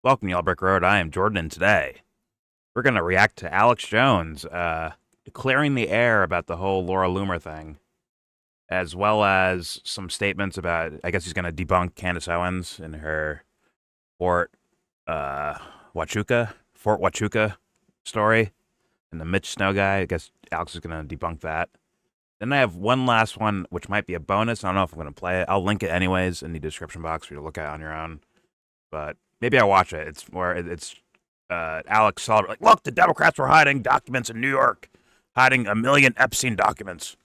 Welcome to Yellbrick Road. I am Jordan, and today we're going to react to Alex Jones clearing the air about the whole Laura Loomer thing, as well as some statements about, I guess he's going to debunk Candace Owens in her Fort Huachuca story, and the Mitch Snow guy. I guess Alex is going to debunk that. Then I have one last one, which might be a bonus. I don't know if I'm going to play it. I'll link it anyways in the description box for you to look at on your own. But maybe I watch it. It's Alex Sullivan. Like, look, the Democrats were hiding documents in New York, hiding 1 million Epstein documents.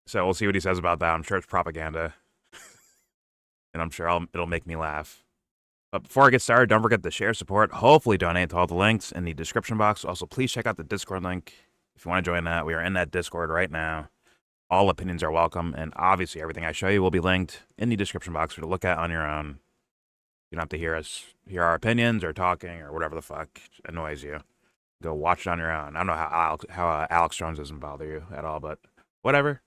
So we'll see what he says about that. I'm sure it's propaganda, and I'm sure it'll make me laugh. But before I get started, don't forget to share, support, hopefully donate to all the links in the description box. Also, please check out the Discord link if you want to join that. We are in that Discord right now. All opinions are welcome, and obviously everything I show you will be linked in the description box for you to look at on your own. You don't have to hear our opinions or talking or whatever the fuck annoys you. Go watch it on your own. I don't know how Alex Jones doesn't bother you at all, but whatever.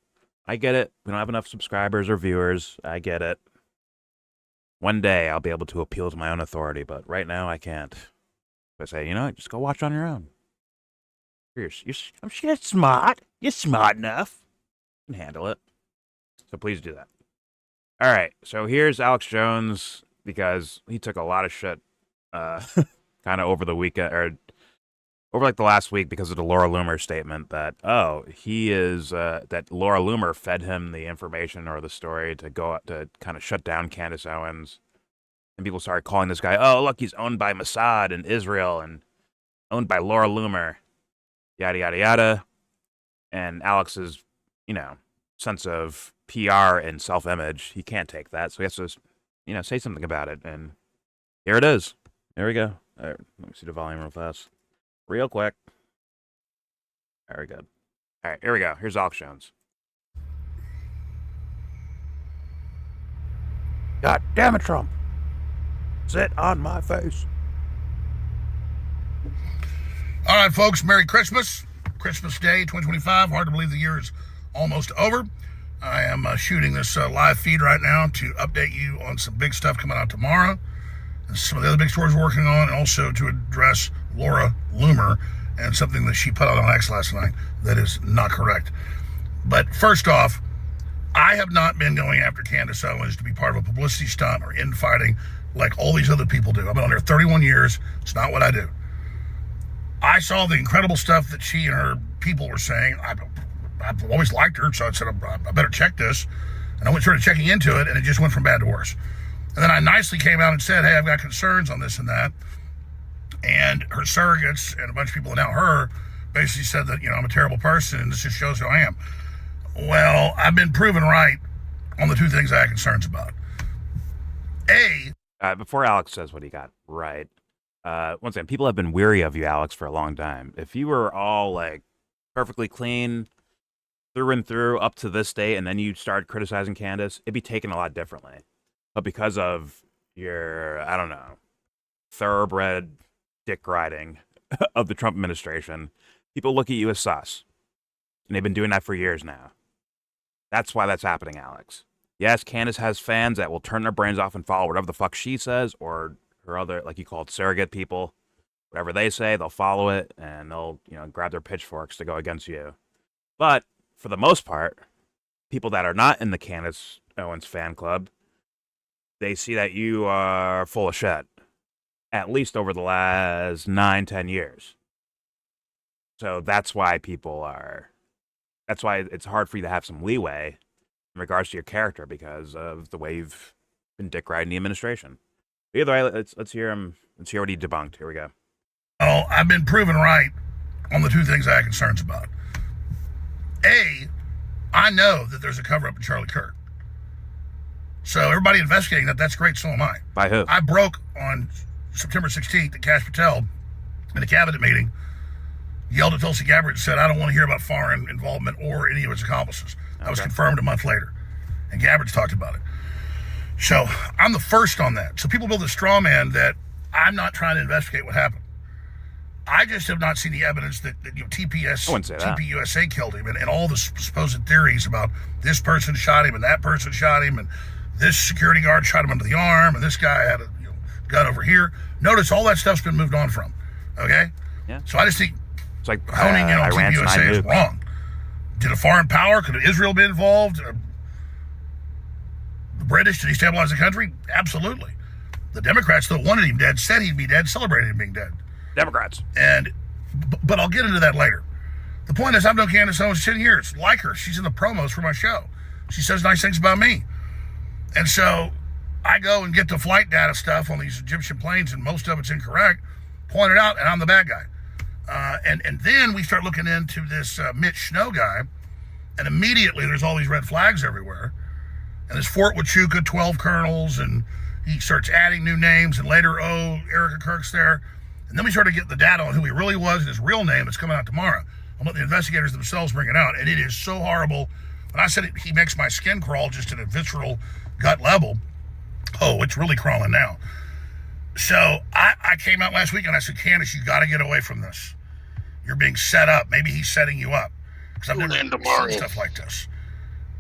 I get it. We don't have enough subscribers or viewers. I get it. One day I'll be able to appeal to my own authority, but right now I can't. I say, you know what? Just go watch on your own. I'm sure you're smart. You're smart enough. You can handle it. So please do that. All right. So here's Alex Jones, because he took a lot of shit kind of over the weekend, or over like the last week, because of the Laura Loomer statement that, that Laura Loomer fed him the information or the story to go to kind of shut down Candace Owens. And people started calling this guy, oh, look, he's owned by Mossad and Israel and owned by Laura Loomer, yada, yada, yada. And Alex's, sense of PR and self-image, he can't take that. So he has to say something about it, and here it is. There we go. All right, let me see the volume real fast. Real quick. Very good. All right, here we go. Here's Alex Jones. God damn it, Trump. Sit on my face. All right, folks, Merry Christmas. Christmas Day 2025. Hard to believe the year is almost over. I am shooting this live feed right now to update you on some big stuff coming out tomorrow, and some of the other big stories we're working on, and also to address Laura Loomer and something that she put out on X last night that is not correct. But first off, I have not been going after Candace Owens to be part of a publicity stunt or infighting like all these other people do. I've been on there 31 years. It's not what I do. I saw the incredible stuff that she and her people were saying. I've always liked her, so I said, I better check this. And I started checking into it, and it just went from bad to worse. And then I nicely came out and said, hey, I've got concerns on this and that. And her surrogates and a bunch of people, and now her, basically said that, I'm a terrible person, and this just shows who I am. Well, I've been proven right on the two things I had concerns about. Before Alex says what he got right, once again, people have been weary of you, Alex, for a long time. If you were all, perfectly clean through and through up to this day, and then you started criticizing Candace, it'd be taken a lot differently. But because of your, I don't know, thoroughbred dick riding of the Trump administration, people look at you as sus. And they've been doing that for years now. That's why that's happening, Alex. Yes, Candace has fans that will turn their brains off and follow whatever the fuck she says, or her other, like you called, surrogate people. Whatever they say, they'll follow it, and they'll, grab their pitchforks to go against you. But for the most part, people that are not in the Candace Owens fan club, they see that you are full of shit, at least over the last 9-10 years. So that's why that's why it's hard for you to have some leeway in regards to your character, because of the way you've been dick riding the administration. Either way, let's hear what he debunked. Here we go. Well, I've been proven right on the two things I had concerns about. I know that there's a cover-up in Charlie Kirk. So everybody investigating that's great, so am I. By who? I broke on September 16th at Cash Patel in a cabinet meeting, yelled at Tulsi Gabbard and said, I don't want to hear about foreign involvement or any of its accomplices. That was confirmed a month later. And Gabbard's talked about it. So I'm the first on that. So people build a straw man that I'm not trying to investigate what happened. I just have not seen the evidence that TPUSA killed him, and all the supposed theories about this person shot him and that person shot him and this security guard shot him under the arm and this guy had a got over here. Notice all that stuff's been moved on from. Okay? Yeah. So I just think It's like honing in on Iran's TPUSA 9 is nukes. wrong. Did a foreign power, could Israel be involved? The British, did he stabilize the country? Absolutely. The Democrats, though, wanted him dead, said he'd be dead, celebrated him being dead. Democrats. But I'll get into that later. The point is, I've known Candace Owens 10 years. Like her. She's in the promos for my show. She says nice things about me. And so I go and get the flight data stuff on these Egyptian planes, and most of it's incorrect, point it out, and I'm the bad guy. And then we start looking into this Mitch Snow guy, and immediately there's all these red flags everywhere. And there's Fort Huachuca, 12 colonels, and he starts adding new names, and later, Erica Kirk's there. And then we started getting the data on who he really was and his real name. It's coming out tomorrow. I'm letting the investigators themselves bring it out, and it is so horrible. When I said it, he makes my skin crawl just at a visceral gut level. Oh, it's really crawling now. So I came out last week and I said, Candace, you got to get away from this. You're being set up. Maybe he's setting you up. Because I've never seen stuff like this.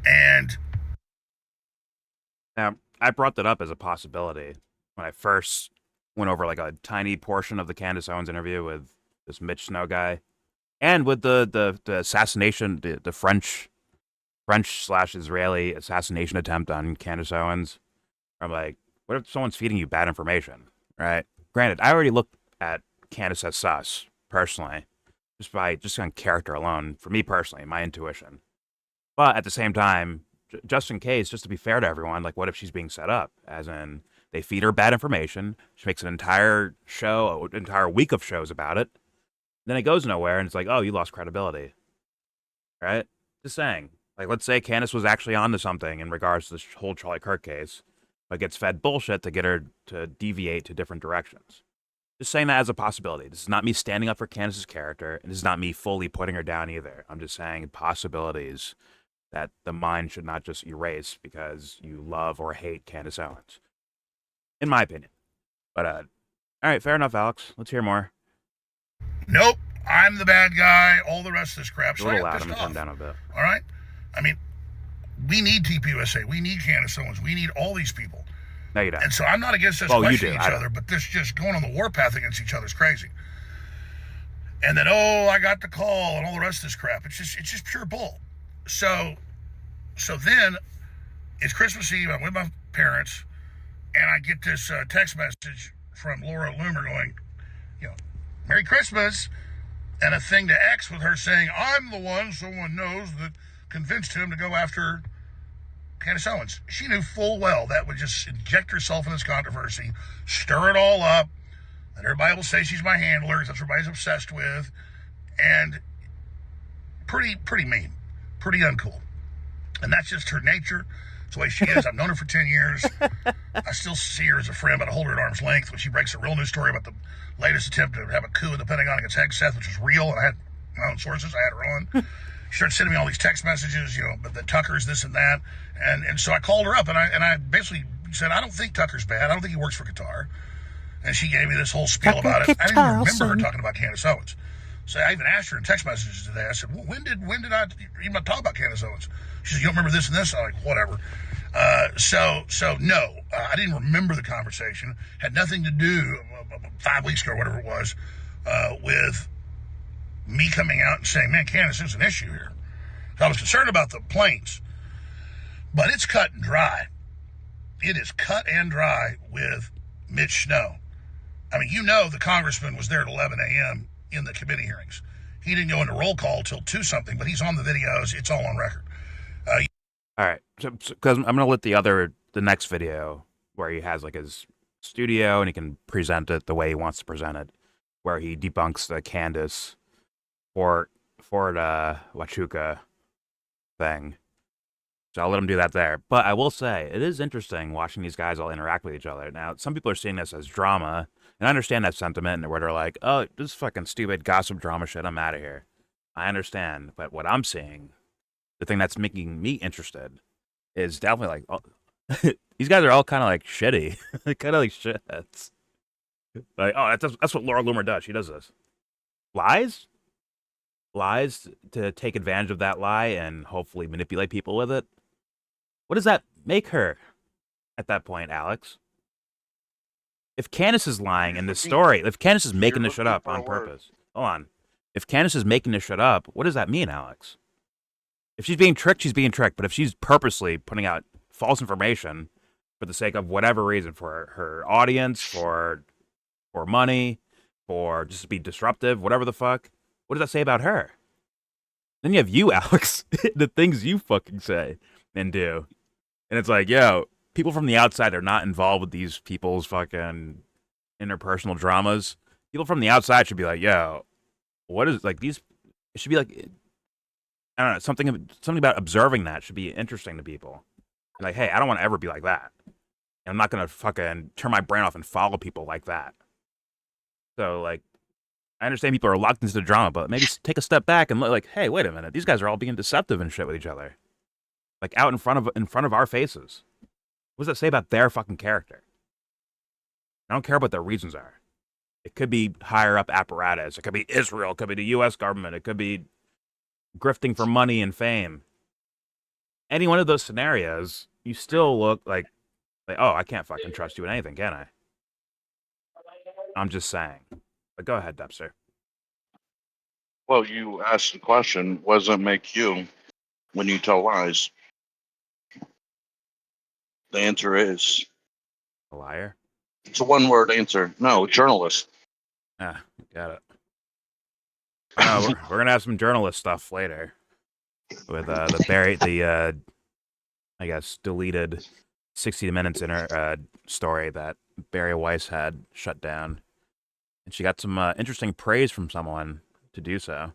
And now, I brought that up as a possibility when I first went over like a tiny portion of the Candace Owens interview with this Mitch Snow guy, and with the assassination, the French/Israeli assassination attempt on Candace Owens. I'm like, what if someone's feeding you bad information, right? Granted, I already looked at Candace as sus personally, just on character alone. For me personally, my intuition. But at the same time, just in case, just to be fair to everyone, like, what if she's being set up? As in, they feed her bad information. She makes an entire show, an entire week of shows about it. Then it goes nowhere, and it's like, oh, you lost credibility. Right? Just saying. Like, let's say Candace was actually onto something in regards to this whole Charlie Kirk case, but gets fed bullshit to get her to deviate to different directions. Just saying that as a possibility. This is not me standing up for Candace's character, and this is not me fully putting her down either. I'm just saying possibilities that the mind should not just erase because you love or hate Candace Owens. In my opinion. But, all right, fair enough, Alex. Let's hear more. Nope, I'm the bad guy, all the rest of this crap. It's a little loud. I'm going to turn down a bit. All right? I mean, we need TPUSA. We need Candace Owens. We need all these people. No, you don't. And so I'm not against us questioning each other, but this just going on the warpath against each other is crazy. And then, I got the call and all the rest of this crap. It's just pure bull. So then it's Christmas Eve. I'm with my parents, and I get this text message from Laura Loomer going, Merry Christmas, and a thing to X with her saying, I'm the one someone knows that convinced him to go after Candace Owens. She knew full well that would just inject herself in this controversy, stir it all up, and everybody will say she's my handler, because that's what everybody's obsessed with, and pretty mean, pretty uncool. And that's just her nature. It's the way she is. I've known her for 10 years. I still see her as a friend, but I hold her at arm's length when she breaks a real news story about the latest attempt to have a coup in the Pentagon against Hegseth, which was real, and I had my own sources. I had her on. She started sending me all these text messages, but the Tucker's this and that. And so I called her up, and I basically said, I don't think Tucker's bad. I don't think he works for Qatar. And she gave me this whole spiel about it. I didn't even remember her talking about Candace Owens. So I even asked her in text messages today. I said, well, when did I even talk about Candace Owens? She said, you don't remember this and this? I'm like, whatever. So no, I didn't remember the conversation. Had nothing to do 5 weeks ago or whatever it was with me coming out and saying, man, Candace, there's an issue here. So I was concerned about the planes, but it's cut and dry. It is cut and dry with Mitch Snow. I mean, the congressman was there at 11 a.m. in the committee hearings. He didn't go into roll call till 2 something, but he's on the videos. It's all on record. All right, because I'm gonna let the next video where he has like his studio and he can present it the way he wants to present it, where he debunks the Candace Fort Huachuca thing. So I'll let him do that there. But I will say it is interesting watching these guys all interact with each other. Now, some people are seeing this as drama, and I understand that sentiment where they're like, "Oh, this fucking stupid gossip drama shit. I'm out of here." I understand, but what I'm seeing, the thing that's making me interested, is definitely like, these guys are all kind of like shitty, kind of like shits. Like, that's what Laura Loomer does. She does this. Lies to take advantage of that lie and hopefully manipulate people with it. What does that make her at that point, Alex? if Candace is lying in this story, if Candace is making this shit up on purpose, hold on. If Candace is making this shit up, what does that mean, Alex? If she's being tricked, she's being tricked. But if she's purposely putting out false information for the sake of whatever reason, for her audience, for money, for just to be disruptive, whatever the fuck, what does that say about her? Then you have you, Alex, the things you fucking say and do. And it's like, yo, people from the outside are not involved with these people's fucking interpersonal dramas. People from the outside should be like, yo, what is, like, these, it should be like, I don't know, something about observing that should be interesting to people. Like, hey, I don't want to ever be like that. And I'm not going to fucking turn my brain off and follow people like that. So, like, I understand people are locked into the drama, but maybe take a step back and look like, hey, wait a minute, these guys are all being deceptive and shit with each other. Like, out in front of our faces. What does that say about their fucking character? I don't care what their reasons are. It could be higher up apparatus. It could be Israel. It could be the U.S. government. It could be grifting for money and fame. Any one of those scenarios, you still look like, oh, I can't fucking trust you in anything, can I? I'm just saying. But go ahead, Dubster. Well, you asked the question, what does it make you when you tell lies? The answer is... A liar? It's a one-word answer. No, journalist. Ah, got it. We're gonna have some journalist stuff later with the I guess deleted 60 Minutes in her story that Barry Weiss had shut down, and she got some interesting praise from someone to do so,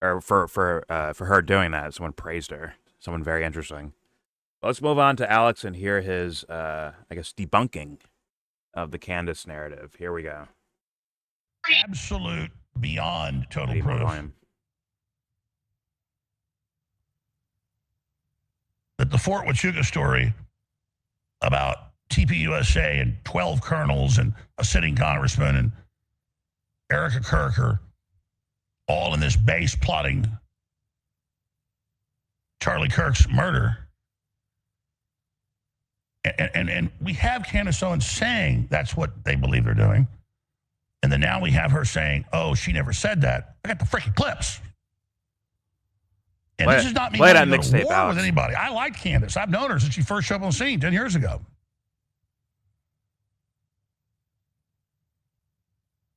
or for her doing that. Someone praised her. Someone very interesting. But let's move on to Alex and hear his I guess debunking of the Candace narrative. Here we go. Absolute, beyond total proof that the Fort Huachuca story about TPUSA and 12 colonels and a sitting congressman and Erica Kirk are all in this base plotting Charlie Kirk's murder. And we have Candace Owens saying that's what they believe they're doing. And then now we have her saying, oh, she never said that. I got the freaking clips. And this is not me going to war with anybody. I like Candace. I've known her since she first showed up on the scene 10 years ago.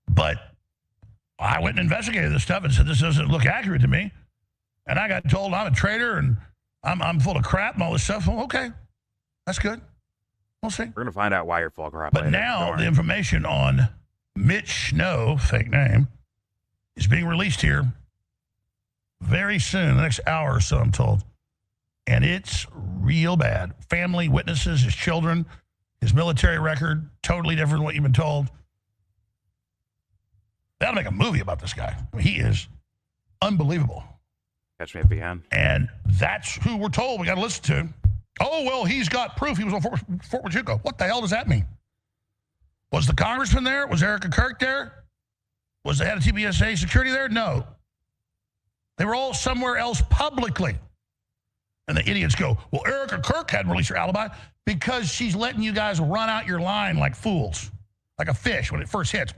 But I went and investigated this stuff and said, this doesn't look accurate to me. And I got told I'm a traitor and I'm full of crap and all this stuff. Well, okay, that's good. We'll see. We're going to find out why you're full of crap. But later. now the information on Mitch Snow, fake name, is being released here very soon, the next hour or so, I'm told. And it's real bad. Family, witnesses, his children, his military record, totally different than what you've been told. That'll make a movie about this guy. I mean, he is unbelievable. Catch me if you can. And that's who we're told we got to listen to. Oh, well, he's got proof he was on Fort Huachuca. What the hell does that mean? Was the congressman there? Was Erica Kirk there? Was the head of TPSA security there? No. They were all somewhere else publicly. And the idiots go, well, Erica Kirk hadn't released her alibi because she's letting you guys run out your line like fools, like a fish when it first hits.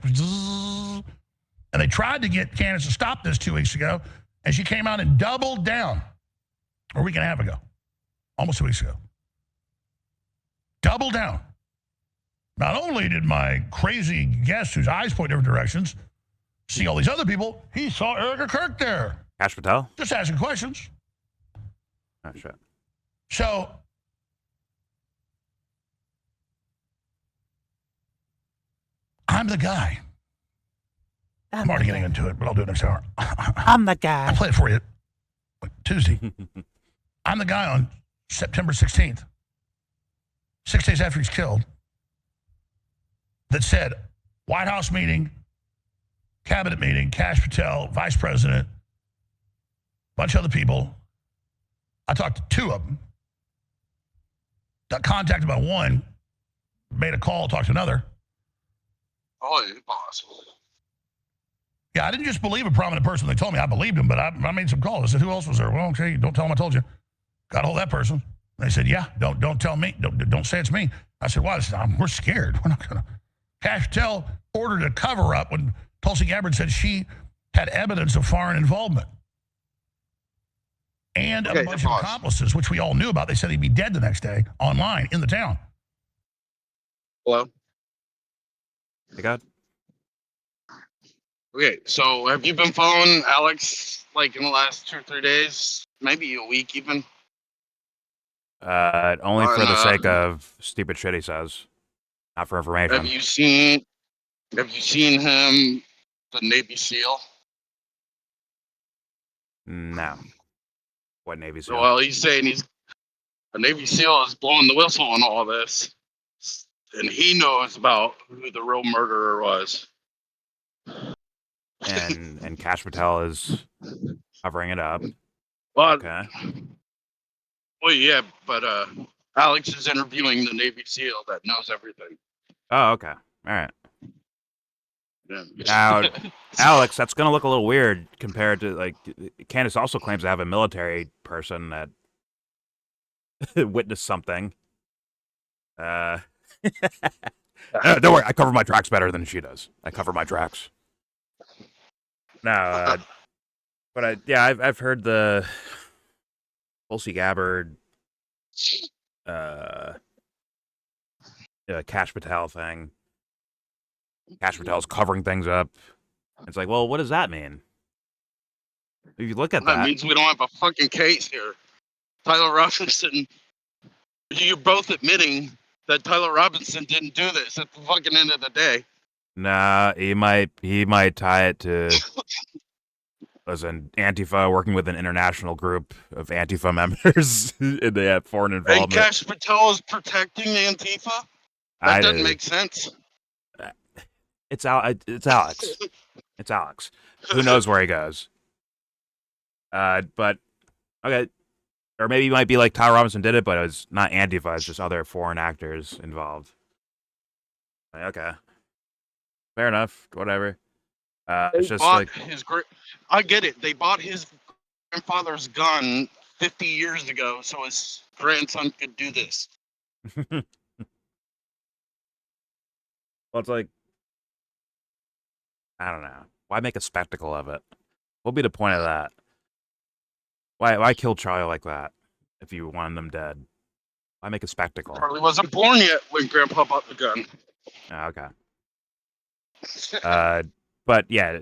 And they tried to get Candace to stop this 2 weeks ago, and she came out and doubled down a week and a half ago, almost 2 weeks ago. Double down. Not only did my crazy guest whose eyes point different directions see all these other people, he saw Erica Kirk there. Cash Patel? Just asking questions. Oh, shit. So, I'm the guy. I'm already getting into it, but I'll do it next hour. I'm the guy. I'll play it for you Tuesday. I'm the guy on September 16th, 6 days after he's killed, that said, White House meeting, cabinet meeting, Cash Patel, vice president, bunch of other people. I talked to two of them. Got contacted by one, made a call, talked to another. Oh, impossible. Yeah, I didn't just believe a prominent person. They told me I believed him, but I made some calls. I said, who else was there? Well, okay, don't tell them I told you. Got a hold of that person. They said, yeah, don't tell me. Don't say it's me. I said, why? They said, we're scared. We're not going to. Cash Patel ordered a cover-up when Tulsi Gabbard said she had evidence of foreign involvement. And a bunch of accomplices, which we all knew about. They said he'd be dead the next day, online, in the town. Hello? Hey, God. Okay, so have you been following Alex, like, in the last 2 or 3 days? Maybe a week, even? Only for the sake of stupid shit he says, not for information. Have you seen him, the Navy SEAL? No. What Navy SEAL? Well, he's saying a Navy SEAL is blowing the whistle on all this, and he knows about who the real murderer was. And Cash Patel is covering it up. But, Okay. well, yeah, but Alex is interviewing the Navy SEAL that knows everything. Oh, okay. All right. Yeah. Now, Alex, that's going to look a little weird compared to, like, Candace also claims to have a military person that witnessed something. No, don't worry, I cover my tracks better than she does. I cover my tracks. No, but I've heard the Tulsi Gabbard, Cash Patel thing. Cash Patel's covering things up. It's like, well, what does that mean? If you look at That means we don't have a fucking case here. Tyler Robinson, you're both admitting that Tyler Robinson didn't do this at the fucking end of the day. Nah, he might tie it to as an Antifa working with an international group of Antifa members, and they have foreign involvement. And Cash Patel is protecting Antifa? That doesn't make sense. It's Alex. It's Alex. Who knows where he goes? But okay, or maybe it might be like Tyler Robinson did it, but it was not Antifa. It's just other foreign actors involved. Like, okay, fair enough. Whatever. It's just like I get it. They bought his grandfather's gun 50 years ago, so his grandson could do this. Well, it's like, I don't know. Why make a spectacle of it? What'll be the point of that? Why kill Charlie like that if you wanted them dead? Why make a spectacle? Charlie wasn't born yet when Grandpa bought the gun. Oh, okay. But yeah,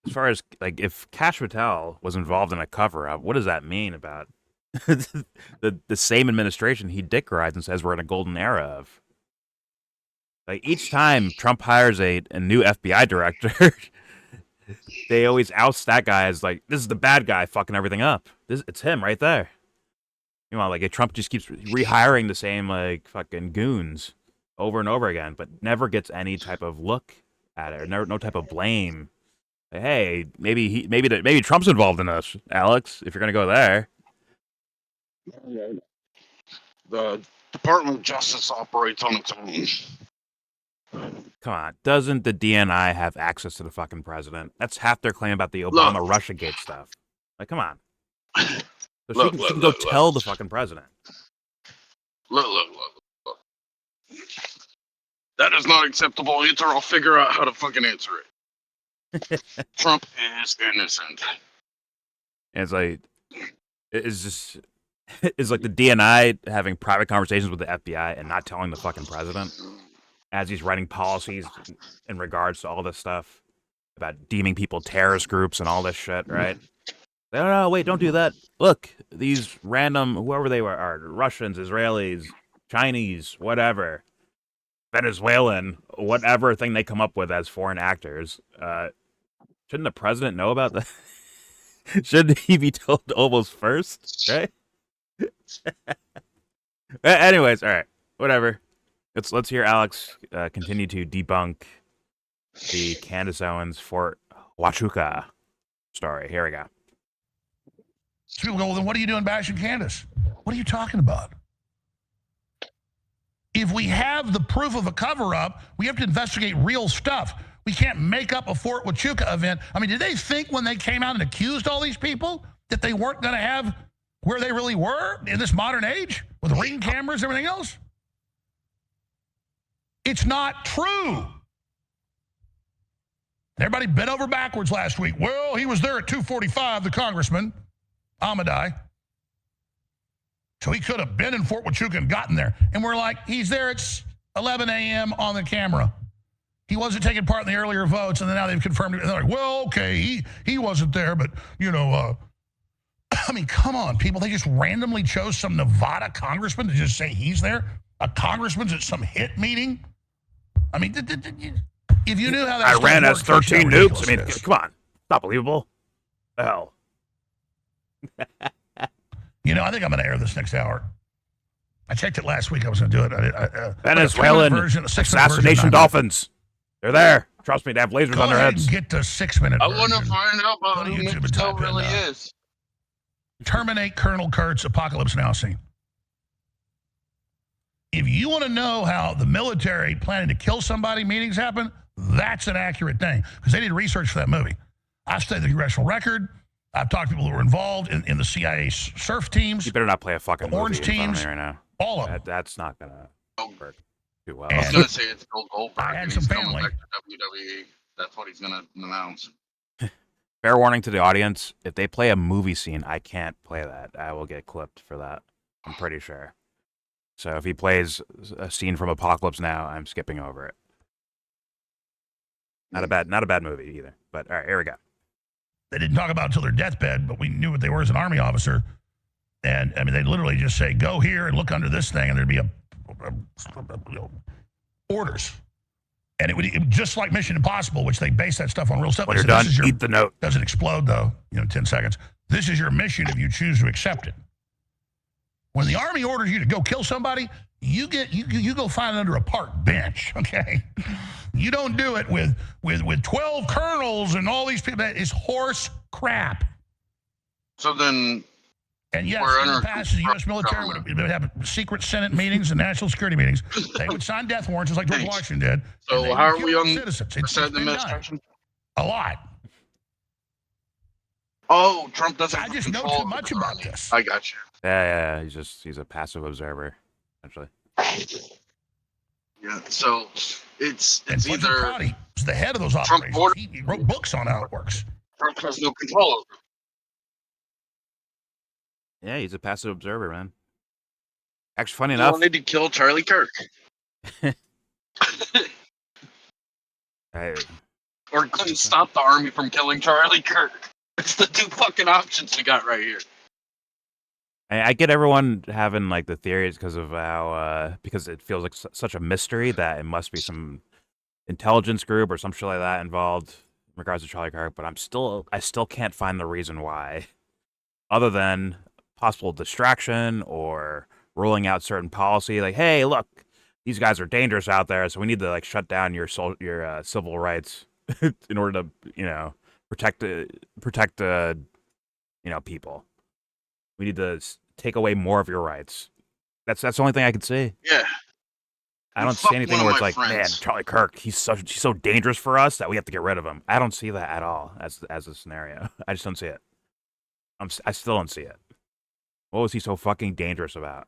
as far as like if Cash Patel was involved in a cover-up, what does that mean about the same administration he dick rides and says we're in a golden era of? Like each time Trump hires a new FBI director, they always oust that guy as like, this is the bad guy fucking everything up. It's him right there. You know, like Trump just keeps rehiring the same like fucking goons over and over again, but never gets any type of look at it, or no type of blame. Like, hey, maybe Trump's involved in this, Alex. If you're gonna go there, the Department of Justice operates on its own. come on, doesn't the DNI have access to the fucking president? That's half their claim about the Obama Russiagate stuff. Like, come on. So she can go tell the fucking president. Look. That is not acceptable answer. I'll figure out how to fucking answer it. Trump is innocent. And it's like, it's like the DNI having private conversations with the FBI and not telling the fucking president as he's writing policies in regards to all this stuff about deeming people terrorist groups and all this shit, right? No, wait, don't do that. Look, these random, whoever they were, are Russians, Israelis, Chinese, whatever, Venezuelan, whatever thing they come up with as foreign actors. Shouldn't the president know about that? Shouldn't he be told almost first, right? Anyways, all right, whatever. Let's hear Alex continue to debunk the Candace Owens Fort Huachuca story. Here we go. So people go, well, then what are you doing bashing Candace? What are you talking about? If we have the proof of a cover-up, we have to investigate real stuff. We can't make up a Fort Huachuca event. I mean, did they think when they came out and accused all these people that they weren't going to have where they really were in this modern age with ring cameras and everything else? It's not true. Everybody bent over backwards last week. Well, he was there at 2:45, the congressman, Amadai. So he could have been in Fort Huachuca and gotten there. And we're like, he's there at 11 a.m. on the camera. He wasn't taking part in the earlier votes, and then now they've confirmed it. And they're like, well, okay, he wasn't there, but, you know, I mean, come on, people. They just randomly chose some Nevada congressman to just say he's there? A congressman's at some hit meeting? I mean, if you knew how that Iran has worked, 13 nukes. I mean, come on. It's not believable. The hell. You know, I think I'm going to air this next hour. I checked it last week. I was going to do it. Venezuelan assassination dolphins. They're there. Trust me, they have lasers on their heads. Get the 6-minute I version. want to find out about who YouTube Nick and Stowe type in, really is. Terminate Colonel Kurtz, Apocalypse Now scene. If you want to know how the military planning to kill somebody meetings happen, that's an accurate thing. Because they did research for that movie. I've studied the congressional record. I've talked to people who were involved in the CIA surf teams. You better not play a fucking orange movie in front of teams, me right now. All of them. That's not going to work too well. I was going to say it's Bill Goldberg. I had and some he's coming family. back to WWE. That's what he's going to announce. Fair warning to the audience, if they play a movie scene, I can't play that. I will get clipped for that. I'm pretty sure. So if he plays a scene from Apocalypse Now, I'm skipping over it. Not a bad movie either. But all right, here we go. They didn't talk about it until their deathbed, but we knew what they were as an Army officer. And, I mean, they'd literally just say, go here and look under this thing, and there'd be orders. And it would just like Mission Impossible, which they base that stuff on real stuff. When They you're said, done, eat the note. Doesn't explode, though, 10 seconds. This is your mission if you choose to accept it. When the Army orders you to go kill somebody, you go find it under a park bench, okay? You don't do it with 12 colonels and all these people. That is horse crap. So then, And yes, we're in the under past, the U.S. military would have secret Senate meetings and national security meetings. They would sign death warrants just like George Washington did. so how are we on citizens? percent of the been done. administration? A lot. Oh, Trump doesn't. I just know control too much the about army. this. I got you. Yeah. He's a passive observer, essentially. Yeah. So it's And Fletcher either Crowdy was the head of those Trump operations. He wrote books on how it works. Trump has no control over it. Yeah, he's a passive observer, man. Actually, funny He enough, wanted to kill Charlie Kirk. Or couldn't stop the army from killing Charlie Kirk. It's the two fucking options we got right here. I get everyone having like the theories because of how because it feels like such a mystery that it must be some intelligence group or some shit like that involved in regards to Charlie Kirk. But I still can't find the reason why, other than possible distraction or rolling out certain policy. Like, hey, look, these guys are dangerous out there, so we need to like shut down your civil rights in order to protect people. We need to take away more of your rights. That's the only thing I can see. Yeah. I don't see anything where it's like, man, Charlie Kirk, he's so dangerous for us that we have to get rid of him. I don't see that at all as a scenario. I just don't see it. I still don't see it. What was he so fucking dangerous about?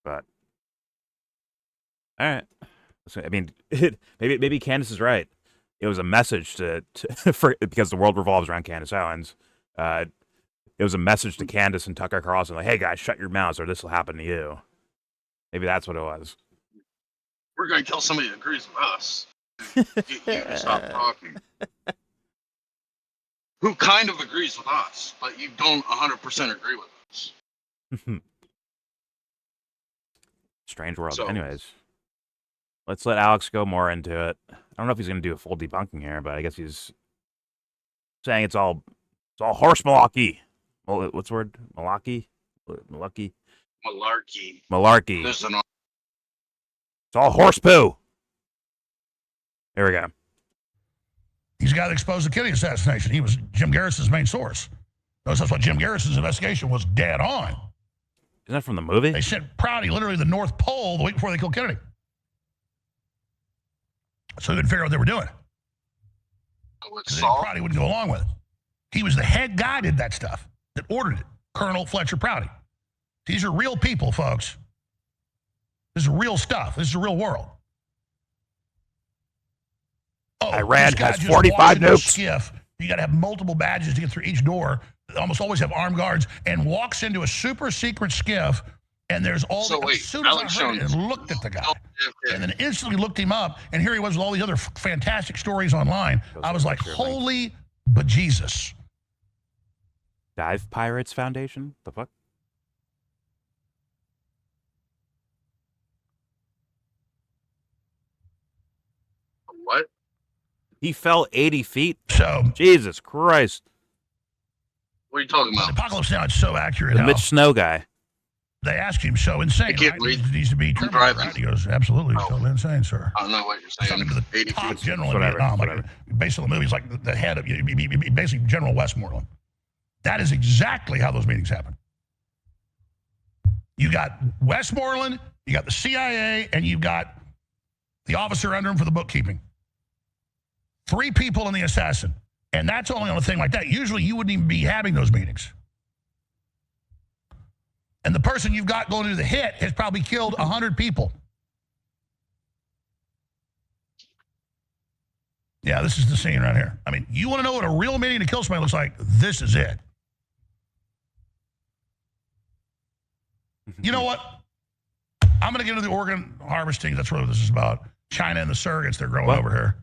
But all right. I mean, maybe Candace is right. It was a message because the world revolves around Candace Owens. It was a message to Candace and Tucker Carlson, like, hey guys, shut your mouths or this will happen to you. Maybe that's what it was. We're going to kill somebody that agrees with us. Get you to stop talking. Who kind of agrees with us, but you don't 100% agree with us. Strange world. So, anyways, let's let Alex go more into it. I don't know if he's going to do a full debunking here, but I guess he's saying it's all horse malarkey. What's the word? Malarkey? Malarkey? Malarkey. There's an It's all horse poo. Here we go. He's the guy that exposed the Kennedy assassination. He was Jim Garrison's main source. Notice that's what Jim Garrison's investigation was dead on. Isn't that from the movie? They sent Prouty literally to the North Pole the week before they killed Kennedy. So they would figure out what they were doing. Prouty wouldn't go along with it. He was the head guy did that stuff, that ordered it. Colonel Fletcher Prouty. These are real people, folks. This is real stuff. This is the real world. Oh, Iran this guy has just 45 walks into a nukes. skiff. You got to have multiple badges to get through each door. They almost always have armed guards, and walks into a super secret skiff. And there's all. So wait, as soon as Alex I heard it Jones. and looked at the guy, Okay. and then instantly looked him up, and here he was with all these other fantastic stories online. I was like, Sure thing. holy bejesus. Dive Pirates Foundation? The fuck? What? He fell 80 feet? So Jesus Christ. What are you talking the about? apocalypse now, it's so accurate. The How Mitch Snow guy. they asked him, so insane, I can't right? read. It needs to be I'm terminated, driving. right? He goes, absolutely, Oh. totally insane, sir. I don't know what you're He's saying. talking to the 80 top feet. general in Whatever, Vietnam, like whatever. based on the movie, he's like the head of, basically General Westmoreland. That is exactly how those meetings happen. You got Westmoreland, you got the CIA, and you've got the officer under him for the bookkeeping. 3 people in the assassin. And that's only on a thing like that. Usually you wouldn't even be having those meetings. And the person you've got going to do the hit has probably killed 100 people. Yeah, this is the scene right here. I mean, you want to know what a real meeting to kill somebody looks like? This is it. You know what? I'm going to get into the organ harvesting. That's what this is about. China and the surrogates they're growing What? over here.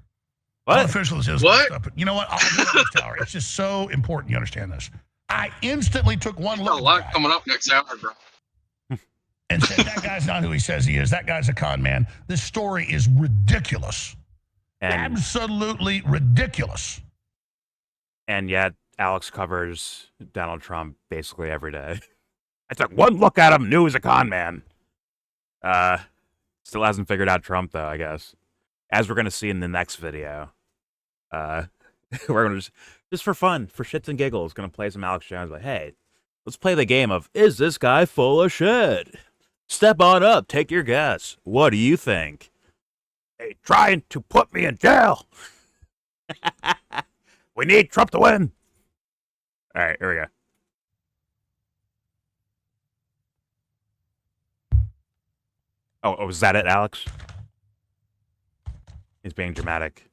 I'm What? official this is What? stuff, but you know what? I'll do it on this tower. It's just so important you understand this. I instantly took one Got look a at lot the guy coming up next hour, bro. and said, that guy's not who he says he is. That guy's a con man. This story is ridiculous. And, Absolutely ridiculous. and yet, Alex covers Donald Trump basically every day. I took one look at him, knew he was a con man. Still hasn't figured out Trump, though, I guess. As we're going to see in the next video. We're going to just for fun, for shits and giggles, going to play some Alex Jones. Like, hey, let's play the game of, is this guy full of shit? Step on up, take your guess. What do you think? Hey, trying to put me in jail. We need Trump to win. All right, here we go. Oh, was that it, Alex? He's being dramatic.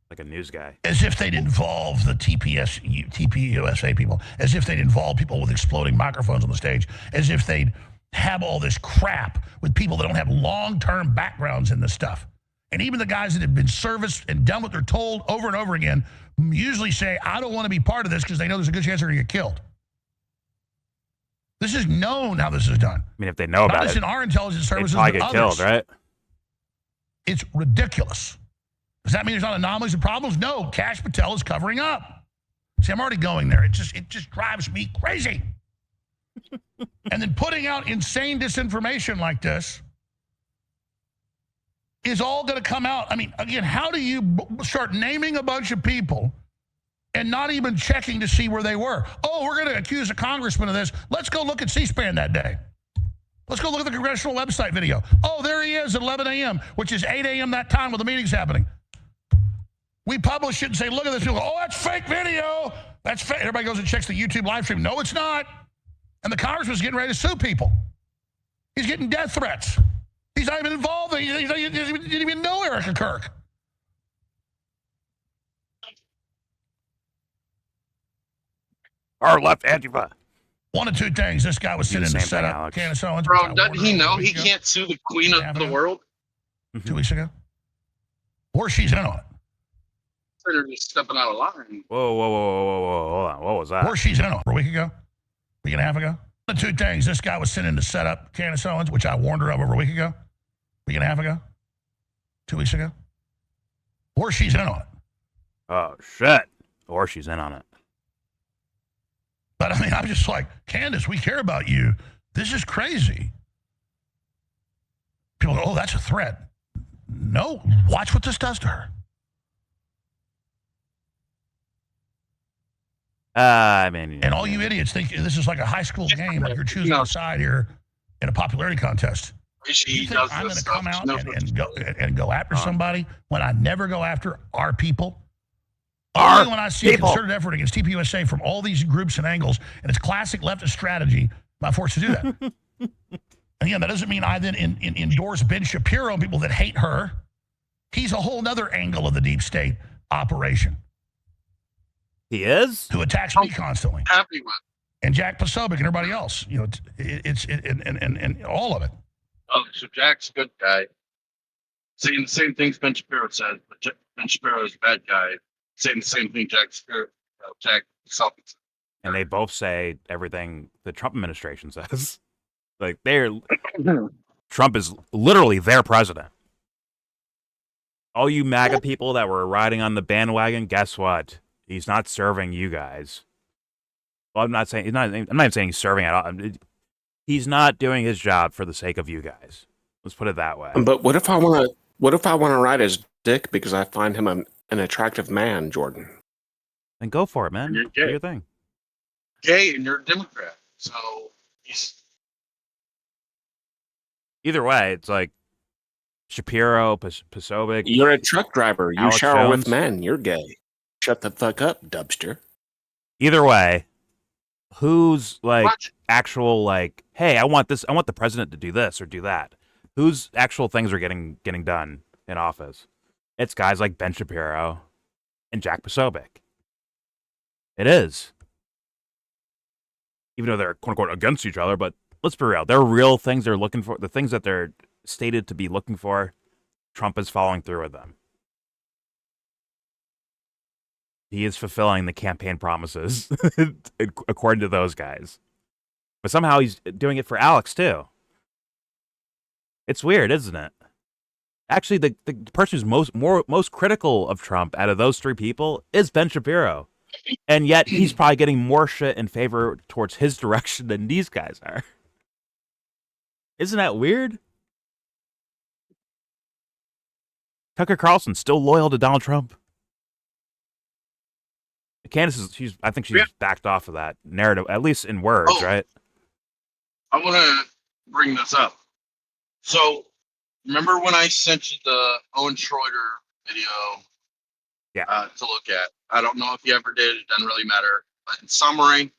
Like a news guy. As if they'd involve the TPUSA people, as if they'd involve people with exploding microphones on the stage, as if they'd have all this crap with people that don't have long-term backgrounds in this stuff. And even the guys that have been serviced and done what they're told over and over again usually say, I don't want to be part of this because they know there's a good chance they're going to get killed. This is known how this is done. I mean, if they know Not about just it, in our intelligence they'd services, probably but get others. killed, right? It's ridiculous. Does that mean there's not anomalies and problems? No, Kash Patel is covering up. See, I'm already going there. It just drives me crazy. And then putting out insane disinformation like this is all going to come out. I mean, again, how do you start naming a bunch of people and not even checking to see where they were? Oh, we're going to accuse a congressman of this. Let's go look at C-SPAN that day. Let's go look at the congressional website video. Oh, there he is at 11 a.m., which is 8 a.m. that time when the meeting's happening. We publish it and say, look at this. People go, oh, that's fake video. That's fake. Everybody goes and checks the YouTube live stream. No, it's not. And the congressman's getting ready to sue people. He's getting death threats. He's not even involved. He didn't even know Erica Kirk. Or left Antifa. One of two things. This guy was Do the sitting to same set thing, up Alex. Candace Owens. Bro, doesn't he know he can't sue the queen of the world? 2 weeks ago? Or she's in on it. They're just stepping out of line. Whoa. Hold on. What was that? Or she's in on it. A week ago? Week and a half ago? The two things. This guy was sitting to set up Candace Owens, which I warned her of over a week ago. Week and a half ago? 2 weeks ago? Or she's in on it. Oh, shit. Or she's in on it. But I mean, I'm just like, Candace, we care about you. This is crazy. People go, oh, that's a threat. No, watch what this does to her. I mean, And all you idiots think this is like a high school game, like you're choosing a side here in a popularity contest. You She think does I'm going this to stuff. come out She knows what and go after somebody when I never go after our people? Our Only when I see people. a concerted effort against TPUSA from all these groups and angles, and it's classic leftist strategy, am I forced to do that. And again, that doesn't mean I then endorse Ben Shapiro and people that hate her. He's a whole other angle of the deep state operation He is? who attacks me constantly. Happy with. And Jack Posobiec and everybody else. You know, and all of it. Oh, so Jack's a good guy. Saying the same things Ben Shapiro said, but Ben Shapiro is a bad guy. Saying the same thing Jack himself said. And they both say everything the Trump administration says. Like, Trump is literally their president. All you MAGA people that were riding on the bandwagon, guess what? He's not serving you guys. Well, I'm not saying he's serving at all. He's not doing his job for the sake of you guys. Let's put it that way. But what if I want to ride his dick because I find him an attractive man, Jordan? Then go for it, man. You're Do gay. your thing. Gay and you're a Democrat. So he's Either way, it's like Shapiro, Posobiec. You're a truck driver. You Alex shower Jones. with men. You're gay. Shut the fuck up, Dubster. Either way, who's like what? actual like, hey, I want this. I want the president to do this or do that. Whose actual things are getting done in office? It's guys like Ben Shapiro and Jack Posobiec. It is. Even though they're quote unquote against each other, but let's be real. They're real things they're looking for. The things that they're stated to be looking for, Trump is following through with them. He is fulfilling the campaign promises, according to those guys. But somehow he's doing it for Alex, too. It's weird, isn't it? Actually, the person who's most critical of Trump out of those three people is Ben Shapiro. And yet he's probably getting more shit in favor towards his direction than these guys are. Isn't that weird? Tucker Carlson's still loyal to Donald Trump. Candace I think she's backed off of that narrative, at least in words, right? I want to bring this up. So, remember when I sent you the Owen Schroeder video to look at? I don't know if you ever did. It doesn't really matter. But in summary,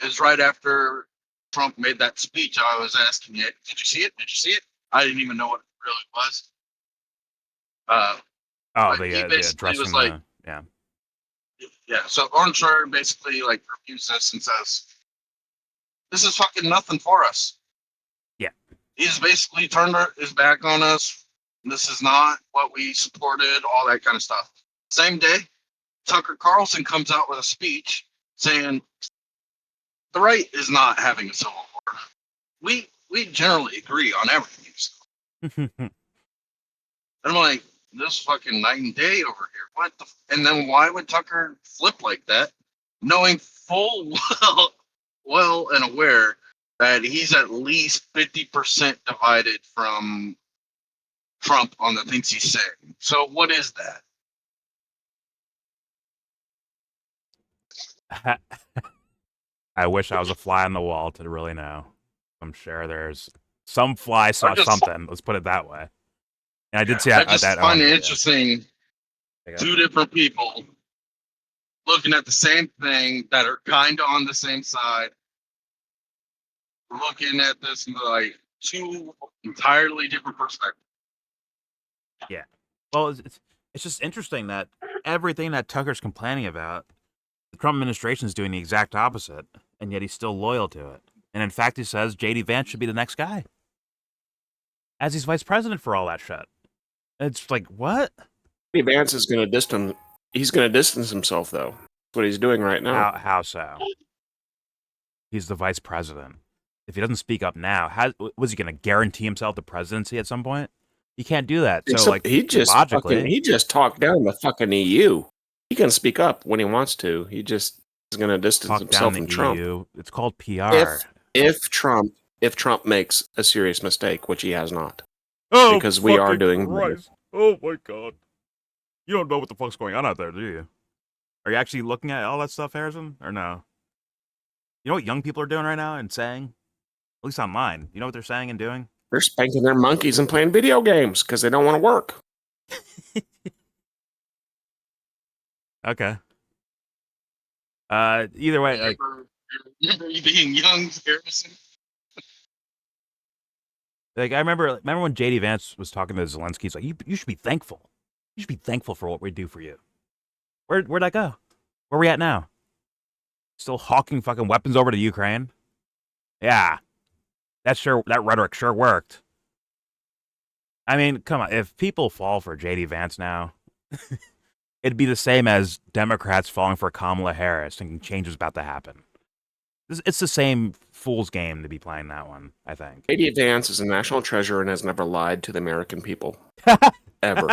is right after Trump made that speech, I was asking it, did you see it? Did you see it? I didn't even know what it really was. The addressing was like, yeah, so Owen Schroeder basically like refused this and says, this is fucking nothing for us. Yeah. He's basically turned his back on us. This is not what we supported, all that kind of stuff. Same day, Tucker Carlson comes out with a speech saying the right is not having a civil war. We generally agree on everything. So. And I'm like, this fucking night and day over here. What the? And then why would Tucker flip like that, knowing full well and aware that he's at least 50% divided from Trump on the things he's saying? So what is that? I wish I was a fly on the wall to really know. I'm sure there's some fly saw something. Let's put it that way. And I did see that. I just find it interesting. Two different people looking at the same thing that are kind of on the same side, looking at this like two entirely different perspectives. Yeah. Well, it's just interesting that everything that Tucker's complaining about, the Trump administration is doing the exact opposite, and yet he's still loyal to it. And in fact, he says J.D. Vance should be the next guy, as he's vice president for all that shit. It's like, what? J.D. Vance is going to distance. He's going to distance himself, though. That's what he's doing right now. How so? He's the vice president. If he doesn't speak up now, was he going to guarantee himself the presidency at some point? He can't do that. So, like, he just talked down the fucking EU. He can speak up when he wants to. He just is going to distance himself from Trump. EU. It's called PR. If Trump makes a serious mistake, which he has not, because we are doing. Christ. Oh my God! You don't know what the fuck's going on out there, do you? Are you actually looking at all that stuff, Harrison, or no? You know what young people are doing right now and saying, at least online. You know what they're saying and doing? They're spanking their monkeys and playing video games because they don't want to work. Okay. Either way, Remember you being young, Harrison? Like I remember when JD Vance was talking to Zelensky. He's like, you should be thankful. You should be thankful for what we do for you. Where'd that go? Where are we at now? Still hawking fucking weapons over to Ukraine? Yeah, that rhetoric sure worked. I mean, come on. If people fall for JD Vance now, it'd be the same as Democrats falling for Kamala Harris, thinking change is about to happen. It's the same fool's game to be playing that one, I think. Katie Vance is a national treasure and has never lied to the American people. Ever.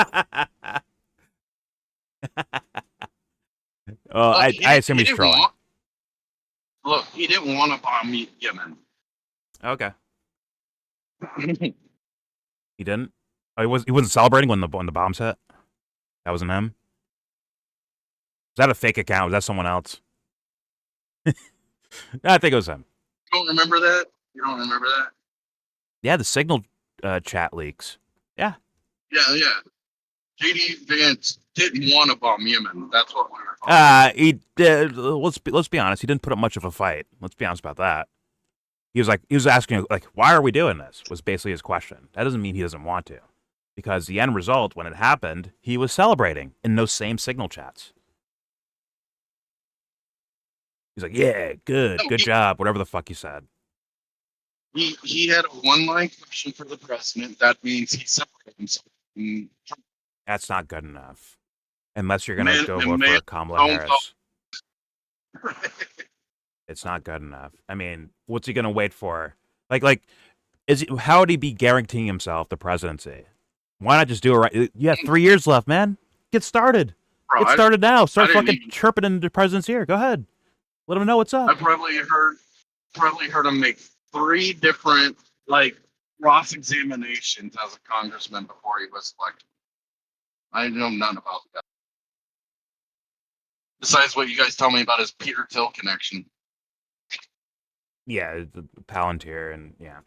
Well, I assume he's trolling. Look, he didn't want to bomb Yemen. Okay. He didn't? Oh, he wasn't celebrating when the bombs hit? That wasn't him? Was that a fake account? Was that someone else? I think it was him. You don't remember that? You don't remember that? Yeah, the Signal chat leaks. Yeah. Yeah. JD Vance didn't want to bomb Yemen. That's what we were talking He did. Let's be honest. He didn't put up much of a fight. Let's be honest about that. He was asking like, why are we doing this? Was basically his question. That doesn't mean he doesn't want to, because the end result when it happened, he was celebrating in those same Signal chats. He's like, yeah, good job, whatever the fuck he said. He had a one-line question for the president. That means he separated himself. That's not good enough. Unless you're going to go vote for Kamala Harris. It's not good enough. I mean, what's he going to wait for? How would he be guaranteeing himself the presidency? Why not just do it right? You have 3 years left, man. Get started. Bro, Get started now. Start fucking chirping in the president's ear. Go ahead. Let him know what's up. I probably heard him make 3 different cross examinations as a congressman before he was elected. I know none about that. Besides what you guys tell me about his Peter Thiel connection. Yeah, the Palantir and yeah.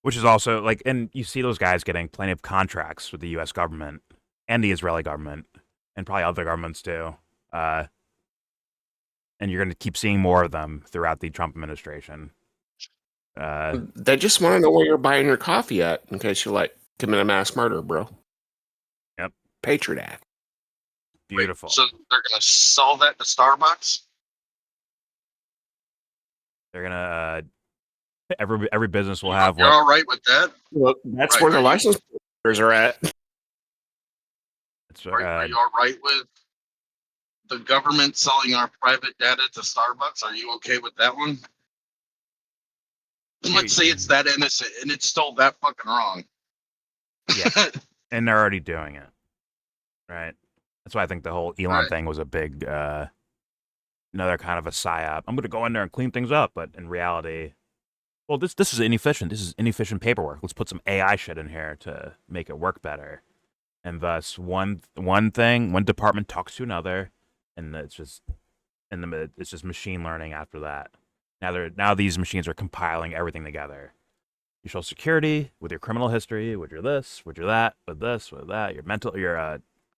Which is also and you see those guys getting plenty of contracts with the U.S. government and the Israeli government and probably other governments too. And you're going to keep seeing more of them throughout the Trump administration. They just want to know where you're buying your coffee at in case you commit a mass murder, bro. Yep. Patriot Act. Beautiful. Wait, so they're going to sell that to Starbucks? They're going to every business will have You're all right with that? Well, that's where the license holders are at. Are you all right with the government selling our private data to Starbucks? Are you okay with that one? Let's say it's that innocent and it's still that fucking wrong. Yeah. And they're already doing it. Right. That's why I think the whole Elon thing was a big another kind of a psyop. I'm gonna go in there and clean things up, but in reality, well, this is inefficient. This is inefficient paperwork. Let's put some AI shit in here to make it work better. And thus one department talks to another, and it's just machine learning after that. Now these machines are compiling everything together. Your social security with your criminal history, with your this, with your that, with this, with that, your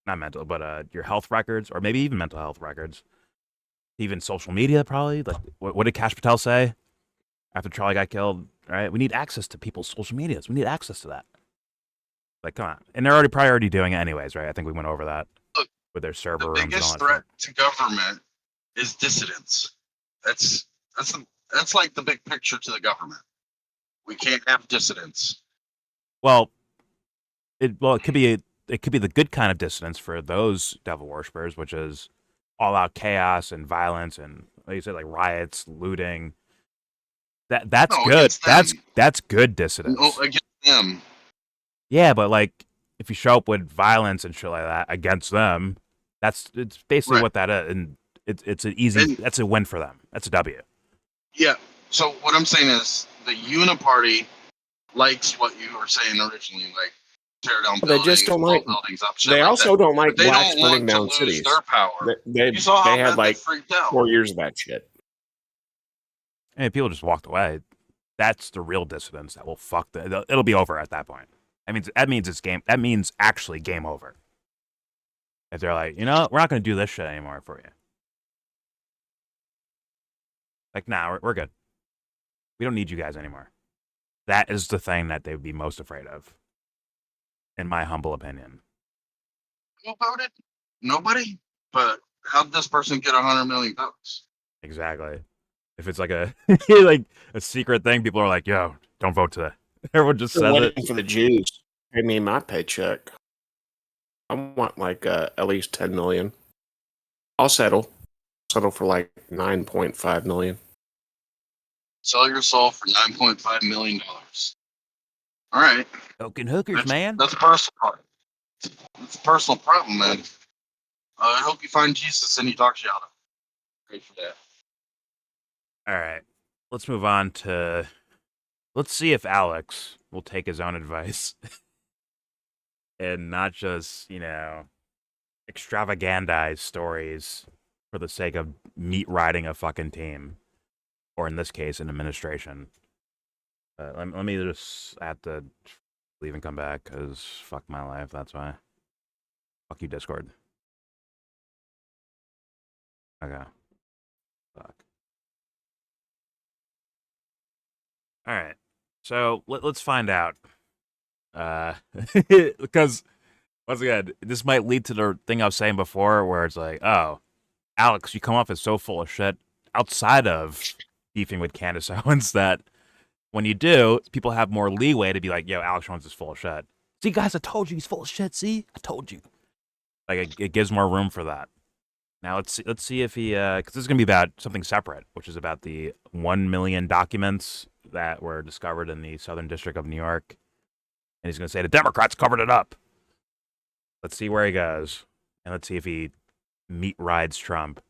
not mental, but your health records, or maybe even mental health records, even social media probably. Like what did Kash Patel say after Charlie got killed? Right, we need access to people's social medias. We need access to that. Like, come on, and they're probably doing it anyways, right? I think we went over that. Look, with their server the rooms and all biggest that threat to government is dissidents. That's like the big picture to the government. We can't have dissidents. Well, it could be the good kind of dissidence for those devil worshippers, which is all out chaos and violence and, like you said, like riots, looting. That's good. That's good dissidence. No, against them. Yeah, but if you show up with violence and shit like that against them, it's basically what that is, and it's an easy. That's a win for them. That's a W. Yeah. So what I'm saying is the Uniparty likes what you were saying originally, like tear down buildings, they just don't like buildings up. They also don't like they blacks don't burning want down to lose cities. their power. They you saw how had they freaked out. 4 years of that shit. And people just walked away. That's the real dissidence that will fuck it'll be over at that point. That means it's game. That means actually game over. If they're like, we're not going to do this shit anymore for you. Like, nah, we're good. We don't need you guys anymore. That is the thing that they would be most afraid of, in my humble opinion. Who voted? Nobody. But how'd this person get 100 million votes? Exactly. If it's like a like a secret thing, people are like, "Yo, don't vote today." Everyone just They're says it. waiting for the Jews. Pay me my paycheck. I want like at least 10 million. I'll settle. Settle for like 9.5 million. Sell your soul for $9.5 million. All right. Token hookers, man. That's personal. It's a personal problem, man. I hope you find Jesus and he talks you out of it. Great for that. All right. Let's move on to. Let's see if Alex will take his own advice and not just, extravagandize stories for the sake of meat riding a fucking team, or in this case, an administration. Let me just have to leave and come back because fuck my life. That's why. Fuck you, Discord. Okay. Fuck. All right. So let's find out. Because once again, this might lead to the thing I was saying before, where it's like, oh, Alex, you come off as so full of shit outside of beefing with Candace Owens that when you do, people have more leeway to be like, yo, Alex Jones is full of shit. See, guys, I told you he's full of shit. See, I told you. Like, it gives more room for that. Now let's see if he, because this is gonna be about something separate, which is about the 1 million documents that were discovered in the Southern District of New York, and he's gonna say the Democrats covered it up. Let's see where he goes, and let's see if he meat rides Trump.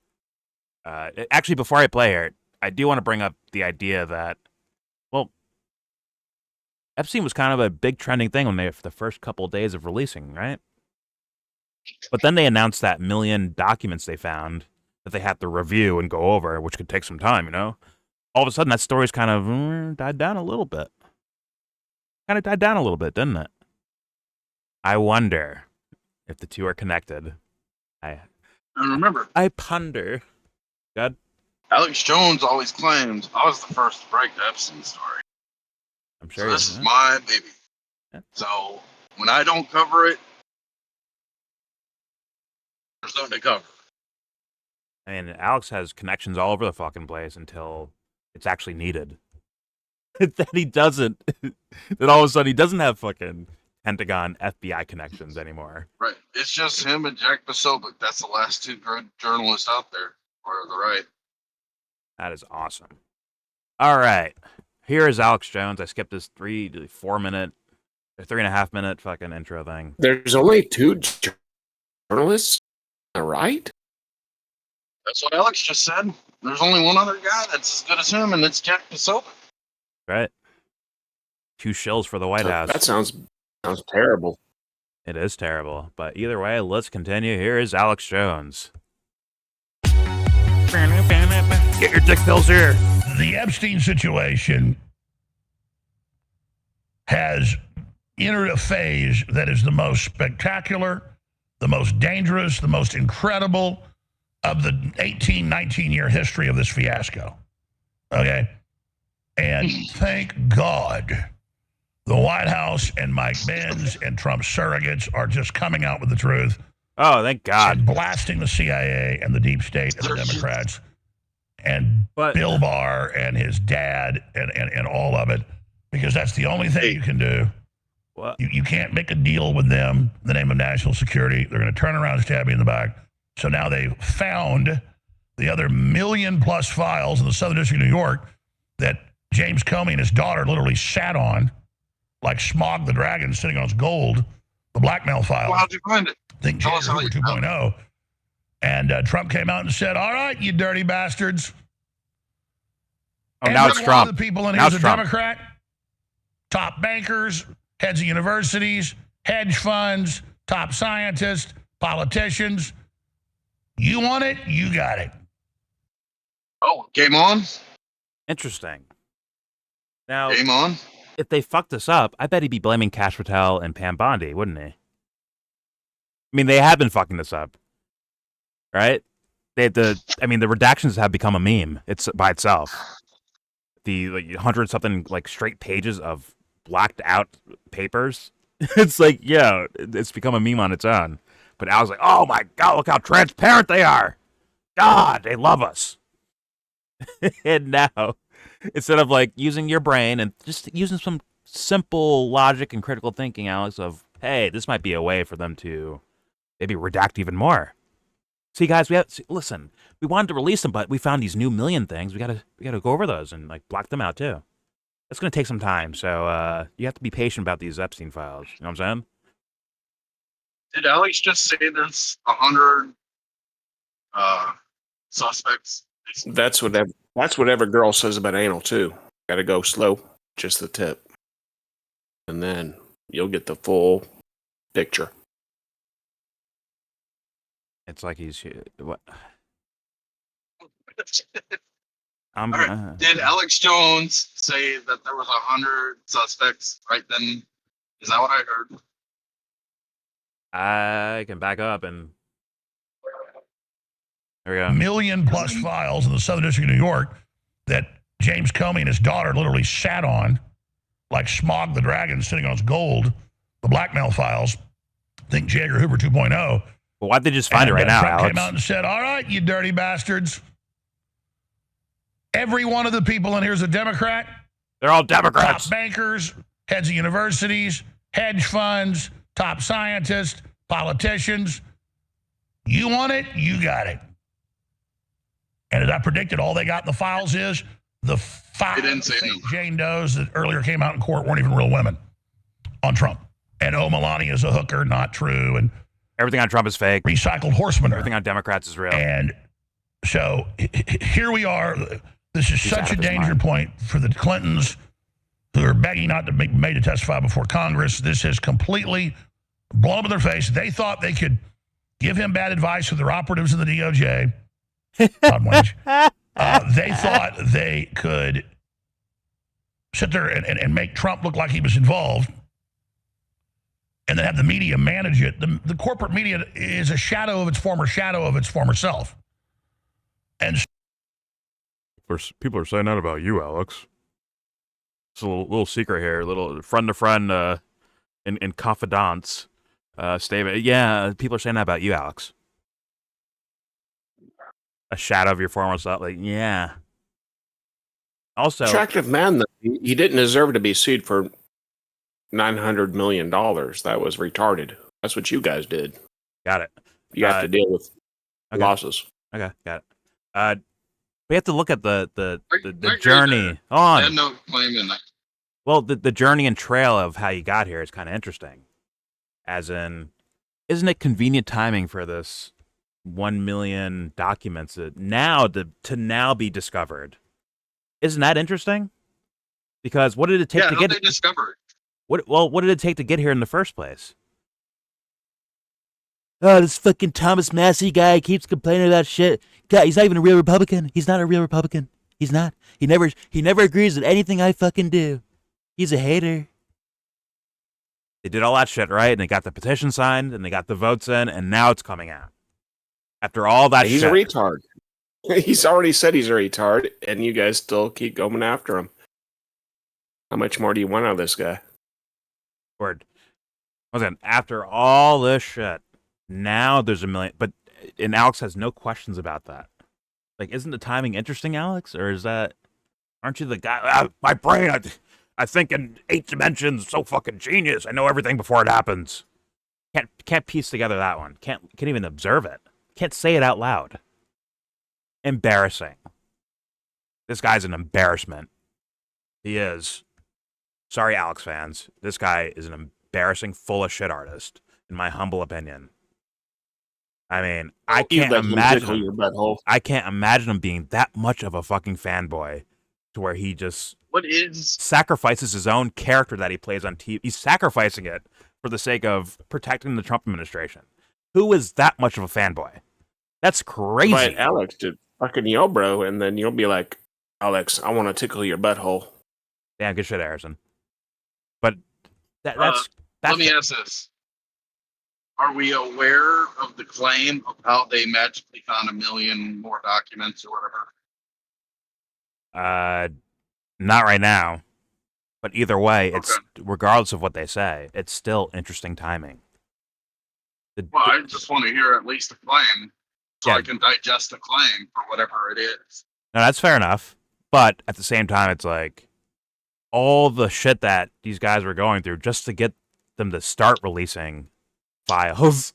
Actually, before I play here, I do want to bring up the idea that, well, Epstein was kind of a big trending thing when for the first couple of days of releasing, right? But then they announced that million documents they found that they had to review and go over, which could take some time, All of a sudden, that story's kind of died down a little bit. Kind of died down a little bit, didn't it? I wonder if the two are connected. And remember, I ponder. God. Alex Jones always claims I was the first to break the Epstein story. I'm sure. So this is my baby. Yeah. So when I don't cover it, there's nothing to cover. I mean, Alex has connections all over the fucking place until it's actually needed. Then he doesn't. Then all of a sudden he doesn't have fucking Pentagon FBI connections anymore. Right. It's just him and Jack Posobiec. That's the last two good journalists out there. Or the right. That is awesome. All right. Here is Alex Jones. I skipped this 3 to 4 minute, or 3.5 minute fucking intro thing. There's only two journalists, right? That's what Alex just said. There's only one other guy that's as good as him, and it's Jack Posobiec. Right. 2 shills for the White House. That sounds terrible. It is terrible. But either way, let's continue. Here is Alex Jones. Get your dick pills here. The Epstein situation has entered a phase that is the most spectacular, the most dangerous, the most incredible of the 18, 19-year history of this fiasco. Okay? And thank God the White House and Mike Pence and Trump's surrogates are just coming out with the truth. Oh, thank God. And blasting the CIA and the deep state and the Democrats and Bill Barr and his dad and all of it, because that's the only thing you can do. What? You can't make a deal with them in the name of national security. They're going to turn around and stab you in the back. So now they've found the other 1 million+ files in the Southern District of New York that James Comey and his daughter literally sat on, like Smog the Dragon sitting on his gold, the blackmail file. Well, how'd you find it? I think Tell us how you 2.0. And Trump came out and said, all right, you dirty bastards. Oh, now it's Trump. Of the people in Now here's a it's Trump. Democrat, top bankers, heads of universities, hedge funds, top scientists, politicians. You want it, you got it. Oh, game on? Interesting. Now, Game on? if they fucked this up, I bet he'd be blaming Cash Patel and Pam Bondi, wouldn't he? I mean, they have been fucking this up, right? The redactions have become a meme. It's by itself. the like 100-something like straight pages of blacked out papers. It's like, yeah, it's become a meme on its own. But I was like, oh my God, look how transparent they are. God, they love us. And now, instead of like using your brain and just using some simple logic and critical thinking, Alex, of, hey, this might be a way for them to maybe redact even more. See, guys, listen. We wanted to release them, but we found these new million things. We gotta go over those and like block them out too. It's gonna take some time, so you have to be patient about these Epstein files. You know what I'm saying? Did Alex just say there's 100 suspects? That's what every girl says about anal too. Got to go slow, just the tip, and then you'll get the full picture. It's like he's what? All right. Did Alex Jones say that there was 100 suspects right then? Is that what I heard? I can back up and there we go. Million-plus files in the Southern District of New York that James Comey and his daughter literally sat on, like Smog the Dragon sitting on his gold, the blackmail files. Think J. Edgar Hoover 2.0. Well, why'd they just find it right now, Trump Alex? came out and said, all right, you dirty bastards. Every one of the people in here is a Democrat. They're all Democrats. Top bankers, heads of universities, hedge funds, top scientists, politicians. You want it, you got it. And as I predicted, all they got in the files is the 5 St. Jane Does that earlier came out in court weren't even real women on Trump. And Melania is a hooker, not true. And everything on Trump is fake. Recycled horsemen. Everything on Democrats is real. And so here we are. This is such a danger point for the Clintons who are begging not to be made to testify before Congress. This has completely blown up in their face. They thought they could give him bad advice with their operatives in the DOJ. Todd Wayne. They thought they could sit there and make Trump look like he was involved and then have the media manage it. The corporate media is a shadow of its former self. And people are saying that about you, Alex. It's a little secret here, a little friend-to-friend in confidants statement. Yeah, people are saying that about you, Alex. A shadow of your former self. Like, yeah. Also, attractive man, though. He didn't deserve to be sued for $900 million. That was retarded. That's what you guys did. Got it. You have to deal with losses. Okay, got it. We have to look at the journey. I had no claim in that. Well, the journey and trail of how you got here is kind of interesting. As in, isn't it convenient timing for this 1 million documents to now be discovered? Isn't that interesting? Because what did it take to get they discovered? What did it take to get here in the first place? Oh, this fucking Thomas Massey guy keeps complaining about shit. God, he's not even a real Republican. He's not a real Republican. He's not. He never agrees with anything I fucking do. He's a hater. They did all that shit, right? And they got the petition signed, and they got the votes in, and now it's coming out. After all that he's shit. He's a retard. He's already said he's a retard, and you guys still keep going after him. How much more do you want out of this guy? Word. Listen, after all this shit, now there's 1 million. And Alex has no questions about that. Like, isn't the timing interesting, Alex? Or is that... Aren't you the guy... my brain, I think in 8 dimensions, so fucking genius. I know everything before it happens. Can't piece together that one. Can't even observe it. Can't say it out loud. Embarrassing. This guy's an embarrassment. He is. Sorry, Alex fans. This guy is an embarrassing, full of shit artist, in my humble opinion. I mean, I can't imagine him being that much of a fucking fanboy to where he just sacrifices his own character that he plays on TV. He's sacrificing it for the sake of protecting the Trump administration. Who is that much of a fanboy? That's crazy. But Alex did fucking YellBro, and then you'll be like, Alex, I want to tickle your butthole. Damn, good shit, Harrison. But that's let me ask this. Are we aware of the claim of how they magically found 1 million more documents or whatever? Not right now. But either way, it's Okay. regardless of what they say, it's still interesting timing. Well, I just want to hear at least a claim so Yeah, I can digest the claim for whatever it is. no, that's fair enough. But at the same time, it's like all the shit that these guys were going through just to get them to start releasing files.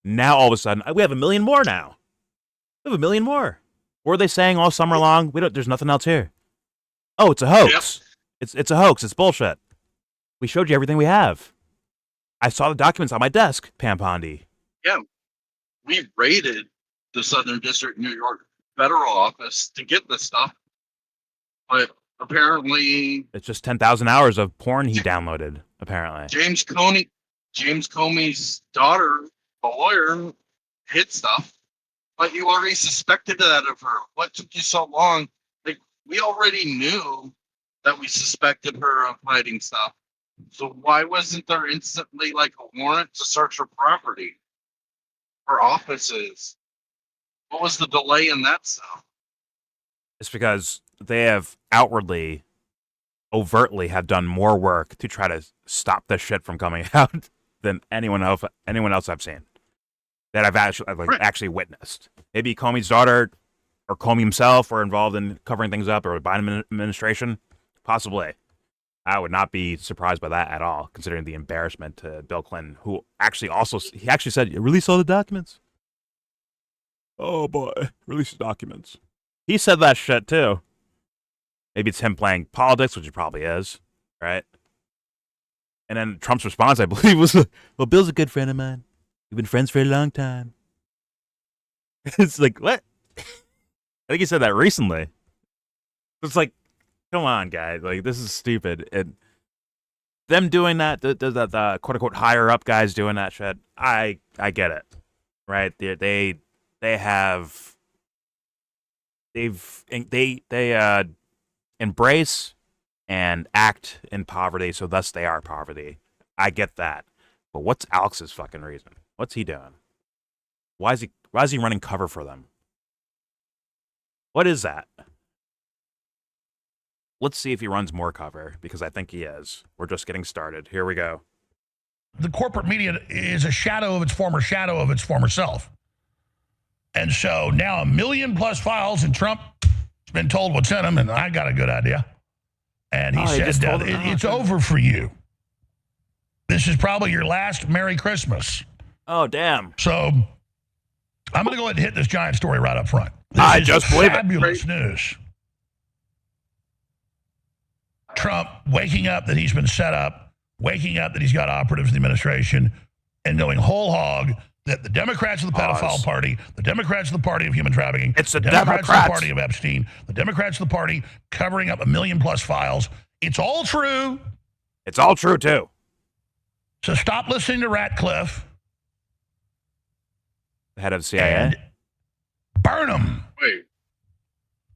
Now all of a sudden, we have 1 million more now. We have 1 million more. What were they saying all summer long? We don't. There's nothing else here. Oh, it's a hoax. It's a hoax. It's bullshit. We showed you everything we have. I saw the documents on my desk, Pam Pondy. Yeah, we raided the Southern District New York federal office to get this stuff, but apparently It's just 10,000 hours of porn he downloaded. Apparently, James Comey's daughter, a lawyer, hid stuff, but you already suspected that of her. What took you so long? Like, we already knew that we suspected her of hiding stuff. So why wasn't there instantly like a warrant to search her property, her offices? What was the delay in that stuff? it's because they have outwardly, overtly, have done more work to try to stop this shit from coming out than anyone else I've seen that I've actually witnessed. Maybe Comey's daughter or Comey himself were involved in covering things up, or the Biden administration, possibly. I would not be surprised by that at all, considering the embarrassment to Bill Clinton, who actually said, release all the documents. Oh boy, release the documents. He said that shit too. Maybe it's him playing politics, which it probably is, right? And then Trump's response, I believe, was, well, Bill's a good friend of mine. We've been friends for a long time. It's like, what? I think he said that recently. It's like, come on, guys. Like, this is stupid. And them doing that, the quote unquote higher up guys doing that shit, I get it, right? They embrace and act in poverty, so thus they are poverty. I get that. But what's Alex's fucking reason? What's he doing? Why is he running cover for them? What is that? Let's see if he runs more cover, because I think he is. We're just getting started. Here we go. The corporate media is a shadow of its former self. And so now 1 million plus files, and Trump's been told what's in them, and I got a good idea. And he said, it's over for you. This is probably your last Merry Christmas. Oh, damn. So I'm going to go ahead and hit this giant story right up front. I just believe it. Fabulous news. Trump waking up that he's been set up, waking up that he's got operatives in the administration, and going whole hog that the Democrats are the pedophile party, the Democrats are the party of human trafficking, It's the Democrats are the Democrats. party of Epstein, the Democrats are the party covering up 1 million plus files. It's all true. It's all true, too. So stop listening to Ratcliffe. The head of CIA. And burn them. Wait,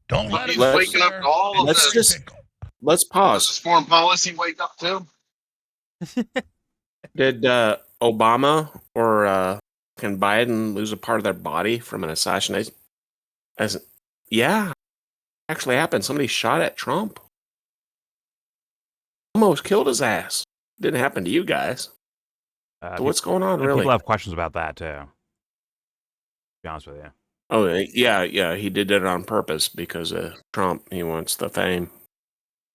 Don't let he's it waking up to all of Let's this. just let's Does pause. this foreign policy wake up too? Did Obama or can Biden lose a part of their body from an assassination? Yeah, actually happened. Somebody shot at Trump. Almost killed his ass. Didn't happen to you guys. So what's going on, really? People have questions about that, too. To be honest with you. Oh, yeah. He did it on purpose because of Trump. He wants the fame.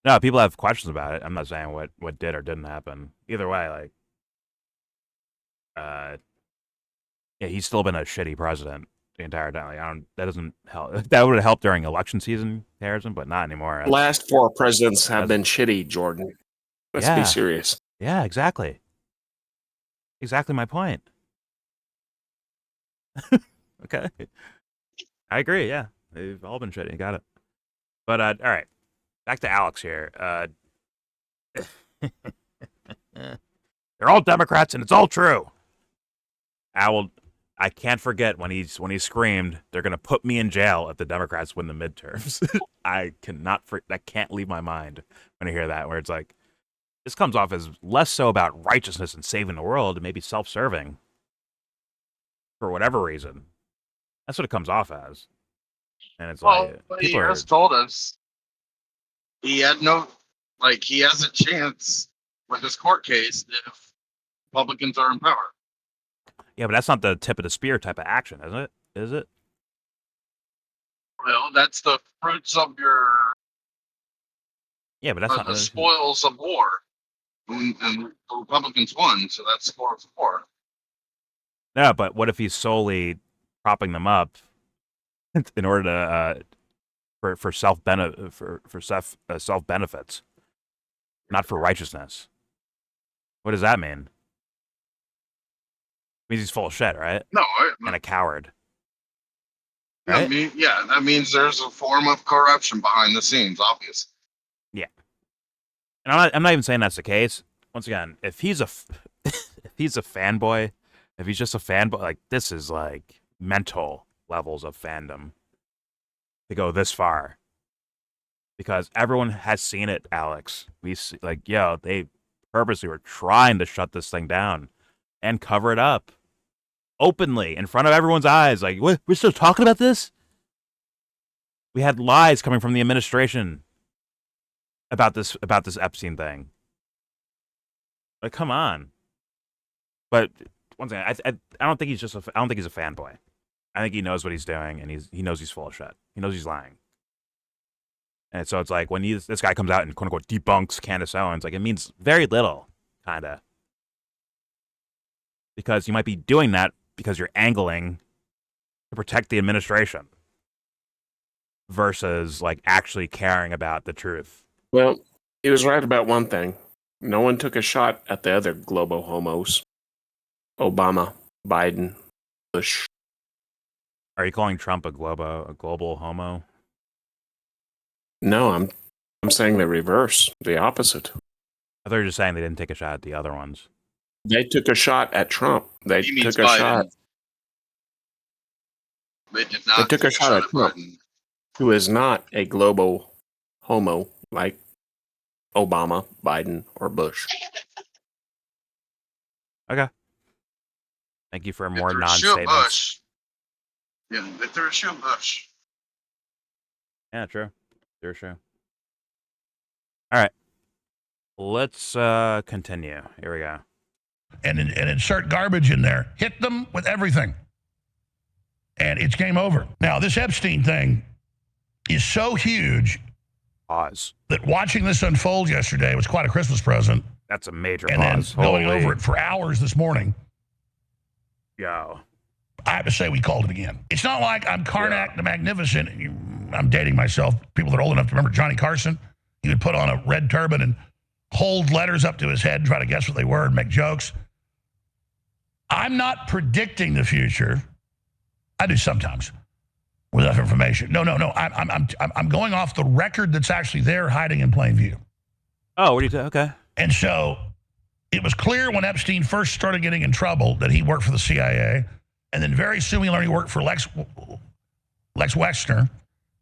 No, people have questions about it. I'm not saying what did or didn't happen. Either way, like, yeah, he's still been a shitty president the entire time. Like, that doesn't help. That would have helped during election season, Harrison, but not anymore. Last 4 presidents have been shitty, Jordan. Let's be serious. Yeah, exactly. Exactly my point. Okay. I agree, yeah. They've all been shitty. Got it. But, all right. Back to Alex here. They're all Democrats, and it's all true. I can't forget when he screamed, "They're going to put me in jail if the Democrats win the midterms." That can't leave my mind when I hear that, where it's like, this comes off as less so about righteousness and saving the world, and maybe self-serving for whatever reason. That's what it comes off as. And it's Well, like, but he people are, has told us He had he has a chance with this court case if Republicans are in power. Yeah, but that's not the tip of the spear type of action, is it? Is it? Well, that's the fruits of your Yeah, but that's not the spoils of war, and the Republicans won, so that's spoils of war. No, but what if he's solely propping them up in order to for self benefits, not for righteousness? What does that mean? It means he's full of shit, right? No, And a coward. Right? that means there's a form of corruption behind the scenes, obviously. Yeah. And I'm not even saying that's the case. Once again, if he's a fanboy, if he's just a fanboy, like, this is like mental levels of fandom to go this far. Because everyone has seen it, Alex. We see, like, they purposely were trying to shut this thing down and cover it up openly in front of everyone's eyes. Like, what? We're still talking about this? We had lies coming from the administration about this Epstein thing. Like, come on. But once again, I don't think he's a fanboy. I think he knows what he's doing, and he knows he's full of shit. He knows he's lying. And so it's like when this guy comes out and quote unquote debunks Candace Owens, like, it means very little, kinda. Because you might be doing that because you're angling to protect the administration versus like actually caring about the truth. Well, he was right about one thing. No one took a shot at the other globo homos. Obama, Biden, Bush. Are you calling Trump a global homo? No, I'm saying the reverse, the opposite. I thought you were just saying they didn't take a shot at the other ones. They took a shot at Trump. They He means took a Biden. shot. They did They not took a shot at Trump, Biden. who is not a global homo like Obama, Biden, or Bush. Okay. Thank you for more If they're non-statements. Bush. Yeah, if they're a Shill Bush. Yeah, true. Sure. All right. Let's continue. Here we go. And insert garbage in there. Hit them with everything. And it's game over. Now, this Epstein thing is so huge Pause. that watching this unfold yesterday was quite a Christmas present. That's a major And pause. then going Holy- over it for hours this morning, Yo. I have to say we called it again. It's not like I'm Karnak the Magnificent. I'm dating myself. People that are old enough to remember Johnny Carson. He would put on a red turban and hold letters up to his head and try to guess what they were and make jokes. I'm not predicting the future. I do sometimes with enough information. No. I'm going off the record that's actually there, hiding in plain view. Oh, what do you say? Okay. And so it was clear when Epstein first started getting in trouble that he worked for the CIA. And then very soon we learned he worked for Lex Wexner.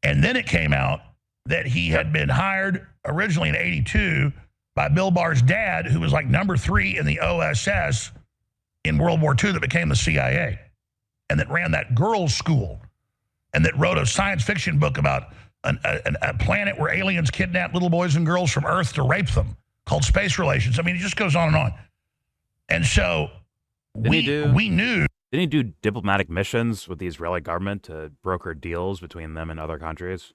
And then it came out that he had been hired originally in '82 by Bill Barr's dad, who was like number 3 in the OSS in World War II that became the CIA. And that ran that girls' school. And that wrote a science fiction book about a planet where aliens kidnap little boys and girls from Earth to rape them, called Space Relations. I mean, it just goes on and on. And so we knew. Didn't he do diplomatic missions with the Israeli government to broker deals between them and other countries?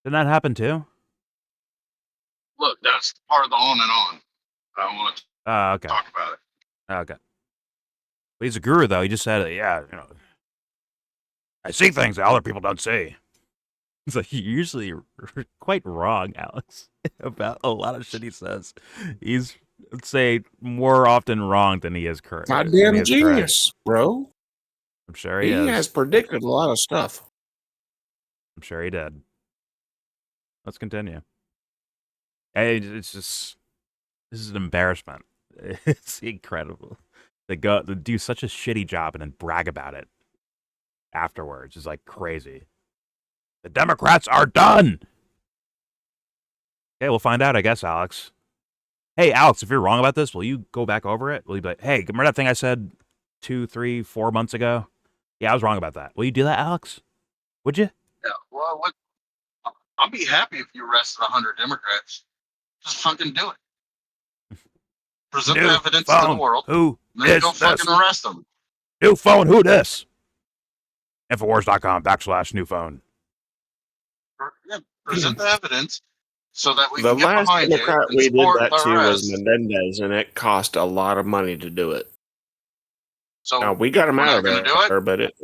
Didn't that happen too? Look, that's part of the on and on. I don't want to Okay. talk about it. Okay. But he's a guru, though. He just said, I see things that other people don't see. It's like, you're usually quite wrong, Alex, about a lot of shit he says. He's, let's say, more often wrong than he is correct. Goddamn genius, bro. I'm sure he is. He has predicted a lot of stuff. I'm sure he did. Let's continue. Hey, it's just, this is an embarrassment. It's incredible. They do such a shitty job and then brag about it afterwards. It's like crazy. The Democrats are done. Okay, we'll find out, I guess, Alex. Hey, Alex, if you're wrong about this, will you go back over it? Will you be like, hey, remember that thing I said 2, 3, 4 months ago? Yeah, I was wrong about that. Will you do that, Alex? Would you? Yeah. Well, what? I'll be happy if you arrested 100 Democrats. Just fucking do it. Present the New evidence to the phone. world. Who Then is go fucking this? arrest them. New phone. Who this? Infowars.com/new phone. Yeah, present the evidence so that we The can get last behind it Democrat and we did support that the to was arrest. Menendez, and it cost a lot of money to do it. So Now, we got him we're out of not going to do it. there, but it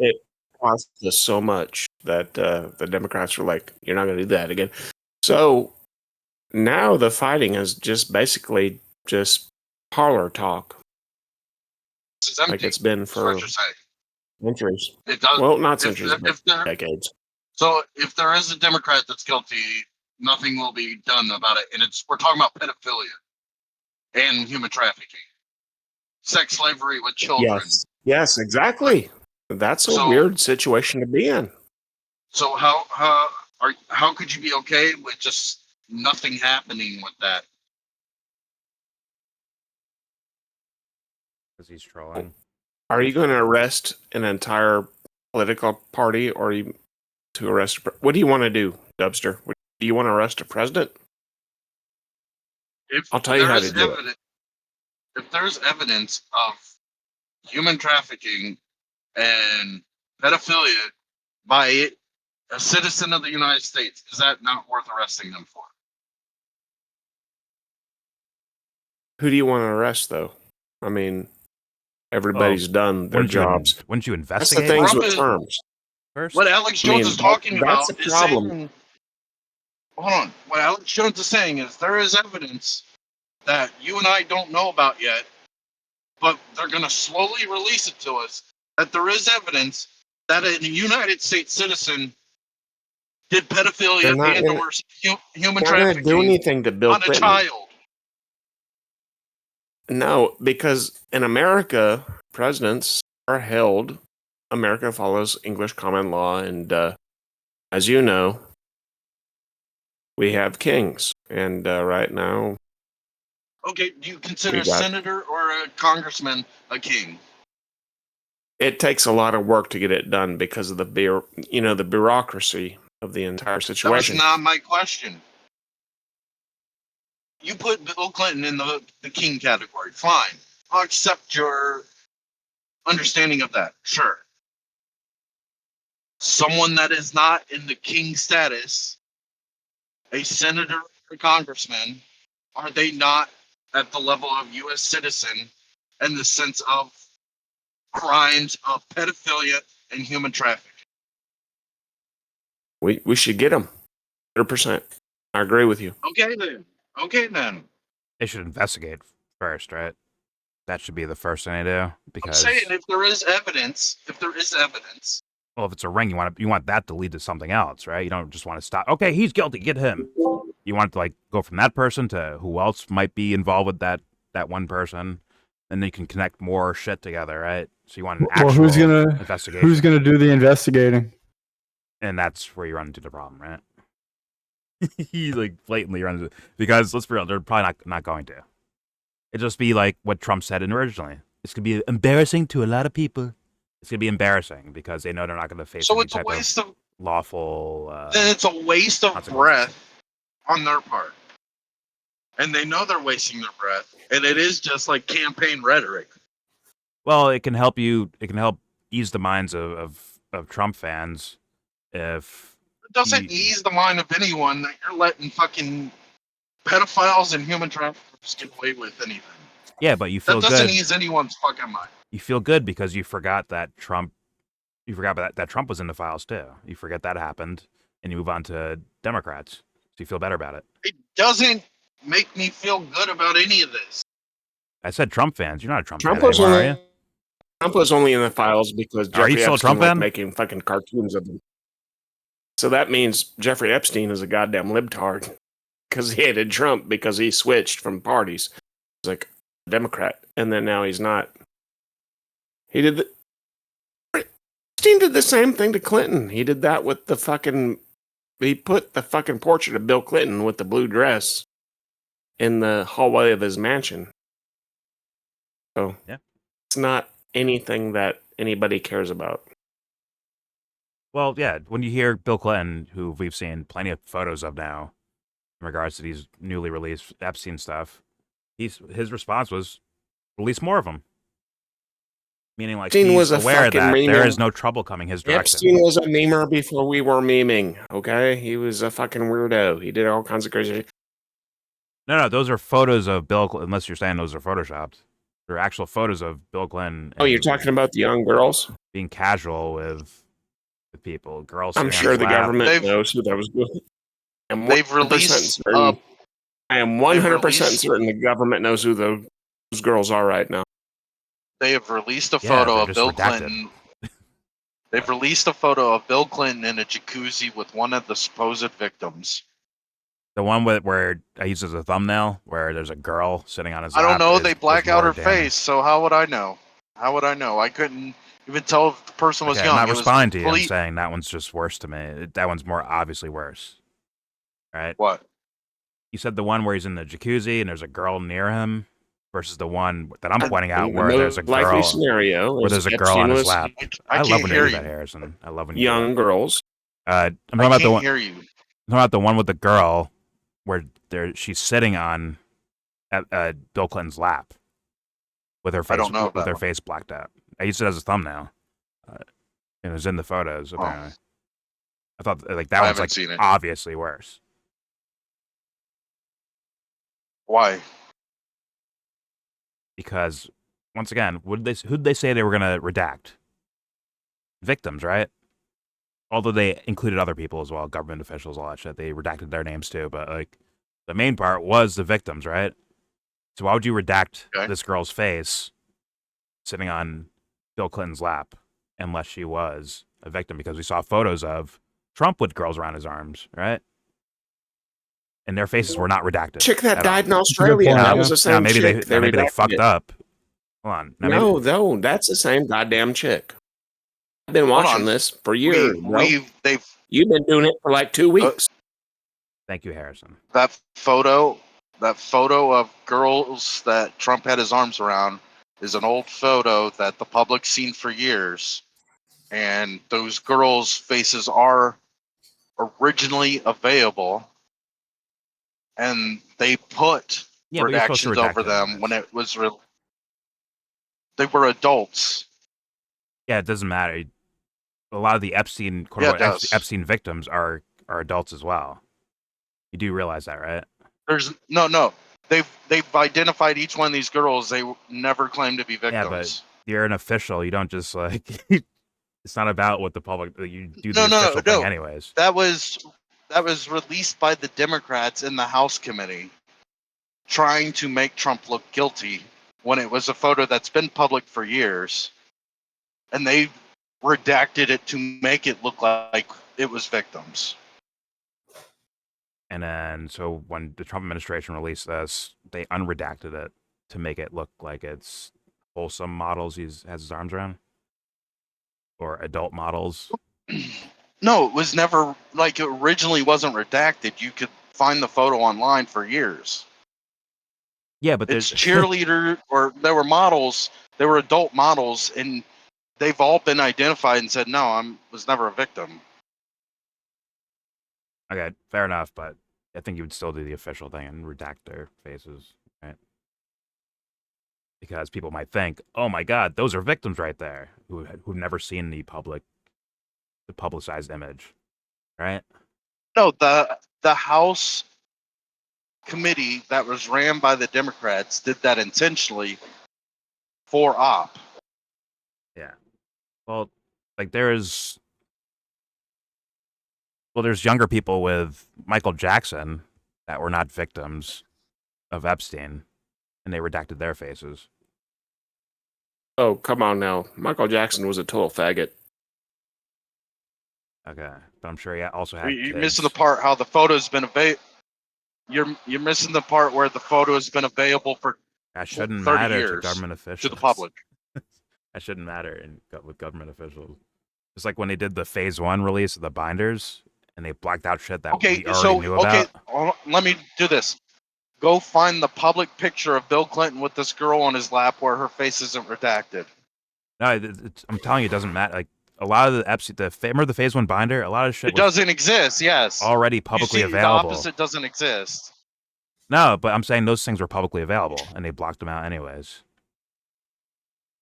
cost us so much that the Democrats were like, "You're not going to do that again." So now the fighting is just basically just parlor talk, This is empty. like it's been That's for what you're saying. centuries. It does. Well, not If, centuries, but if there, decades. so if there is a Democrat that's guilty, nothing will be done about it. And we're talking about pedophilia and human trafficking, sex slavery with children. Yes, exactly. That's a So- weird situation to be in. So how could you be okay with just nothing happening with that? Because he's trolling. Are you going to arrest an entire political party, or are you to arrest? What do you want to do, Dubster? Do you want to arrest a president? If I'll tell you there how is to do it. evidence, if there's evidence of human trafficking and pedophilia by a citizen of the United States, is that not worth arresting them for? Who do you want to arrest, though? I mean, everybody's done their jobs. Wouldn't you That's the investigate things Trump with is- terms. first? What Alex I mean, Jones is talking that's about a is problem. saying, hold on. What Alex Jones is saying is there is evidence that you and I don't know about yet, but they're going to slowly release it to us, that there is evidence that a United States citizen did pedophilia They're not and gonna- or human They're not going to do trafficking anything to Bill on a Clinton. child. No, because in America, presidents are held. America follows English common law, and as you know, we have kings. And right now, Okay, do you consider We a got- senator or a congressman a king? it takes a lot of work to get it done because of the the bureaucracy of the entire That was situation. not my question. You put Bill Clinton in the king category. Fine. I'll accept your understanding of that. Sure. Someone that is not in the king status, a senator or congressman, are they not at the level of U.S. citizen in the sense of crimes of pedophilia and human trafficking? We should get them 100%. I agree with you. Okay then. Okay then. They should investigate first, right? That should be the first thing they do. I'm Because saying if there is evidence, well, if it's a ring, you want that to lead to something else, right? You don't just want to stop. Okay, he's guilty. Get him. You want to go from that person to who else might be involved with that one person, and then you can connect more shit together, right? So you want an actual investigation. Who's gonna do the investigating? And that's where you run into the problem, right? He blatantly runs it because let's be real, they're probably not going to. It'd just be like what Trump said originally. It's gonna be embarrassing to a lot of people. It's gonna be embarrassing because they know they're not gonna face so any it's a type waste of lawful. then it's a waste of consequences. breath on their part. And they know they're wasting their breath. And it is just like campaign rhetoric. Well, it can help you. It can help ease the minds of Trump fans if It doesn't He- ease the mind of anyone that you're letting fucking pedophiles and human traffickers get away with anything. yeah, but you feel That doesn't good. ease anyone's fucking mind. You feel good because you forgot that Trump. You forgot that Trump was in the files too. You forget that happened, and you move on to Democrats. So you feel better about it. It doesn't make me feel good about any of this. I said Trump fans. You're not a Trump, Trump fan was anymore, only are you? Trump was only in the files because Are you Jeffrey still a Epstein Trump was fan? making fucking cartoons of them. So that means Jeffrey Epstein is a goddamn libtard because he hated Trump because he switched from parties. He's like a Democrat, and then now he's not. He did Epstein did the same thing to Clinton. He did that with the fucking. He put the fucking portrait of Bill Clinton with the blue dress in the hallway of his mansion. So Yeah. it's not anything that anybody cares about. Well, yeah, when you hear Bill Clinton, who we've seen plenty of photos of now, in regards to these newly released Epstein stuff, his response was release more of them. Meaning, like, Epstein was he's a aware fucking that there memer. is no trouble coming his direction. Epstein was a memer before we were memeing, okay? He was a fucking weirdo. He did all kinds of crazy shit. No, those are photos of Bill Clinton, unless you're saying those are photoshopped. They're actual photos of Bill Clinton. Oh, you're talking about the young girls? Being casual with people. Girls I'm sitting on sure his the lap. government knows who that was doing. They've released I am 100% certain the government knows who those girls are right now. They have released a Yeah, photo they're of just Bill redacted. Clinton. They've released a photo of Bill Clinton in a jacuzzi with one of the supposed victims. The one where I use as a thumbnail, where there's a girl sitting on his I don't lap. know. Is They black out more her damning. face, so how would I know? How would I know? I couldn't even tell if the person was Okay, young. I'm not It was responding to you. I'm complete- saying that one's just worse to me. That one's more obviously worse. Right? What? You said the one where he's in the jacuzzi and there's a girl near him, versus the one that I'm pointing out The where there's a most likely girl. scenario Where is there's a girl Epstein on his was lap. I love can't when you hear do that, you. Harrison. I love when you do young girls. that. I'm talking I about the can't one. hear you. I'm talking about the one with the girl, where she's sitting on Bill Clinton's lap, with her face I don't know with that her one. face blacked out. I used it as a thumbnail. It was in the photos apparently. I thought like that I one's haven't like seen it. obviously worse Why? because once again, who'd they say they were gonna redact? Victims, right? Although they included other people as well, government officials, all that shit. They redacted their names too, but like the main part was the victims, right? So why would you redact this girl's face sitting on Bill Clinton's lap unless she was a victim? Because we saw photos of Trump with girls around his arms, right? And their faces were not redacted. Chick that at died in all. Australia. point, That yeah. was the Now same maybe chick. maybe they redacted fucked it. up. Hold on. Now No, that's the same goddamn chick. I've been watching this for years. bro. You've been doing it for like 2 weeks. Thank you, Harrison. That photo of girls that Trump had his arms around is an old photo that the public's seen for years, and those girls' faces are originally available, and they put Yeah, but you're supposed to redactions redact over it them anyways. when it was they were adults. Yeah, it doesn't matter. A lot of the Epstein, quote Yeah, it unquote, does. Epstein victims are adults as well. You do realize that, right? There's no. They've identified each one of these girls. They never claimed to be victims. Yeah, but you're an official. You don't just like. It's not about what the public. You do the official thing anyways. That was released by the Democrats in the House committee, trying to make Trump look guilty when it was a photo that's been public for years, and they redacted it to make it look like it was victims. And then, so when the Trump administration released this, they unredacted it to make it look like it's wholesome models he has his arms around, or adult models. No, it was never like it originally wasn't redacted. You could find the photo online for years. Yeah, but It's there's cheerleader, or there were models. They were adult models, and they've all been identified and said, "No, was never a victim." Okay, fair enough, but I think you would still do the official thing and redact their faces, right? Because people might think, "Oh my God, those are victims right there," who've never seen the publicized image, right? No, the House committee that was ran by the Democrats did that intentionally for op. Yeah. Well, like there's younger people with Michael Jackson that were not victims of Epstein, and they redacted their faces. Oh, come on now. Michael Jackson was a total faggot. Okay, but I'm sure he also had You're kids. missing the part how the photo's been available. You're missing the part where the photo has been available for That shouldn't 30 matter years to government officials. to the public. That shouldn't matter with government officials. It's like when they did the phase 1 release of the binders, and they blacked out shit that we already knew about. Let me do this. Go find the public picture of Bill Clinton with this girl on his lap where her face isn't redacted. No, I'm telling you, it doesn't matter. Like A lot of the Epstein, remember the Phase 1 binder? A lot of shit It was doesn't exist. Yes. already publicly You see, available. The opposite doesn't exist. No, but I'm saying those things were publicly available, and they blocked them out anyways.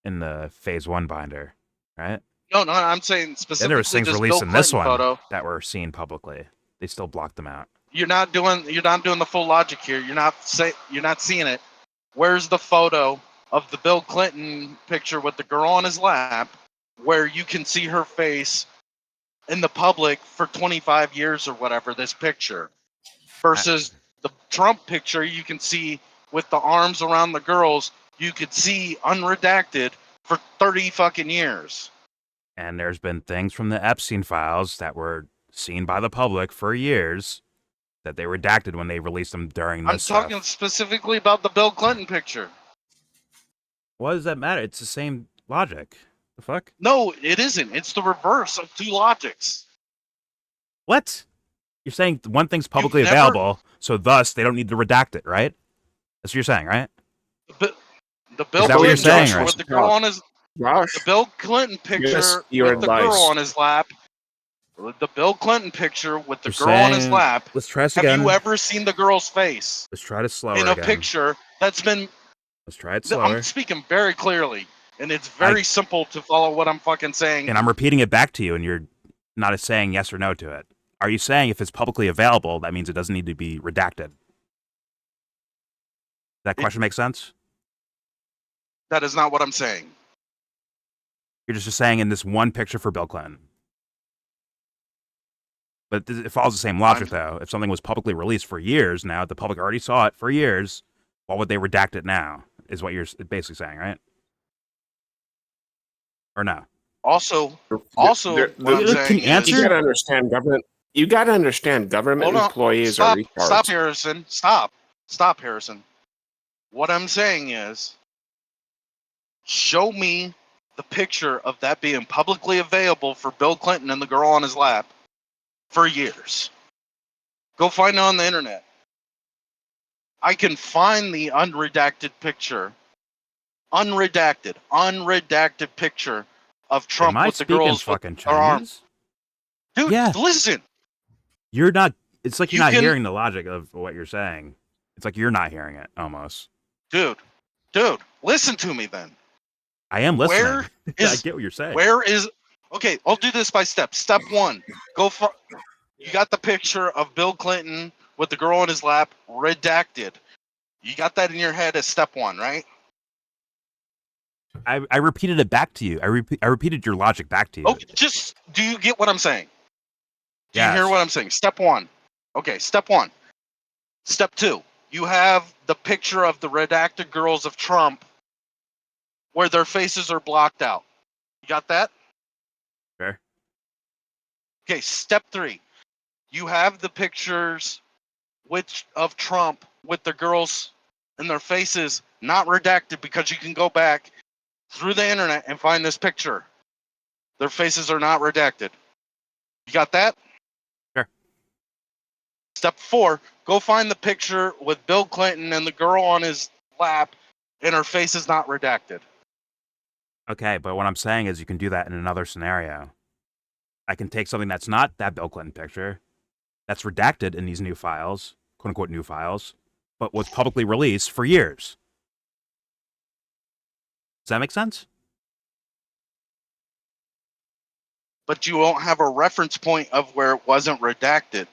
In the Phase 1 binder, right? No, I'm saying Then specifically there was things this released Bill in this Clinton one photo. that were seen publicly. They still blocked them out. You're not doing the full logic here. You're not seeing it. Where's the photo of the Bill Clinton picture with the girl on his lap, where you can see her face in the public for 25 years or whatever? This picture versus the Trump picture, you can see with the arms around the girls. You could see unredacted for 30 fucking years. And there's been things from the Epstein files that were seen by the public for years that they redacted when they released them during this I'm talking specifically about the Bill Clinton picture. What does that matter? It's the same logic. The fuck? No, it isn't. It's the reverse of two logics. What? You're saying one thing's publicly never- available, so thus they don't need to redact it, right? That's what you're saying, right? The Bill Is that what you're Clinton saying, picture right? with the girl on his Josh, the Bill Clinton picture Yes, your with the advice. girl on his lap. The Bill Clinton picture with the You're girl on his saying- lap. Let's try this Have again. you ever seen the girl's face Let's try this slower in a again. picture that's been? Let's try it slower. I'm speaking very clearly, and it's very simple to follow what I'm fucking saying. And I'm repeating it back to you, and you're not saying yes or no to it. Are you saying if it's publicly available, that means it doesn't need to be redacted? That question makes sense? That is not what I'm saying. You're just saying in this one picture for Bill Clinton. But it follows the same logic, though. If something was publicly released for years now, the public already saw it for years, why would they redact it now, is what you're basically saying, right? Or no? Also, There- what I'm Can saying you answer? You gotta understand government. You gotta understand government Hold on. employees Stop, are retards. Stop, Harrison. Stop, Harrison. What I'm saying is, show me the picture of that being publicly available for Bill Clinton and the girl on his lap for years. Go find it on the internet. I can find the unredacted picture. Unredacted picture of Trump Am I with the speaking girls fucking with their arm. Chinese? Dude, Yeah. listen. You're not. It's like you're You not can- hearing the logic of what you're saying. It's like you're not hearing it, almost. Dude, listen to me then. I am listening. Where I is get what you're saying. Okay, I'll do this by steps. Step 1. You got the picture of Bill Clinton with the girl on his lap redacted. You got that in your head as step 1, right? I repeated it back to you. I repeated your logic back to you. Oh, do you get what I'm saying? Do Yes. you hear what I'm saying? Step 1. Okay, step 1. Step 2. You have the picture of the redacted girls of Trump where their faces are blocked out. You got that? Sure. Okay, step 3. You have the pictures of Trump with the girls and their faces not redacted because you can go back through the internet and find this picture. Their faces are not redacted. You got that? Sure. Step 4, go find the picture with Bill Clinton and the girl on his lap and her face is not redacted. Okay, but what I'm saying is you can do that in another scenario. I can take something that's not that Bill Clinton picture, that's redacted in these new files, quote unquote new files, but was publicly released for years. Does that make sense? But you won't have a reference point of where it wasn't redacted.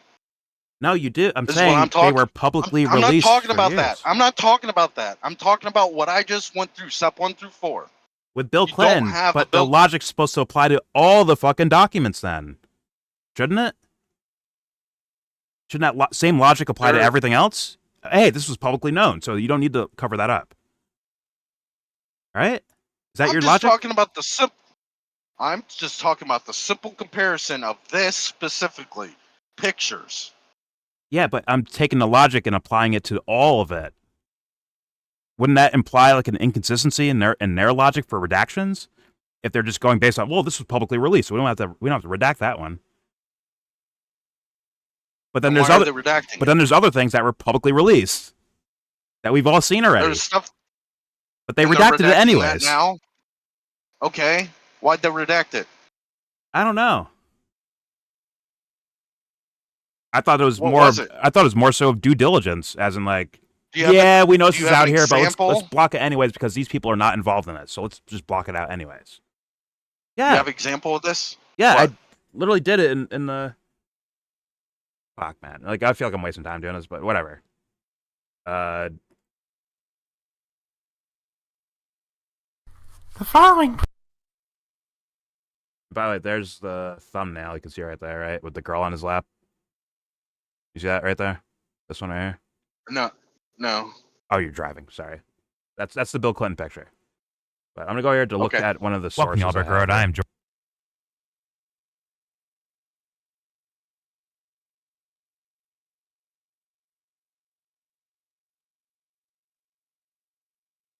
No, you do. I'm This is what saying I'm they talking- were publicly I'm not released talking for about years. that. I'm not talking about that. I'm talking about what I just went through, step 1 through 4. With Bill You don't Clinton, have but a the Bill- logic's supposed to apply to all the fucking documents then. Shouldn't it? Shouldn't that same logic apply to Sure. everything else? Hey, this was publicly known, so you don't need to cover that up. Right? Is that I'm your just logic? talking about I'm just talking about the simple comparison of this specifically. Pictures. Yeah, but I'm taking the logic and applying it to all of it. Wouldn't that imply like an inconsistency in their logic for redactions? If they're just going based on, well, this was publicly released, so we don't have to redact that one. But then Why there's are they other redacting but it? then there's other things that were publicly released that we've all seen already. There's stuff. But they and they're redacted it redacting that anyways. now. Okay. Why'd they redact it? I don't know. I thought it was What more. was it? I thought it was more so due diligence, as in like, Do you have yeah, we know do this you is have out an here, but let's example? block it anyways because these people are not involved in it. So let's just block it out anyways. You Yeah, have example of this? yeah, What? I literally did it in the. Fuck, man. Like I feel like I'm wasting time doing this, but whatever. The following. By the way, there's the thumbnail you can see right there, right, with the girl on his lap. You see that right there? This one right here. No. Oh, you're driving. Sorry. That's the Bill Clinton picture. But I'm gonna go here to look Okay. at one of the Welcome, sources. YellBro Road. I am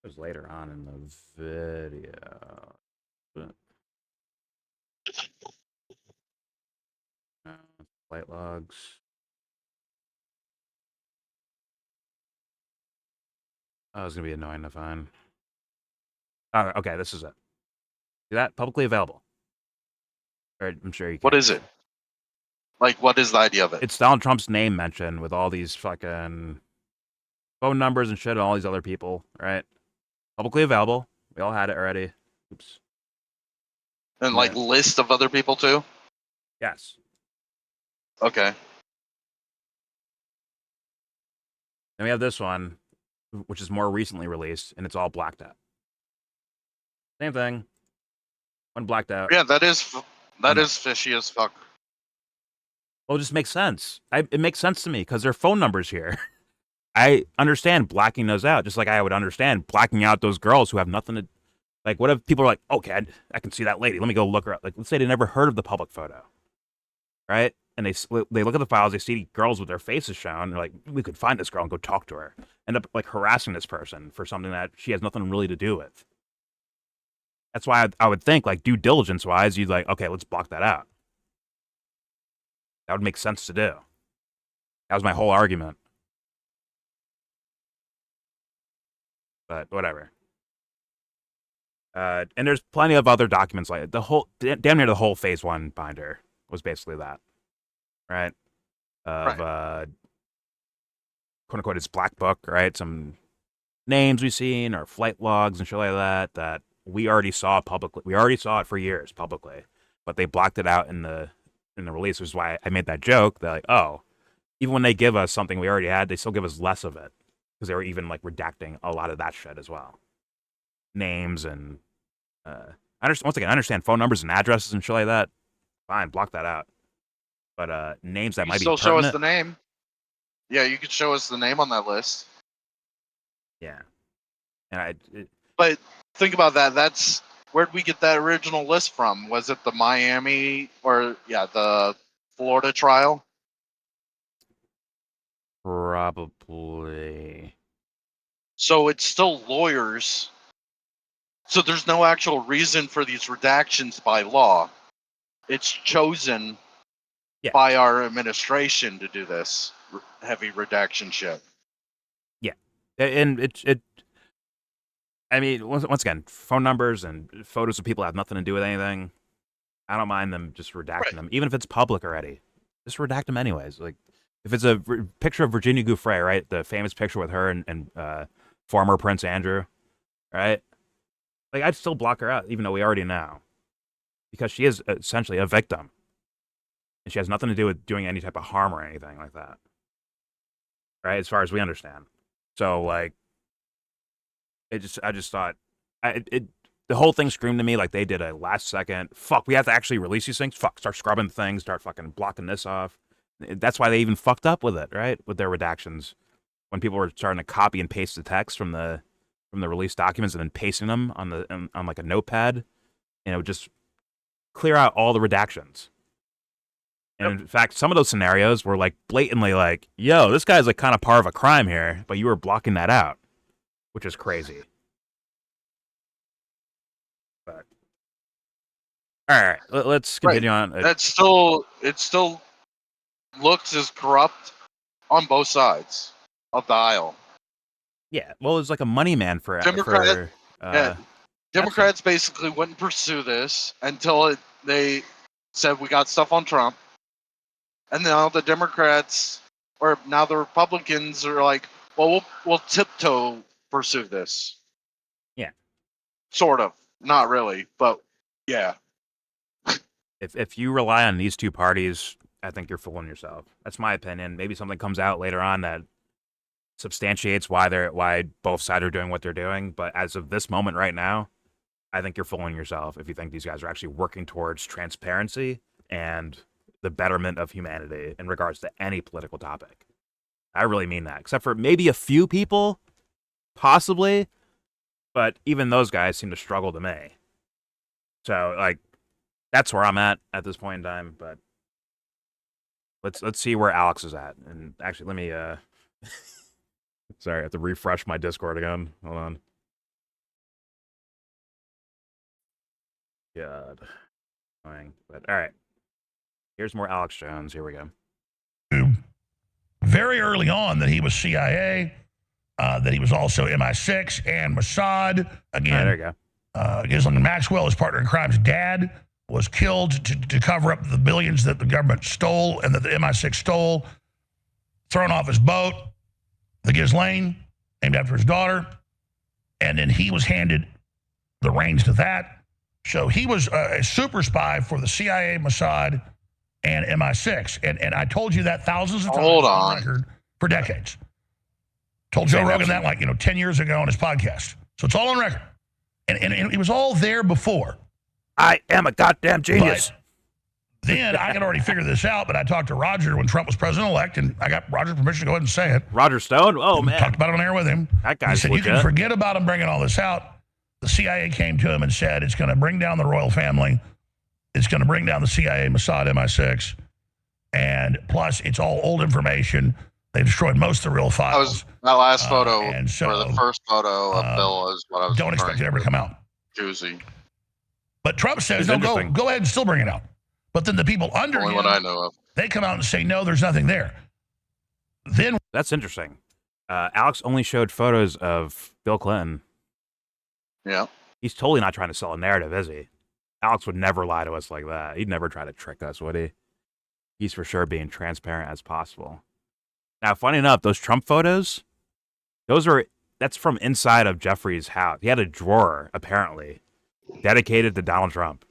It was later on in the video. Flight logs. Oh, it's gonna be annoying to find. Oh, okay, this is it. See that? Publicly available. Or I'm sure you can. What is it? Like, what is the idea of it? It's Donald Trump's name mentioned with all these fucking phone numbers and shit and all these other people, right? Publicly available. We all had it already. Oops. And like list of other people too? Yes. Okay. Then we have this one, which is more recently released, and it's all blacked out. Same thing. One blacked out. Yeah, that is fishy as fuck. Well, it just makes sense. It makes sense to me because their phone numbers here. I understand blacking those out, just like I would understand blacking out those girls who have nothing to. Like, what if people are like, okay, I can see that lady. Let me go look her up. Like, let's say they never heard of the public photo, right? And they look at the files, they see girls with their faces shown. They're like, we could find this girl and go talk to her. End up like harassing this person for something that she has nothing really to do with. That's why I would think, like, due diligence wise, you'd like, okay, let's block that out. That would make sense to do. That was my whole argument. But whatever. And there's plenty of other documents like the whole, damn near the whole phase 1 binder was basically that, right? Of quote unquote its black book, right? Some names we've seen or flight logs and shit like that we already saw publicly. We already saw it for years publicly, but they blocked it out in the release, which is why I made that joke that like, oh, even when they give us something we already had, they still give us less of it because they were even like redacting a lot of that shit as well. Names and once again, I understand phone numbers and addresses and shit like that. Fine, block that out. But names that You might be still show us pertinent. the name. Yeah, you could show us the name on that list. Yeah, and But think about that. That's where'd we get that original list from? Was it the Miami or the Florida trial? probably. So it's still lawyers. So there's no actual reason for these redactions by law. It's chosen by our administration to do this heavy redaction shit. Yeah, and it. I mean, once again, phone numbers and photos of people have nothing to do with anything. I don't mind them just redacting them, even if it's public already. Just redact them anyways. Like, if it's a picture of Virginia Giuffre, right, the famous picture with her and former Prince Andrew, right? Like, I'd still block her out, even though we already know, because she is essentially a victim, and she has nothing to do with doing any type of harm or anything like that, right? As far as we understand. So, like, I just thought, the whole thing screamed to me like they did a last second, fuck, we have to actually release these things? Fuck, start scrubbing things, start fucking blocking this off. That's why they even fucked up with it, right? With their redactions. When people were starting to copy and paste the text from the release documents and then pasting them on like a notepad, and it would just clear out all the redactions. And in fact, some of those scenarios were like blatantly like, yo, this guy's like kind of part of a crime here, but you were blocking that out, which is crazy. But all right, let's continue on. It still looks as corrupt on both sides of the aisle. Yeah, well, it's like a money man for Democrats basically wouldn't pursue this until they said we got stuff on Trump, and now the Democrats or now the Republicans are like, well, we'll tiptoe pursue this. Yeah. Sort of. Not really, but yeah. If you rely on these two parties, I think you're fooling yourself. That's my opinion. Maybe something comes out later on that substantiates why both sides are doing what they're doing. But as of this moment right now, I think you're fooling yourself if you think these guys are actually working towards transparency and the betterment of humanity in regards to any political topic. I really mean that, except for maybe a few people, possibly, but even those guys seem to struggle to me. So, like, that's where I'm at this point in time. But let's see where Alex is at. And actually, let me sorry, I have to refresh my Discord again. Hold on. God. But all right. Here's more Alex Jones. Here we go. Very early on that he was CIA, that he was also MI6 and Mossad. Again, There you go. Ghislaine Maxwell, his partner in crime's dad, was killed to cover up the billions that the government stole and that the MI6 stole, thrown off his boat, the Ghislaine, named after his daughter. And then he was handed the reins to that. So he was a super spy for the CIA, Mossad, and MI6. And I told you that thousands of times on record for decades. Told Joe Rogan that 10 years ago on his podcast. So it's all on record. And it was all there before. I am a goddamn genius. But then I had already figured this out, but I talked to Roger when Trump was president-elect, and I got Roger's permission to go ahead and say it. Roger Stone? Oh, man. Talked about it on air with him. That guy's He said, legit. you can forget about him bringing all this out. The CIA came to him and said, it's going to bring down the royal family. It's going to bring down the CIA, Mossad, MI6. And plus, it's all old information. They destroyed most of the real files. That last photo, and so, or the first photo of Bill is what I was don't expect it ever to come out. Juicy. But Trump says, no, go ahead and still bring it out. But then the people under Only him, what I know of. they come out and say, no, there's nothing there. Then That's interesting. Alex only showed photos of Bill Clinton. Yeah. He's totally not trying to sell a narrative, is he? Alex would never lie to us like that. He'd never try to trick us, would he? He's for sure being transparent as possible. Now, funny enough, those Trump photos, that's from inside of Jeffrey's house. He had a drawer, apparently, dedicated to Donald Trump.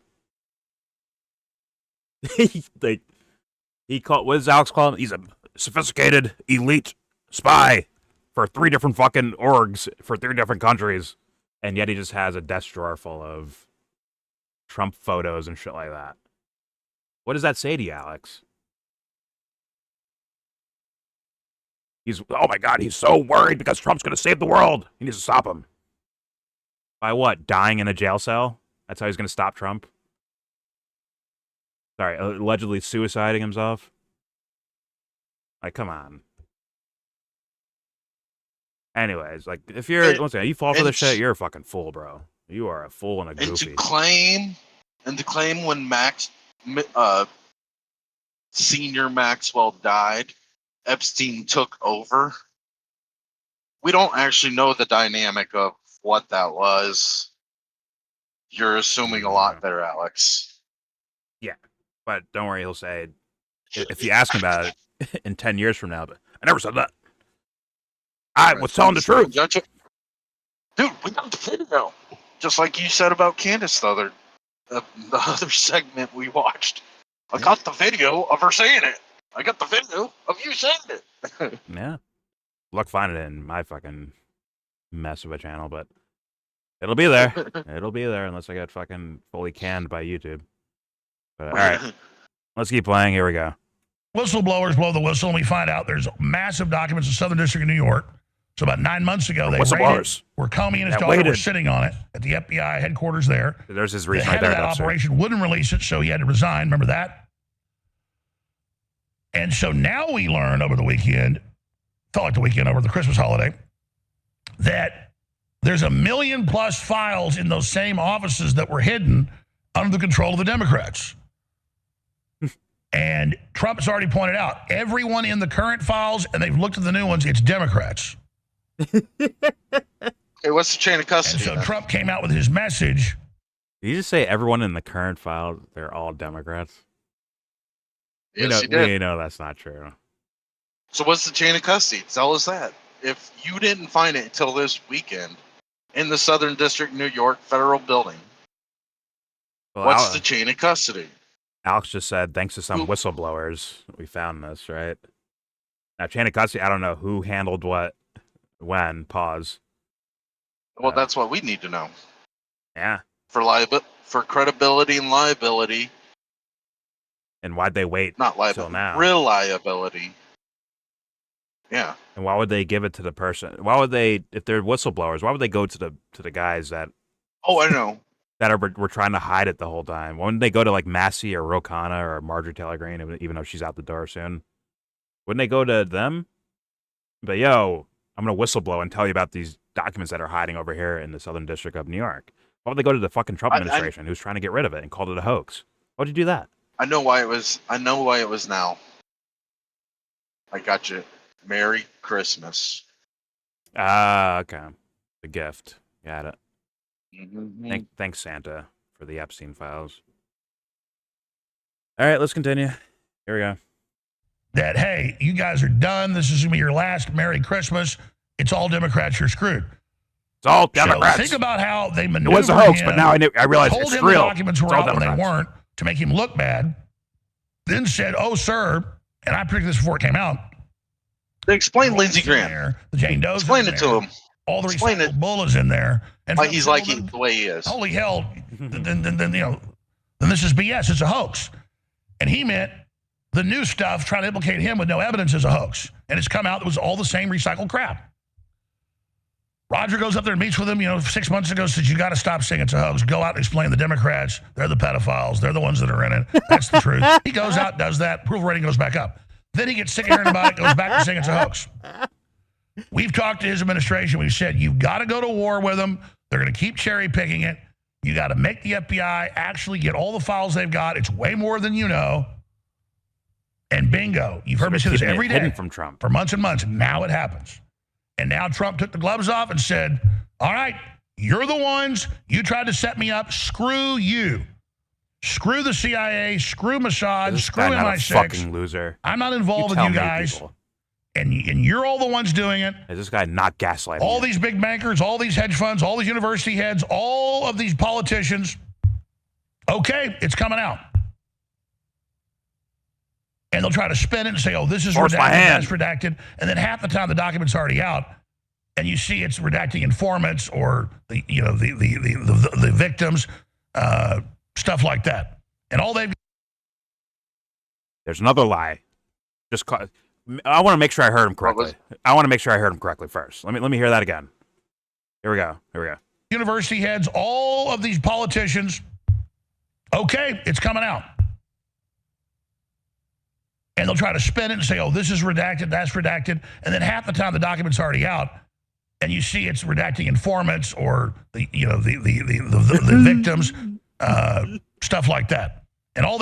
What does Alex call him? He's a sophisticated, elite spy for 3 different fucking orgs for 3 different countries. And yet he just has a desk drawer full of Trump photos and shit like that. What does that say to you, Alex? Oh my God, he's so worried because Trump's going to save the world. He needs to stop him. By what? Dying in a jail cell? That's how he's going to stop Trump? Sorry, allegedly suiciding himself? Like, come on. Anyways, like, if you're, once again, you fall for this shit, you're a fucking fool, bro. You are a fool and a goofy. And to claim when Senior Maxwell died, Epstein took over. We don't actually know the dynamic of what that was. You're assuming a lot there, Alex. Yeah, but don't worry, he'll say, if you ask him about it in 10 years from now, but I never said that. I was telling the truth. Dude, we got the video. Just like you said about Candace the other segment we watched. I got the video of her saying it. I got the video of you saying it. Yeah. Luck finding it in my fucking mess of a channel, but it'll be there. It'll be there unless I get fucking fully canned by YouTube. But all right, let's keep playing. Here we go. Whistleblowers blow the whistle, and we find out there's massive documents in Southern District of New York. So about 9 months ago, they raided where Comey and his daughter were sitting on it at the FBI headquarters there. There's his reason right there. The head of that operation wouldn't release it, so he had to resign. Remember that? And so now we learn over the weekend, felt like the weekend over the Christmas holiday, that there's 1 million plus files in those same offices that were hidden under the control of the Democrats. And Trump has already pointed out, everyone in the current files, and they've looked at the new ones, it's Democrats. Hey, what's the chain of custody? And so Trump came out with his message. Did you just say everyone in the current file, they're all Democrats? Yes, he did. We know that's not true. So what's the chain of custody? Tell us that. If you didn't find it until this weekend in the Southern District, New York Federal Building, Well, what's the chain of custody? Alex just said, thanks to some whistleblowers, we found this, right? Now, chain of custody, I don't know who handled what, when, pause. Well, that's what we need to know. Yeah. For credibility and liability. And why'd they wait Not liability, till now? Reliability. Yeah. And why would they give it to the person? Why would they, if they're whistleblowers, why would they go to the guys that... Oh, I know. That were trying to hide it the whole time? Why wouldn't they go to like Massey or Rokana or Marjorie Taylor Greene, even though she's out the door soon? Wouldn't they go to them? But yo, I'm gonna whistleblow and tell you about these documents that are hiding over here in the Southern District of New York. Why would they go to the fucking Trump administration who's trying to get rid of it and called it a hoax? Why would you do that? I know why it was now. I got you. Merry Christmas. Ah, okay. The gift. Got it. Mm-hmm. Thanks, Santa, for the Epstein files. All right, let's continue. Here we go. That, hey, you guys are done. This is going to be your last Merry Christmas. It's all Democrats. You're screwed. It's all Democrats. So think about how they maneuvered It was a hoax, him, but now I realize told it's him real. The documents were out when they weren't to make him look bad. Then said, oh, sir, and I predicted this before it came out. They explained Lindsey Graham. The Jane Doe's explain it to him. All the recycled bullets in there. And why he's like the way he is. Holy hell. then this is BS. It's a hoax. And he meant the new stuff trying to implicate him with no evidence is a hoax. And it's come out that it was all the same recycled crap. Roger goes up there and meets with him, 6 months ago, says, you got to stop saying it's a hoax. Go out and explain the Democrats. They're the pedophiles. They're the ones that are in it. That's the truth. He goes out, does that. Approval rating goes back up. Then he gets sick of hearing about it, goes back to saying it's a hoax. We've talked to his administration. We've said, you've got to go to war with them. They're going to keep cherry picking it. You got to make the FBI actually get all the files they've got. It's way more than you know. And bingo. You've heard me say this every day from Trump for months and months. Now it happens. And now Trump took the gloves off and said, all right, you're the ones. You tried to set me up. Screw you. Screw the CIA. Screw Mossad. Screw MI6. Fucking loser. I'm not involved with you guys. And you're all the ones doing it. Is this guy not gaslighting? All these big bankers, all these hedge funds, all these university heads, all of these politicians. Okay, it's coming out. And they'll try to spin it and say, oh, this is redacted, that's redacted. And then half the time the document's already out. And you see it's redacting informants or the victims, stuff like that. And all they've... There's another lie. I want to make sure I heard him correctly. I want to make sure I heard him correctly first. Let me hear that again. Here we go. University heads, all of these politicians. Okay, it's coming out. And they'll try to spin it and say, oh, this is redacted, that's redacted. And then half the time the document's already out. And you see it's redacting informants or the victims, stuff like that. And all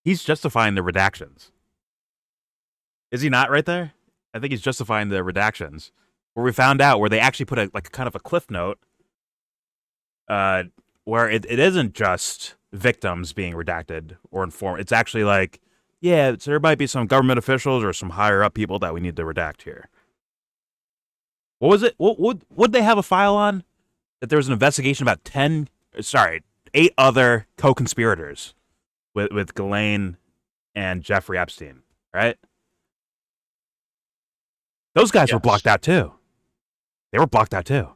he's justifying the redactions. Is he not right there? I think he's justifying the redactions. Where we found out where they actually put a kind of a cliff note where it isn't just victims being redacted or informed. It's actually like, yeah, so there might be some government officials or some higher up people that we need to redact here. What was it? Would they have a file on? That there was an investigation about 8 other co-conspirators with Ghislaine and Jeffrey Epstein, right? Those guys were blocked out too. They were blocked out too.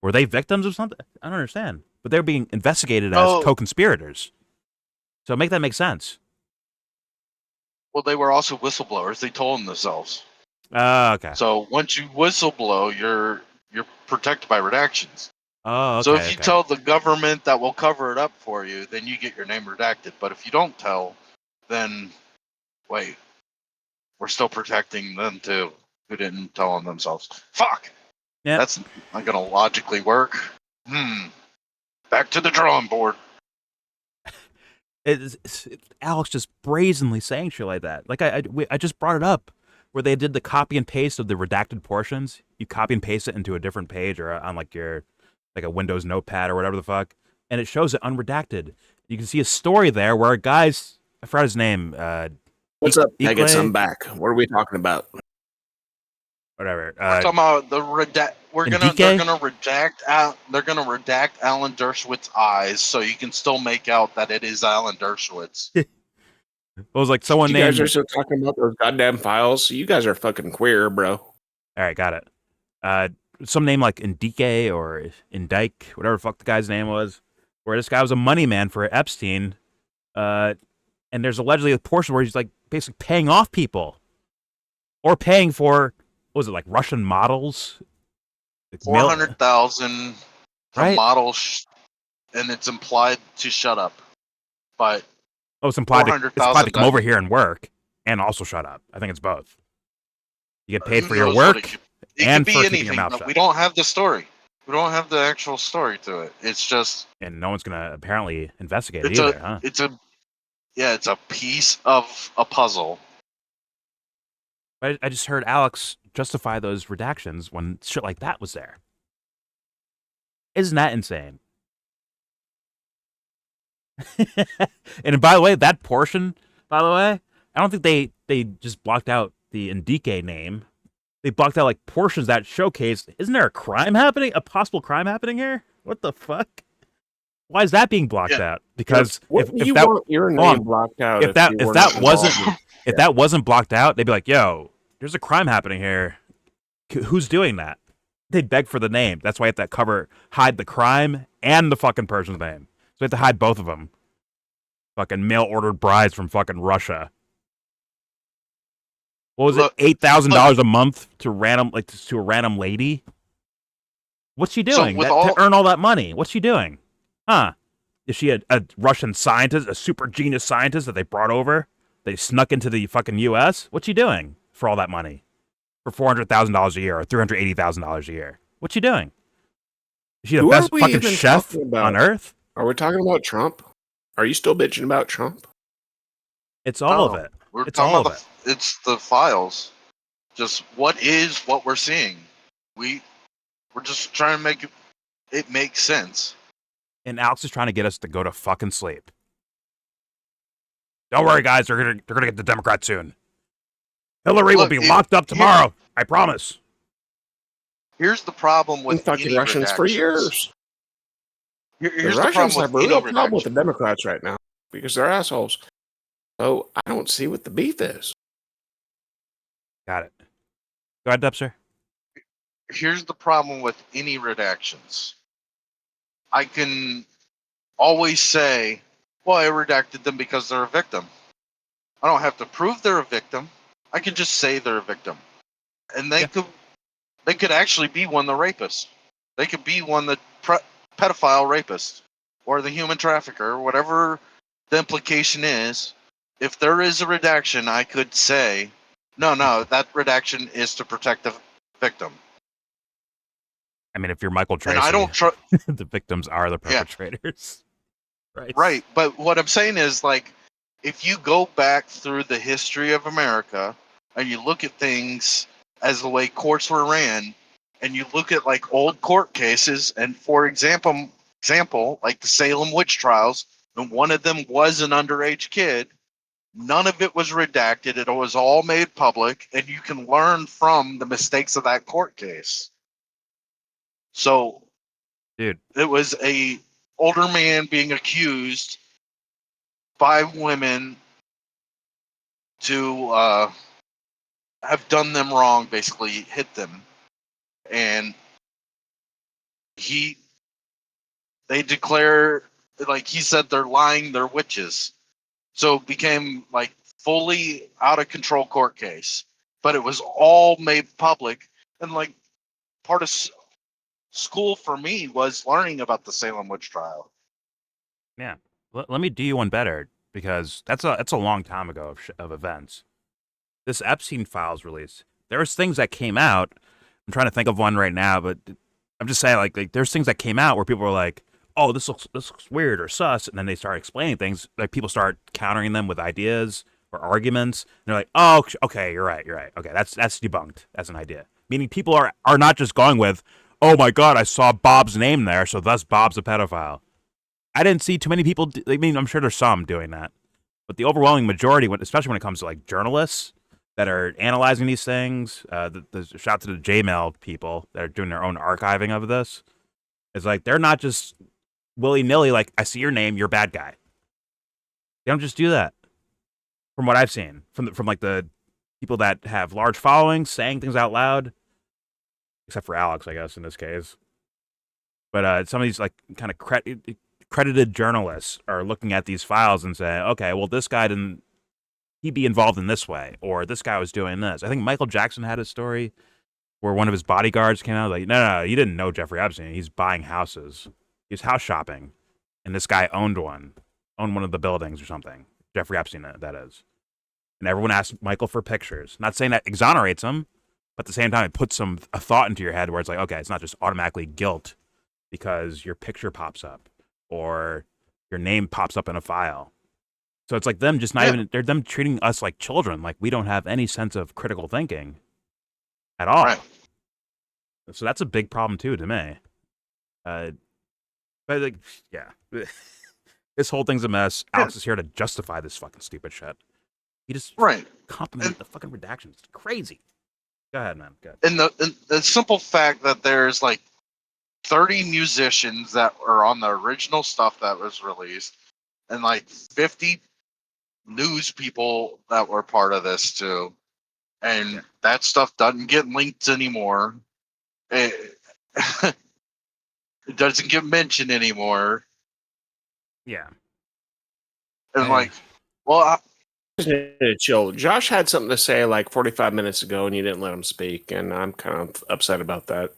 Were they victims of something? I don't understand. But they're being investigated as co-conspirators. So make that make sense. Well, they were also whistleblowers. They told them themselves. Okay. So once you whistleblow, you're protected by redactions. Oh, okay. So if you tell the government that will cover it up for you, then you get your name redacted. But if you don't tell, then wait, we're still protecting them too, who didn't tell on themselves. Fuck. Yeah. That's not gonna logically work. Back to the drawing board. It's Alex just brazenly saying shit like that. Like I just brought it up where they did the copy and paste of the redacted portions. You copy and paste it into a different page or on like a Windows notepad or whatever the fuck, and it shows it unredacted. You can see a story there where a guy's I forgot his name. What's up? I get Eklay? some back. What are we talking about? Whatever. We're talking about the redact. Indike? They're gonna redact out. They're gonna redact Alan Dershowitz's eyes, so you can still make out that it is Alan Dershowitz. It was like someone You named. guys are still talking about those goddamn files. You guys are fucking queer, bro. All right, got it. Some name like Indike or Indike, whatever the fuck the guy's name was, where this guy was a money man for Epstein. And there's allegedly a portion where he's like basically paying off people, or paying for, what was it, like Russian models? Like 400,000 from Right? models, and it's implied to shut up. But Oh, it's implied to 400,000 come over here and work and also shut up. I think it's both. You get paid who for your knows what work it and could for be keeping your anything. mouth But shut. we don't have the story. We don't have the actual story to it. It's just And no one's gonna apparently investigate it it's either, a huh? it's a piece of a puzzle. I just heard Alex justify those redactions when shit like that was there. Isn't that insane? And by the way, that portion, by the way, I don't think they just blocked out the Indike name. They blocked out like portions that showcase. Isn't there a crime happening? A possible crime happening here? What the fuck? Why is that being blocked out? Because What do if you that want your name blocked out? if that you if were that not wasn't involved? if that wasn't blocked out, they'd be like, "Yo, there's a crime happening here. Who's doing that?" They'd beg for the name. That's why you have to hide the crime and the fucking person's name. So you have to hide both of them. Fucking mail ordered brides from fucking Russia. What was Look, it? $8,000 a month to a random lady? What's she doing to earn all that money? What's she doing? Huh? Is she a Russian scientist, a super genius scientist that they brought over? They snuck into the fucking U.S.? What's she doing for all that money? For $400,000 a year or $380,000 a year? What's she doing? Is she the Who are best we fucking even chef talking about? on earth? Are we talking about Trump? Are you still bitching about Trump? It's all of No, it. We're It's talking all about of it. it's the files. Just what we're seeing. We're just trying to make it make sense. And Alex is trying to get us to go to fucking sleep. Don't worry, guys. They're gonna get the Democrats soon. Hillary will Look, be locked up tomorrow. I promise. Here's the problem Been with fucking any Russians for redactions. years. Here's The the Russians problem have a with any real problem with the redaction. Democrats right now because they're assholes. So I don't see what the beef is. Got it. Go ahead, Dubster. Here's the problem with any redactions. I can always say, well, I redacted them because they're a victim. I don't have to prove they're a victim. I can just say they're a victim. And they could actually be one the rapist. They could be one the pedophile rapist or the human trafficker, or whatever the implication is. If there is a redaction, I could say, no, that redaction is to protect the victim. I mean, if you're Michael Tracy, And I don't trust. the victims are the perpetrators. Right. Right, but what I'm saying is, like, if you go back through the history of America and you look at things as the way courts were ran, and you look at like old court cases, and for example, like the Salem witch trials, and one of them was an underage kid, none of it was redacted. It was all made public, and you can learn from the mistakes of that court case. So, Dude, it was a older man being accused by women to have done them wrong, basically hit them, and they declare, like he said, they're lying, they're witches. So it became like fully out of control court case, but it was all made public, and like part of school for me was learning about the Salem witch trial. yeah. Let me do you one better, because that's a long time ago of events. This Epstein files release. There was things that came out. I'm trying to think of one right now, but I'm just saying, like there's things that came out where people were like, "Oh, this looks weird or sus," and then they start explaining things. Like people start countering them with ideas or arguments. And they're like, "Oh, okay, you're right. Okay, that's debunked. That's an idea." Meaning people are not just going with, "Oh my God, I saw Bob's name there, so thus Bob's a pedophile." I didn't see too many people. I mean, I'm sure there's some doing that, But the overwhelming majority, especially when it comes to like journalists that are analyzing these things, the shout out to the JMail people that are doing their own archiving of this, is like they're not just willy nilly like, I see your name, you're a bad guy. They don't just do that. From what I've seen, from like the people that have large followings saying things out loud, except for Alex, I guess, in this case. But some of these like kind of credited journalists are looking at these files and saying, okay, well, this guy didn't he be involved in this way, or this guy was doing this. I think Michael Jackson had a story where one of his bodyguards came out like, no, you didn't know Jeffrey Epstein. He's buying houses. He's house shopping, and this guy owned one of the buildings or something. Jeffrey Epstein, that is. And everyone asked Michael for pictures. Not saying that exonerates him, but at the same time, it puts a thought into your head where it's like, okay, it's not just automatically guilt because your picture pops up or your name pops up in a file. So it's like them just not even, they're them treating us like children, like we don't have any sense of critical thinking at all. Right. So that's a big problem too to me. But like, yeah, this whole thing's a mess. Alex is here to justify this fucking stupid shit. He just complimented the fucking redactions. It's crazy. Go ahead, man. Go ahead. And the simple fact that there's like 30 musicians that are on the original stuff that was released, and like 50 news people that were part of this too, and that stuff doesn't get linked anymore. It doesn't get mentioned anymore. Yeah. And like, well, chill. Josh had something to say like 45 minutes ago, and you didn't let him speak, and I'm kind of upset about that.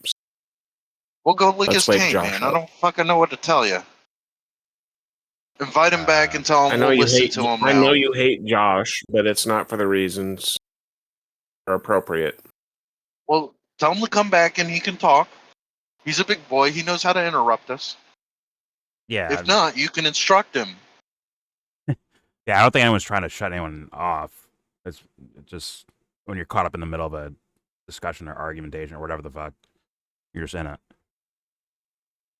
We'll go lick his taint, man. I don't fucking know what to tell you. Invite him back and tell him we'll listen to him now. I know you hate Josh, but it's not for the reasons that are appropriate. Well, tell him to come back and he can talk. He's a big boy. He knows how to interrupt us. Yeah. If not, you can instruct him. Yeah, I don't think anyone's trying to shut anyone off. It's just when you're caught up in the middle of a discussion or argumentation or whatever the fuck, you're just in it.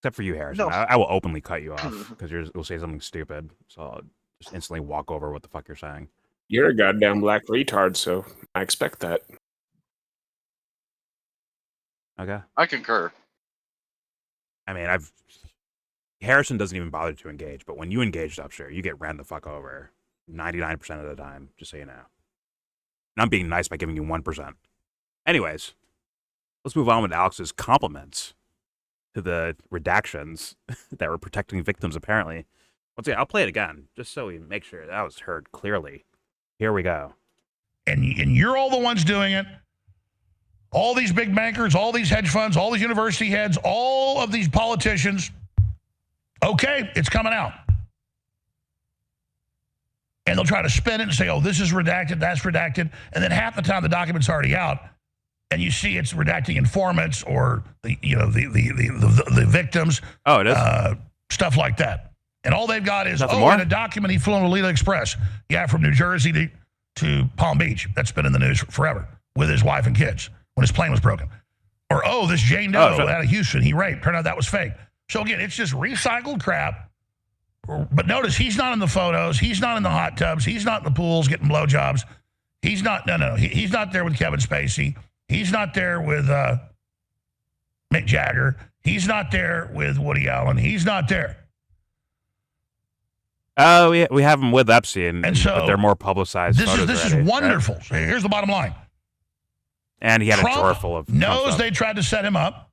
Except for you, Harrison. No. I will openly cut you off because you'll say something stupid. So I'll just instantly walk over what the fuck you're saying. You're a goddamn black retard, so I expect that. Okay. I concur. I mean, Harrison doesn't even bother to engage, but when you engage upstairs, you get ran the fuck over 99% of the time, just so you know. And I'm being nice by giving you 1%. Anyways, let's move on with Alex's compliments to the redactions that were protecting victims, apparently. Once again, I'll play it again, just so we make sure that was heard clearly. Here we go. And you're all the ones doing it. All these big bankers, all these hedge funds, all these university heads, all of these politicians. Okay, it's coming out. And they'll try to spin it and say, oh, this is redacted, that's redacted. And then half the time the document's already out. And you see it's redacting informants or the victims. Oh, it is? Stuff like that. And all they've got is, more? in a document he flew on Alita Express. Yeah, from New Jersey to Palm Beach. That's been in the news forever with his wife and kids when his plane was broken. Or, this Jane Doe out of Houston, he raped. Turned out that was fake. So again, it's just recycled crap. But notice he's not in the photos. He's not in the hot tubs. He's not in the pools getting blowjobs. He's not, he's not there with Kevin Spacey. He's not there with Mick Jagger. He's not there with Woody Allen. He's not there. Oh, we have him with Epstein, and so but they're more publicized. This is wonderful. Right? So here's the bottom line. And he had Trump a drawer full of knows they tried to set him up.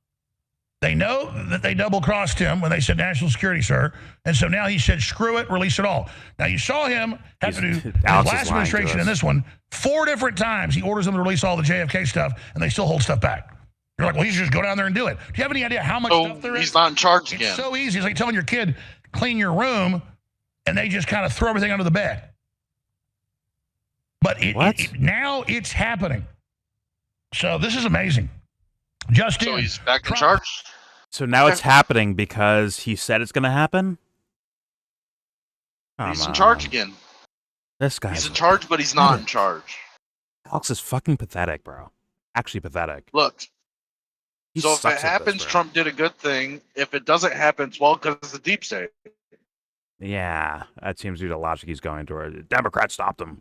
They know that they double-crossed him when they said national security, sir. And so now he said, screw it, release it all. Now, you saw him have to do his last administration and this one 4 different times. He orders them to release all the JFK stuff, and they still hold stuff back. You're like, well, he should just go down there and do it. Do you have any idea how much stuff there is? He's not in charge again. It's so easy. It's like telling your kid, clean your room, and they just kind of throw everything under the bed. But now it's happening. So this is amazing. So he's back in charge? So now it's happening because he said it's going to happen? He's in charge again. This guy. He's in charge, but he's not in charge. Alex is fucking pathetic, bro. Actually pathetic. Look. So if it happens, Trump did a good thing. If it doesn't happen, it's because it's the deep state. Yeah, that seems to be the logic he's going toward. The Democrats stopped him.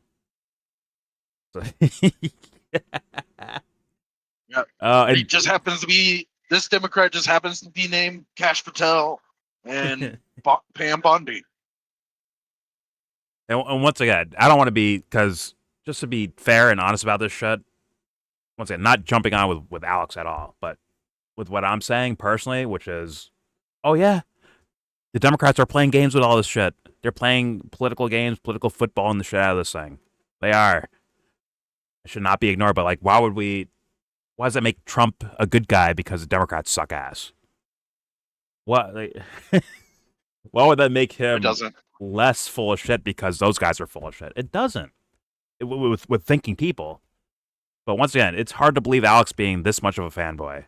So Yeah. and He just happens to be this Democrat just happens to be named Cash Patel and Pam Bondi. and once again, I don't want to be, because just to be fair and honest about this shit, once again, not jumping on with Alex at all, but with what I'm saying personally, which is, oh yeah, the Democrats are playing games with all this shit. They're playing political games, political football in the shit out of this thing. They are. It should not be ignored, but like, why does that make Trump a good guy because the Democrats suck ass? What? Like, why would that make It him doesn't. less full of shit because those guys are full of shit? It doesn't. With thinking people. But once again, it's hard to believe Alex being this much of a fanboy.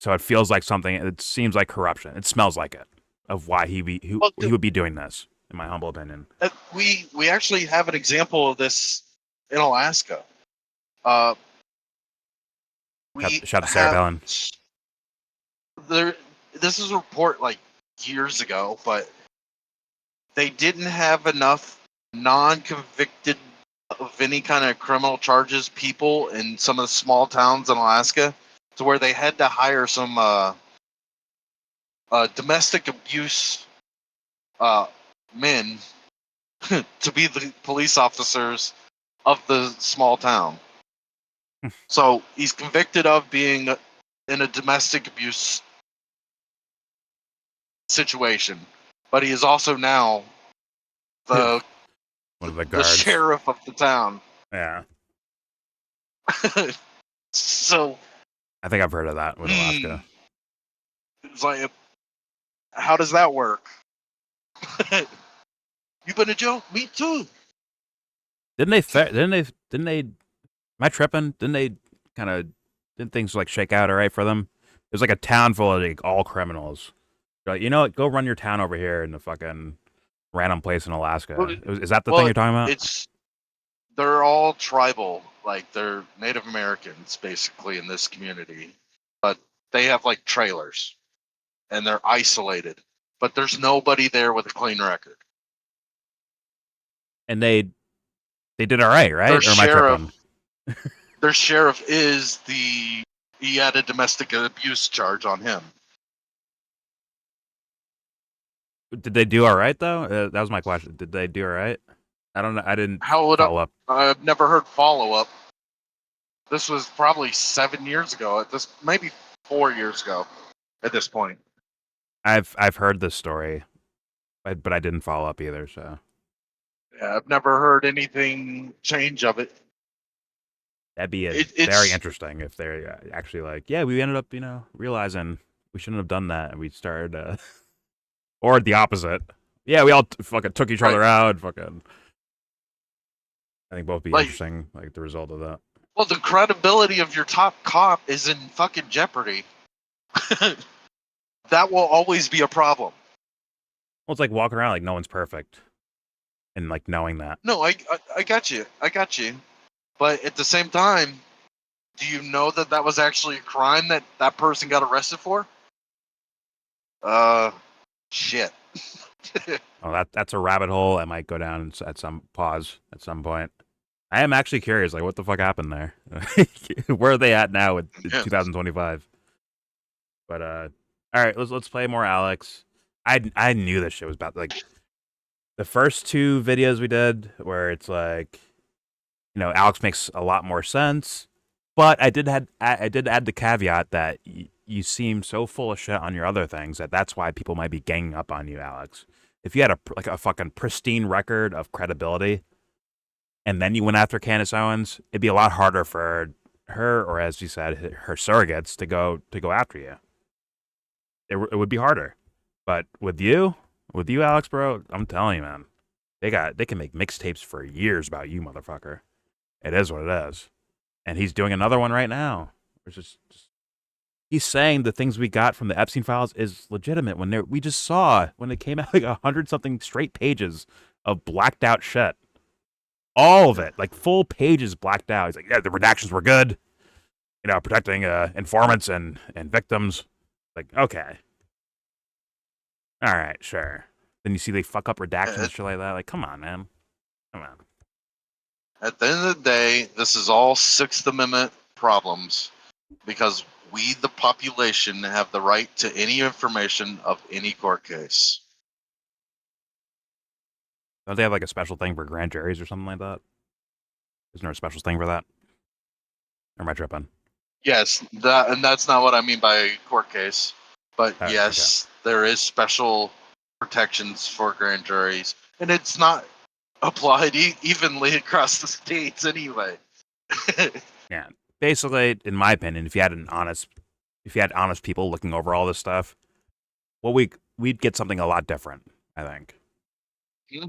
So it feels like something. It seems like corruption. It smells like it, of why he would be doing this, in my humble opinion. We actually have an example of this in Alaska. Shout out to Sarah Palin. This is a report like years ago, but they didn't have enough non-convicted of any kind of criminal charges people in some of the small towns in Alaska, to where they had to hire some domestic abuse men to be the police officers of the small town. So he's convicted of being in a domestic abuse situation, but he is also now One of the the guards. sheriff of the town. Yeah. So I think I've heard of that with Alaska. It's like, how does that work? You been in jail? Me too. Didn't they? Am I tripping? Didn't things like shake out all right for them? It was like a town full of like all criminals. They're like, you know what? Go run your town over here in the fucking random place in Alaska. Is that the thing you're talking about? They're all tribal, like they're Native Americans basically in this community, but they have like trailers, and they're isolated. But there's nobody there with a clean record. And they did all right, right? Or am I tripping? Their sheriff he had a domestic abuse charge on him. Did they do all right though? That was my question. Did they do all right? I don't know. I didn't follow up. I've never heard follow up. This was probably 7 years ago. Maybe 4 years ago. At this point, I've heard this story, but I didn't follow up either. So yeah, I've never heard anything change of it. that'd be very interesting if they're actually like, yeah, we ended up, realizing we shouldn't have done that, and we started, or the opposite. Yeah, we all fucking took each other out. Fucking, I think both be interesting, like the result of that. Well, the credibility of your top cop is in fucking jeopardy. That will always be a problem. Well, it's like walking around like no one's perfect, and like knowing that. No, I got you. I got you. But at the same time, do you know that was actually a crime that person got arrested for? Shit. Oh, that's a rabbit hole I might go down at some point. I am actually curious, like, what the fuck happened there? Where are they at now with 2025? But all right, let's play more Alex. I knew this shit was about, like, the first two videos we did where it's like, Alex makes a lot more sense, but I did add the caveat that you seem so full of shit on your other things that's why people might be ganging up on you, Alex. If you had a fucking pristine record of credibility, and then you went after Candace Owens, it'd be a lot harder for her, or as you said, her surrogates to go after you. It would be harder. But with you, Alex, bro, I'm telling you, man, they can make mixtapes for years about you, motherfucker. It is what it is. And he's doing another one right now. It's just he's saying the things we got from the Epstein files is legitimate we just saw when it came out like 100-something straight pages of blacked out shit. All of it, like full pages blacked out. He's like, yeah, the redactions were good. Protecting informants and victims. Like, okay. All right, sure. Then you see they fuck up redactions and shit like that. Like, come on, man. Come on. At the end of the day, this is all Sixth Amendment problems because we, the population, have the right to any information of any court case. Don't they have like a special thing for grand juries or something like that? Isn't there a special thing for that? Or am I tripping? Yes, and that's not what I mean by a court case. But yes, there is special protections for grand juries, and it's not applied evenly across the states anyway. Yeah. Basically, in my opinion, if you had honest people looking over all this stuff, well, we'd get something a lot different, I think. Mm-hmm.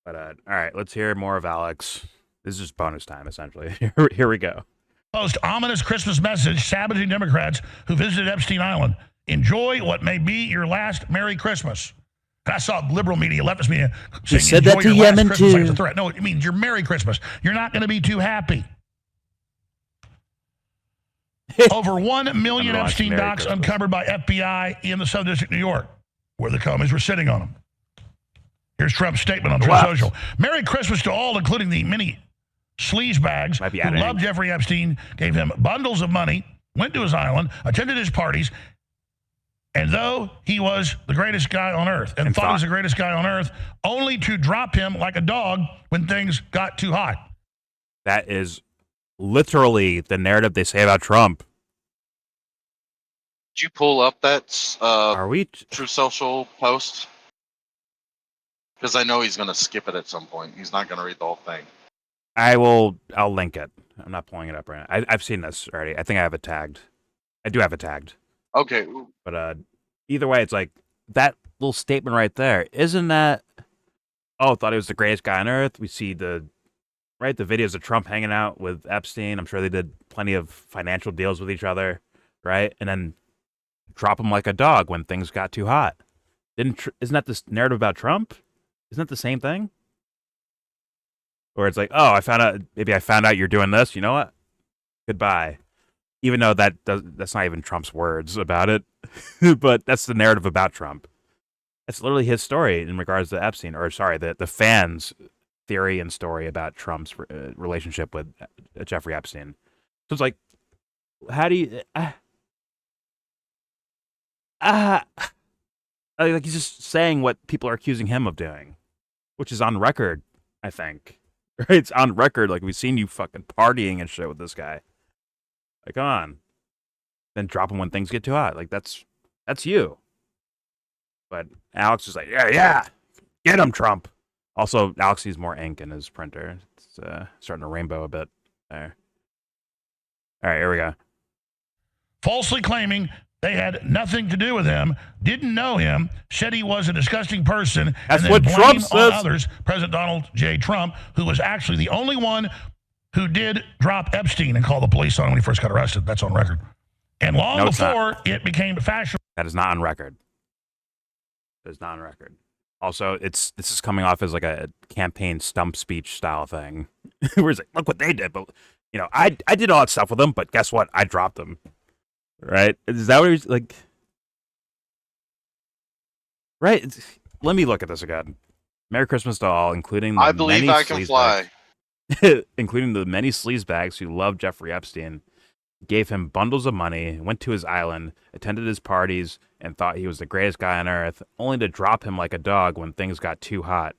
But all right, let's hear more of Alex. This is just bonus time, essentially. Here we go. Post ominous Christmas message sabotaging Democrats who visited Epstein Island. Enjoy what may be your last Merry Christmas. And I saw liberal media, leftist media saying, said that to your last Yemen Christmas like it's a too. threat. No, it means your Merry Christmas. You're not going to be too happy. Over 1 million Epstein docs uncovered by FBI in the Southern District of New York, where the Commies were sitting on them. Here's Trump's statement on Truth Social. Merry Christmas to all, including the many sleazebags who loved Jeffrey Epstein, gave him bundles of money, went to his island, attended his parties, and though he was the greatest guy on earth and thought he was the greatest guy on earth, only to drop him like a dog when things got too hot. That is literally the narrative they say about Trump. Did you pull up that Are we Truth Social post? Because I know he's going to skip it at some point. He's not going to read the whole thing. I'll link it. I'm not pulling it up right now. I've seen this already. I think I have it tagged. I do have it tagged. Okay. But either way, it's like that little statement right there. Isn't that? Oh, thought he was the greatest guy on earth. We see the videos of Trump hanging out with Epstein. I'm sure they did plenty of financial deals with each other, right? And then drop him like a dog when things got too hot. Isn't that this narrative about Trump? Isn't that the same thing? Or it's like, oh, I found out you're doing this. You know what? Goodbye. Even though that's not even Trump's words about it, but that's the narrative about Trump. That's literally his story in regards to Epstein, or sorry, the fans' theory and story about Trump's relationship with Jeffrey Epstein. So it's like, how do you? Like he's just saying what people are accusing him of doing, which is on record, I think. Right? It's on record. Like, we've seen you fucking partying and shit with this guy. Like, come on. Then drop him when things get too hot. Like, that's you. But Alex is like, yeah, get him, Trump. Also, Alex needs more ink in his printer. It's starting to rainbow a bit there. All right, here we go. Falsely claiming they had nothing to do with him, didn't know him, said he was a disgusting person. That's and then what blame Trump on says. others, President Donald J. Trump, who was actually the only one who did drop Epstein and call the police on him when he first got arrested. That's on record. And long before it became fashionable. That is not on record. That is not on record. Also, this is coming off as like a campaign stump speech style thing. Where it's like, look what they did, but I did all that stuff with them, but guess what? I dropped them. Right? Is that what he's like? Right? Let me look at this again. Merry Christmas to all, including the I believe I can fly. including the many sleazebags who loved Jeffrey Epstein, gave him bundles of money, went to his island, attended his parties, and thought he was the greatest guy on earth, only to drop him like a dog when things got too hot.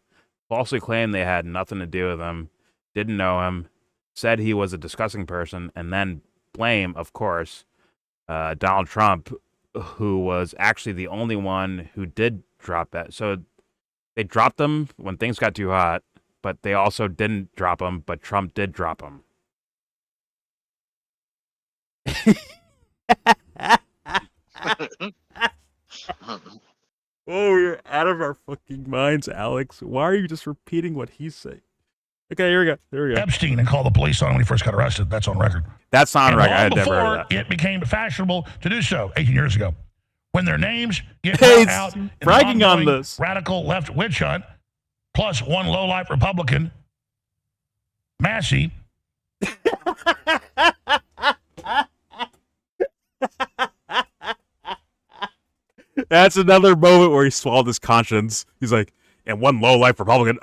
Falsely claimed they had nothing to do with him, didn't know him, said he was a disgusting person, and then blame, of course, Donald Trump, who was actually the only one who did drop that. So they dropped them when things got too hot, but they also didn't drop them, but Trump did drop them. Oh, we're out of our fucking minds, Alex. Why are you just repeating what he's saying? Okay, here we go. Epstein and call the police on him when he first got arrested. That's on record. That's not on record. I Long had never before heard of that. it became fashionable to do so 18 years ago. When their names get brought out in bragging an on ongoing this. radical left witch hunt, plus one low-life Republican, Massey, That's another moment where he swallowed his conscience. He's like, and one low-life Republican,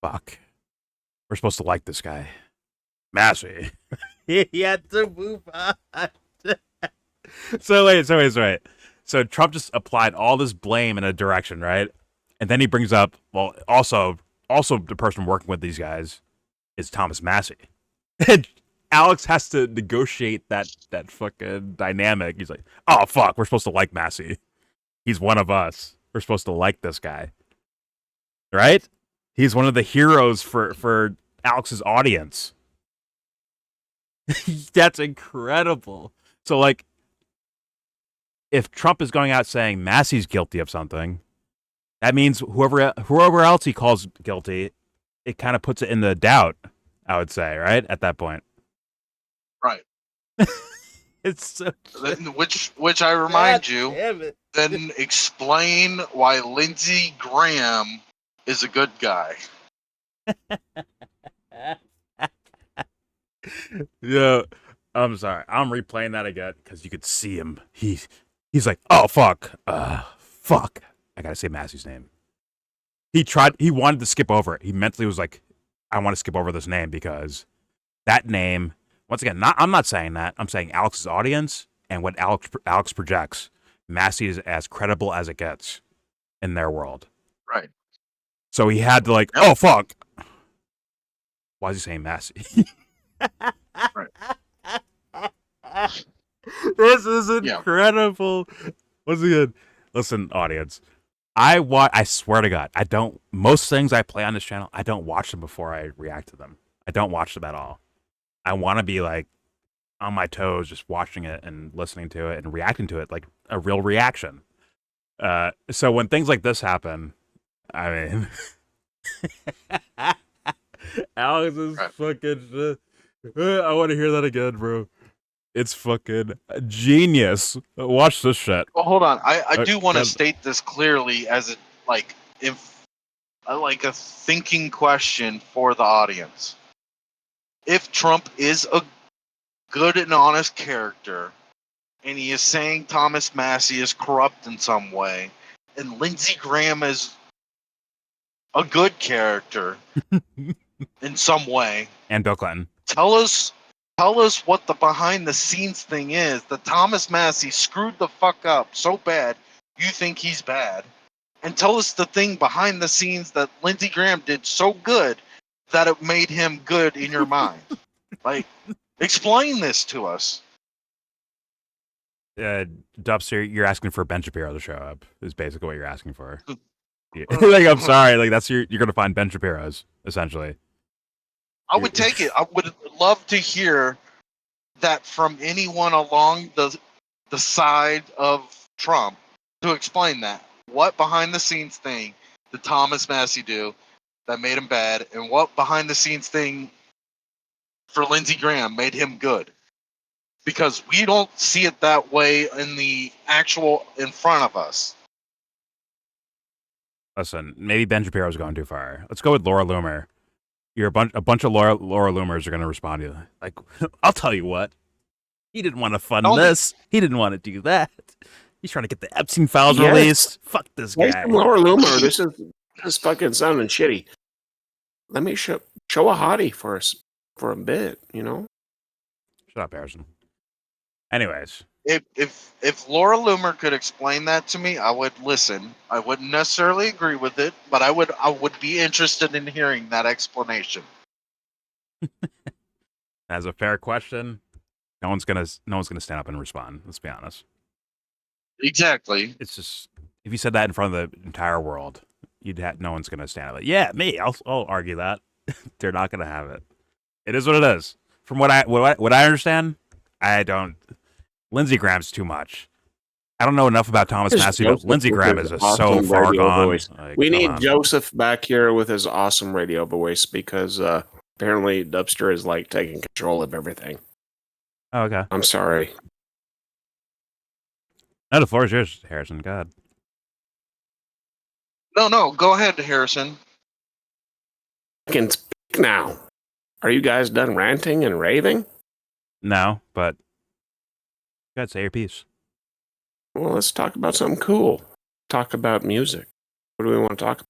fuck. We're supposed to like this guy. Massey. He had to move on. So wait. So Trump just applied all this blame in a direction, right? And then he brings up, well, also the person working with these guys is Thomas Massey. And Alex has to negotiate that fucking dynamic. He's like, oh fuck, we're supposed to like Massey. He's one of us. We're supposed to like this guy. Right? He's one of the heroes for Alex's audience. That's incredible. So, like, if Trump is going out saying Massey's guilty of something, that means whoever else he calls guilty, it kind of puts it in the doubt, I would say, right? At that point. Right. It's so which I remind God you, damn it. then explain why Lindsey Graham is a good guy. Yeah, I'm sorry. I'm replaying that again because you could see him. He's like, oh fuck, fuck. I gotta say Massey's name. He wanted to skip over it. He mentally was like, I want to skip over this name because that name. Once again, I'm not saying that. I'm saying Alex's audience and what Alex projects. Massey is as credible as it gets in their world. Right. So he had to like, oh fuck. Why is he saying Massey? Right. This is incredible. Once again, listen, audience. I swear to God, most things I play on this channel, I don't watch them before I react to them. I don't watch them at all. I want to be like on my toes, just watching it and listening to it and reacting to it like a real reaction. So when things like this happen, I mean, Alex is fucking. I want to hear that again, bro. It's fucking genius. Watch this shit. Well, hold on. I do want to state this clearly as a thinking question for the audience. If Trump is a good and honest character, and he is saying Thomas Massey is corrupt in some way, and Lindsey Graham is a good character in some way, and Bill Clinton, tell us what the behind the scenes thing is that Thomas Massey screwed the fuck up so bad you think he's bad, and tell us the thing behind the scenes that Lindsey Graham did so good that it made him good in your mind. Like, explain this to us. Dubster, you're asking for Ben Shapiro to show up. Is basically what you're asking for. Like, I'm sorry. Like, you're gonna find Ben Shapiro's essentially. I would take it. I would love to hear that from anyone along the side of Trump to explain that. What behind the scenes thing did Thomas Massey do that made him bad, and what behind the scenes thing for Lindsey Graham made him good? Because we don't see it that way in the actual in front of us. Listen, maybe Ben Shapiro's going too far. Let's go with Laura Loomer. You're a bunch of Laura Loomers are going to respond to you. Like, I'll tell you what. He didn't want to fund this. He didn't want to do that. He's trying to get the Epstein files released. Fuck this guy. Laura Loomer, this is fucking sounding shitty. Let me show a hottie for us for a bit, you know? Shut up, Harrison. Anyways. If Laura Loomer could explain that to me, I would listen. I wouldn't necessarily agree with it, but I would be interested in hearing that explanation. That's a fair question. No one's gonna stand up and respond. Let's be honest. Exactly. It's just if you said that in front of the entire world, no one's gonna stand up. Like, yeah, me. I'll argue that. They're not gonna have it. It is what it is. From what I understand, I don't. Lindsey Graham's too much. I don't know enough about Thomas Massey, but Lindsey Graham is just so far gone. Like, we need Joseph back here with his awesome radio voice because apparently Dubster is like taking control of everything. Oh, okay. I'm sorry. No, the floor is yours, Harrison. Go ahead. No, go ahead, Harrison. I can speak now. Are you guys done ranting and raving? No, but go ahead, say your piece. Well, let's talk about something cool. Talk about music. What do we want to talk about?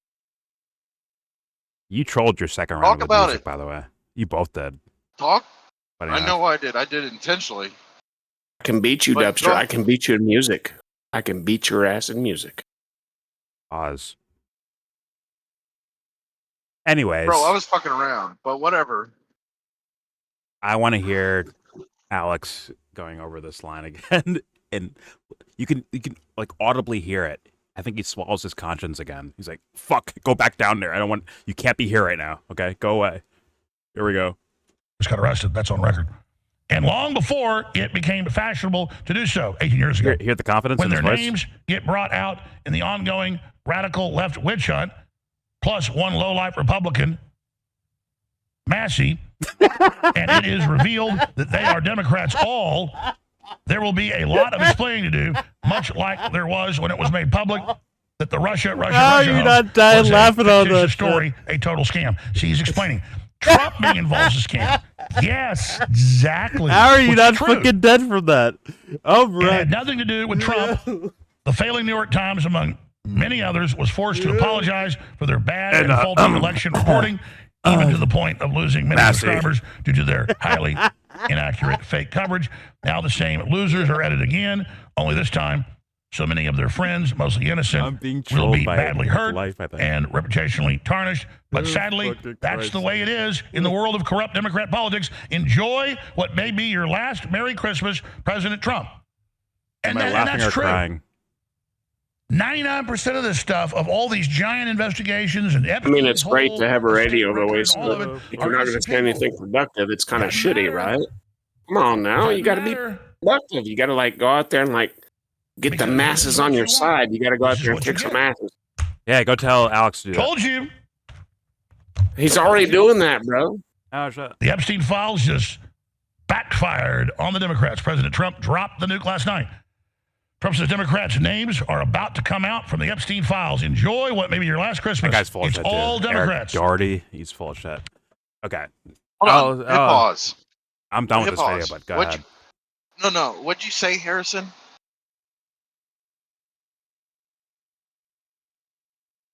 You trolled your second Talk round with about music, it. by the way. You both did. Talk? But I know I did. I did intentionally. I can beat you, But Dubster. go- I can beat you in music. I can beat your ass in music. Pause. Anyways, Bro, I was fucking around, but whatever. I want to hear Alex going over this line again, and you can like audibly hear it. I think he swallows his conscience again. He's like, "Fuck, go back down there. I don't want. You can't be here right now. Okay, go away." Here we go. Just got arrested. That's on record. And long before it became fashionable to do so, 18 years ago, Hear the confidence when in his their voice. names get brought out in the ongoing radical left witch hunt, plus one low-life Republican, Massey, and it is revealed that they are Democrats all, there will be a lot of explaining to do, much like there was when it was made public that the Russia you're hoax not dying was laughing a on fictitious that story, a total scam. See, he's explaining. Trump being involved is a scam. Yes, exactly. How are you Which not is true. fucking dead from that? Oh, It right. had nothing to do with Trump. The failing New York Times, among many others, was forced to apologize for their bad and faulty election reporting, even to the point of losing many Massey. subscribers due to their highly inaccurate fake coverage. Now the same losers are at it again, only this time so many of their friends, mostly I'm innocent, being will trolled be by badly hurt life, I think. and reputationally tarnished. But Oh, sadly, fucking that's Christ. the way it is in the world of corrupt Democrat politics. Enjoy what may be your last Merry Christmas, President Trump. Am I And laughing that's or true. crying? 99% of this stuff, of all these giant investigations and I mean, it's great to have a radio voice, all of but it, if you're not going to say anything productive, it's kind of Doesn't shitty, matter. right? Come on now, you got to be productive. You got to like go out there and like get Because the this masses is on what your you want. side. You got to go out This is there and what you kick some get. asses. Yeah, go tell Alex to do that. Told you. He's already doing that, bro. Oh, shut. The Epstein files just backfired on the Democrats. President Trump dropped the nuke last night. Trump says Democrats' names are about to come out from the Epstein files. Enjoy what may be your last Christmas. That guy's full of It's shit, all dude. Democrats. Eric Doherty, he's full of shit. Okay. Hold on. Hit pause. I'm done with Hit this video, pause. but go What'd ahead. No. What'd you say, Harrison?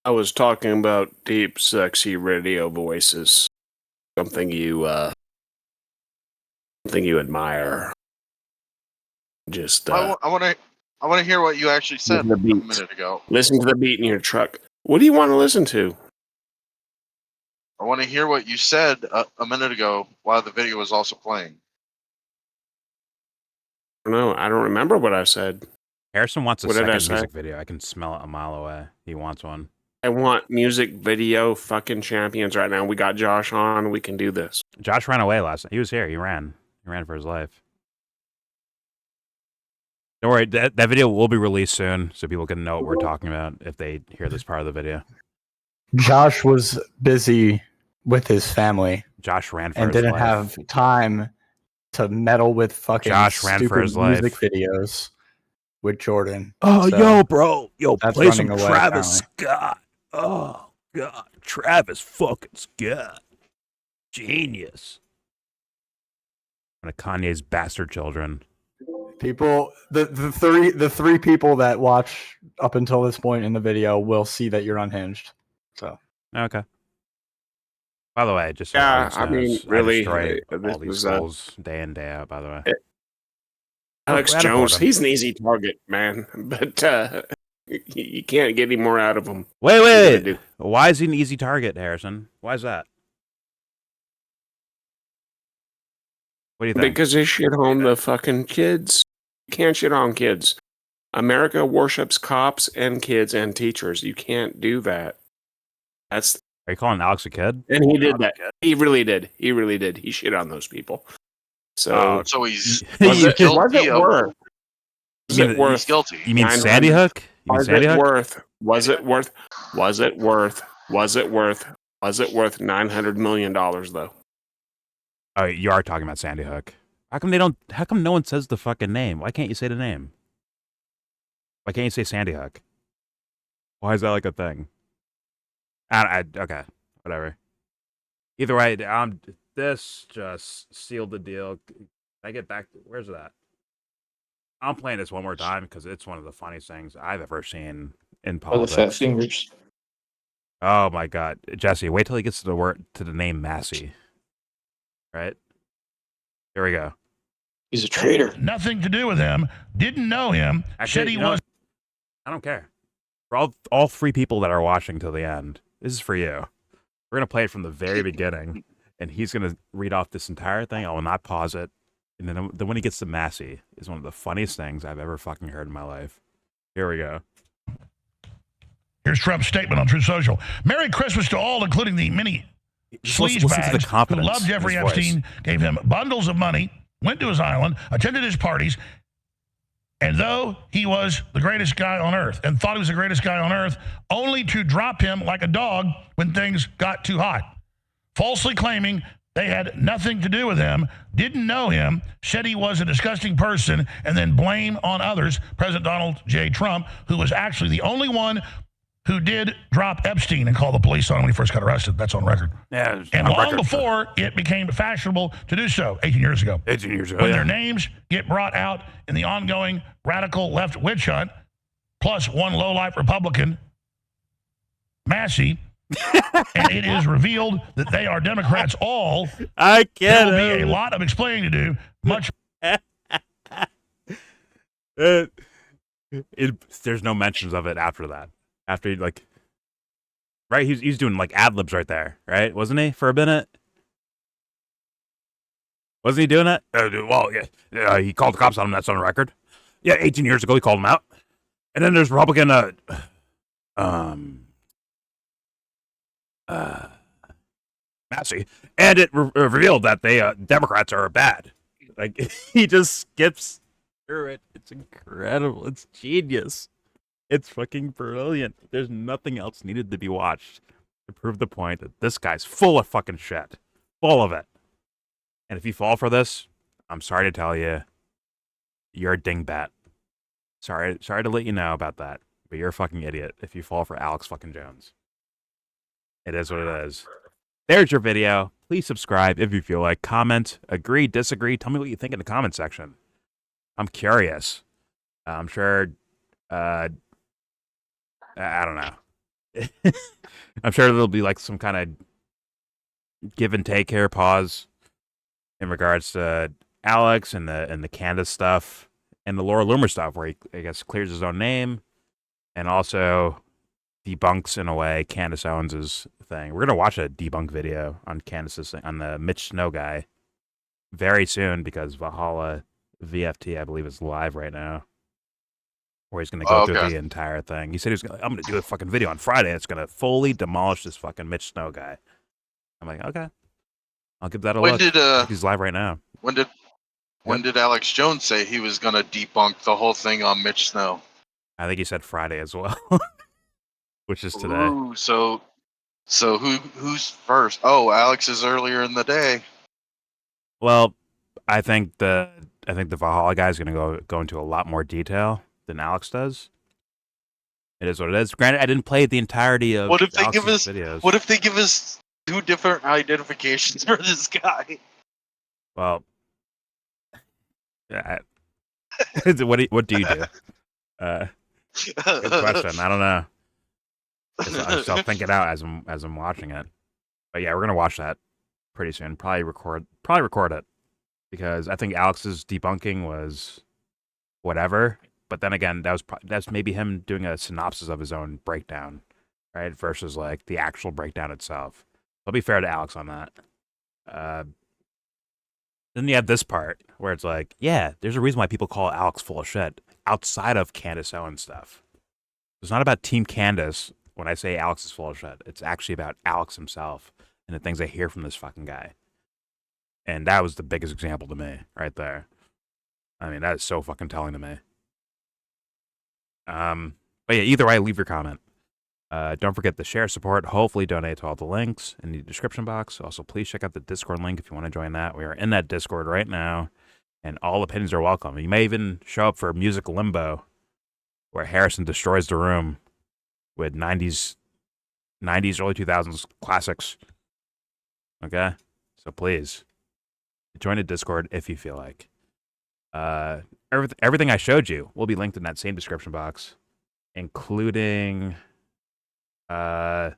I was talking about deep, sexy radio voices. Something you admire. Just I want to hear what you actually said the a beat. minute ago. Listen to the beat in your truck. What do you want to listen to? I want to hear what you said a minute ago while the video was also playing. No, I don't remember what I said. Harrison wants a What did I second say? music video. I can smell it a mile away. He wants one. I want music video fucking champions right now. We got Josh on. We can do this. Josh ran away last night. He was here. He ran. He ran for his life. Don't worry. That video will be released soon, so people can know what we're talking about if they hear this part of the video. Josh was busy with his family Josh ran for and his didn't life. have time to meddle with fucking Josh ran for stupid his life. music videos with Jordan. Oh, So, yo, bro. Yo, that's play some running away, Travis Scott. Oh, God. Travis fucking Scott. Genius. One of Kanye's bastard children. People, the three people that watch up until this point in the video will see that you're unhinged. So Okay. By the way, just so Yeah, everyone I mean, knows, really, destroy this all these was, schools day in, day out, by the way. Alex We're out of Jones, order. he's an easy target, man. But you can't get any more out of him. Wait. Why is he an easy target, Harrison? Why is that? What do you think? Because they shit on the fucking kids. You can't shit on kids. America worships cops and kids and teachers. You can't do that. That's Are you calling Alex a kid? and he did that. He really did. He really did. He shit on those people. So So he's was it guilty of- worth? Was You it mean- he's worth? guilty. You mean 900? Sandy Hook? You mean Was Sandy it Hook? worth? Was it worth? Was it worth? Was it worth? Was it worth $900 million though? Oh, you are talking about Sandy Hook. How come they don't? How come no one says the fucking name? Why can't you say the name? Why can't you say Sandy Hook? Why is that like a thing? Okay, whatever. Either way, this just sealed the deal. Can I get back? Where's that? I'm playing this one more time because it's one of the funniest things I've ever seen in Or the fat politics. fingers. Oh my god, Jesse, wait till he gets to the name Massey. Right? Here we go. He's a traitor. Nothing to do with him. Didn't know him. Actually, Said he you know was. what? I don't care. For all three people that are watching till the end, this is for you. We're gonna play it from the very beginning, and he's gonna read off this entire thing. I will not pause it. And then when he gets to Massey, is one of the funniest things I've ever fucking heard in my life. Here we go. Here's Trump's statement on Truth Social. Merry Christmas to all, including the many Just listen to the sleazebags who confidence loved in Jeffrey his voice. Epstein, gave him bundles of money, went to his island, attended his parties, and though he was the greatest guy on earth and thought he was the greatest guy on earth, only to drop him like a dog when things got too hot. Falsely claiming they had nothing to do with him, didn't know him, said he was a disgusting person, and then blame on others, President Donald J. Trump, who was actually the only one who did drop Epstein and call the police on him when he first got arrested. That's on record. Yeah, it's And on long record. before it became fashionable to do so, 18 years ago. 18 years ago. When Yeah. their names get brought out in the ongoing radical left witch hunt, plus one low-life Republican, Massey, and it is revealed that they are Democrats all, I there get will be a it. lot of explaining to do, much There's no mentions of it after that. After he, like, right? He's doing like ad libs right there, right? Wasn't he for a minute? Wasn't he doing that? Well, yeah. He called the cops on him. That's on record. Yeah, 18 years ago he called him out. And then there's Republican Massey, and it revealed that they Democrats are bad. Like he just skips through it. It's incredible. It's genius. It's fucking brilliant. There's nothing else needed to be watched to prove the point that this guy's full of fucking shit. Full of it. And if you fall for this, I'm sorry to tell you, you're a dingbat. Sorry to let you know about that, but you're a fucking idiot if you fall for Alex fucking Jones. It is what it is. There's your video. Please subscribe if you feel like. Comment, agree, disagree. Tell me what you think in the comment section. I'm curious. I'm sure. I don't know. I'm sure there'll be like some kind of give and take here, pause in regards to Alex and the Candace stuff and the Laura Loomer stuff, where he, I guess, clears his own name and also debunks in a way Candace Owens' thing. We're gonna watch a debunk video on Candace's thing, on the Mitch Snow guy very soon, because Valhalla VFT, I believe, is live right now, where he's gonna go through the entire thing. He said I'm gonna do a fucking video on Friday. And it's gonna fully demolish this fucking Mitch Snow guy. I'm like, okay, I'll give that a look. He's live right now. When did Alex Jones say he was gonna debunk the whole thing on Mitch Snow? I think he said Friday as well, which is today. Ooh, so who's first? Oh, Alex is earlier in the day. Well, I think the Valhalla guy is gonna go into a lot more detail than Alex does. It is what it is. Granted, I didn't play the entirety of What if they Alex's give us videos. What if they give us two different identifications for this guy? Well, yeah, what do you do? Good question. I don't know. I'll think it out as I'm watching it. But yeah, we're gonna watch that pretty soon. Probably record it, because I think Alex's debunking was whatever. But then again, that's maybe him doing a synopsis of his own breakdown, right? Versus like the actual breakdown itself. I'll be fair to Alex on that. Then you have this part where it's like, yeah, there's a reason why people call Alex full of shit outside of Candace Owens stuff. It's not about Team Candace when I say Alex is full of shit. It's actually about Alex himself and the things I hear from this fucking guy. And that was the biggest example to me right there. I mean, that is so fucking telling to me. But yeah, either way, leave your comment. Don't forget to share, support, hopefully donate to all the links in the description box. Also, please check out the Discord link if you want to join that. We are in that Discord right now, and all opinions are welcome. You may even show up for Music Limbo, where Harrison destroys the room with 90s, early 2000s classics. Okay? So please, join the Discord if you feel like. Everything I showed you will be linked in that same description box, including I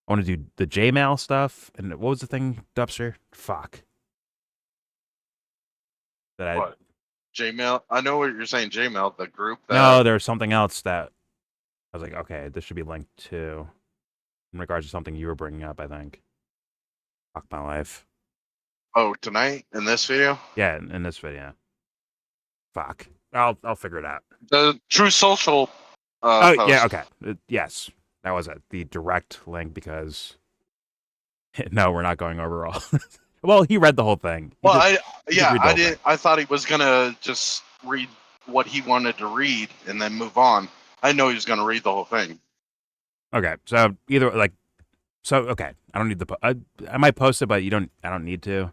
want to do the Jmail stuff. And what was the thing, Dubster? Fuck. What? Jmail? I know what you're saying, Jmail, the group. No, there was something else that I was like, okay, this should be linked to in regards to something you were bringing up, I think. Fuck my life. Oh, tonight in this video? Yeah, in this video. Fuck. I'll figure it out. The True Social. Oh post. yeah, okay. Yes, that was it. The direct link because no, we're not going over all. Well, he read the whole thing. Well, read the I whole did. thing. I thought he was gonna just read what he wanted to read and then move on. I know he was gonna read the whole thing. Okay, so either okay. I don't need the. I might post it, but you don't. I don't need to.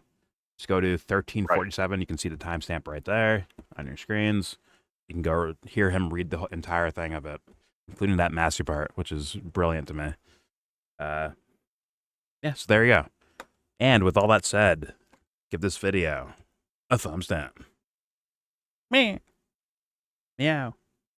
Just go to 1347. You can see the timestamp right there on your screens. You can go hear him read the entire thing of it, including that master part, which is brilliant to me. Yeah, so there you go. And with all that said, give this video a thumbs down. Meow.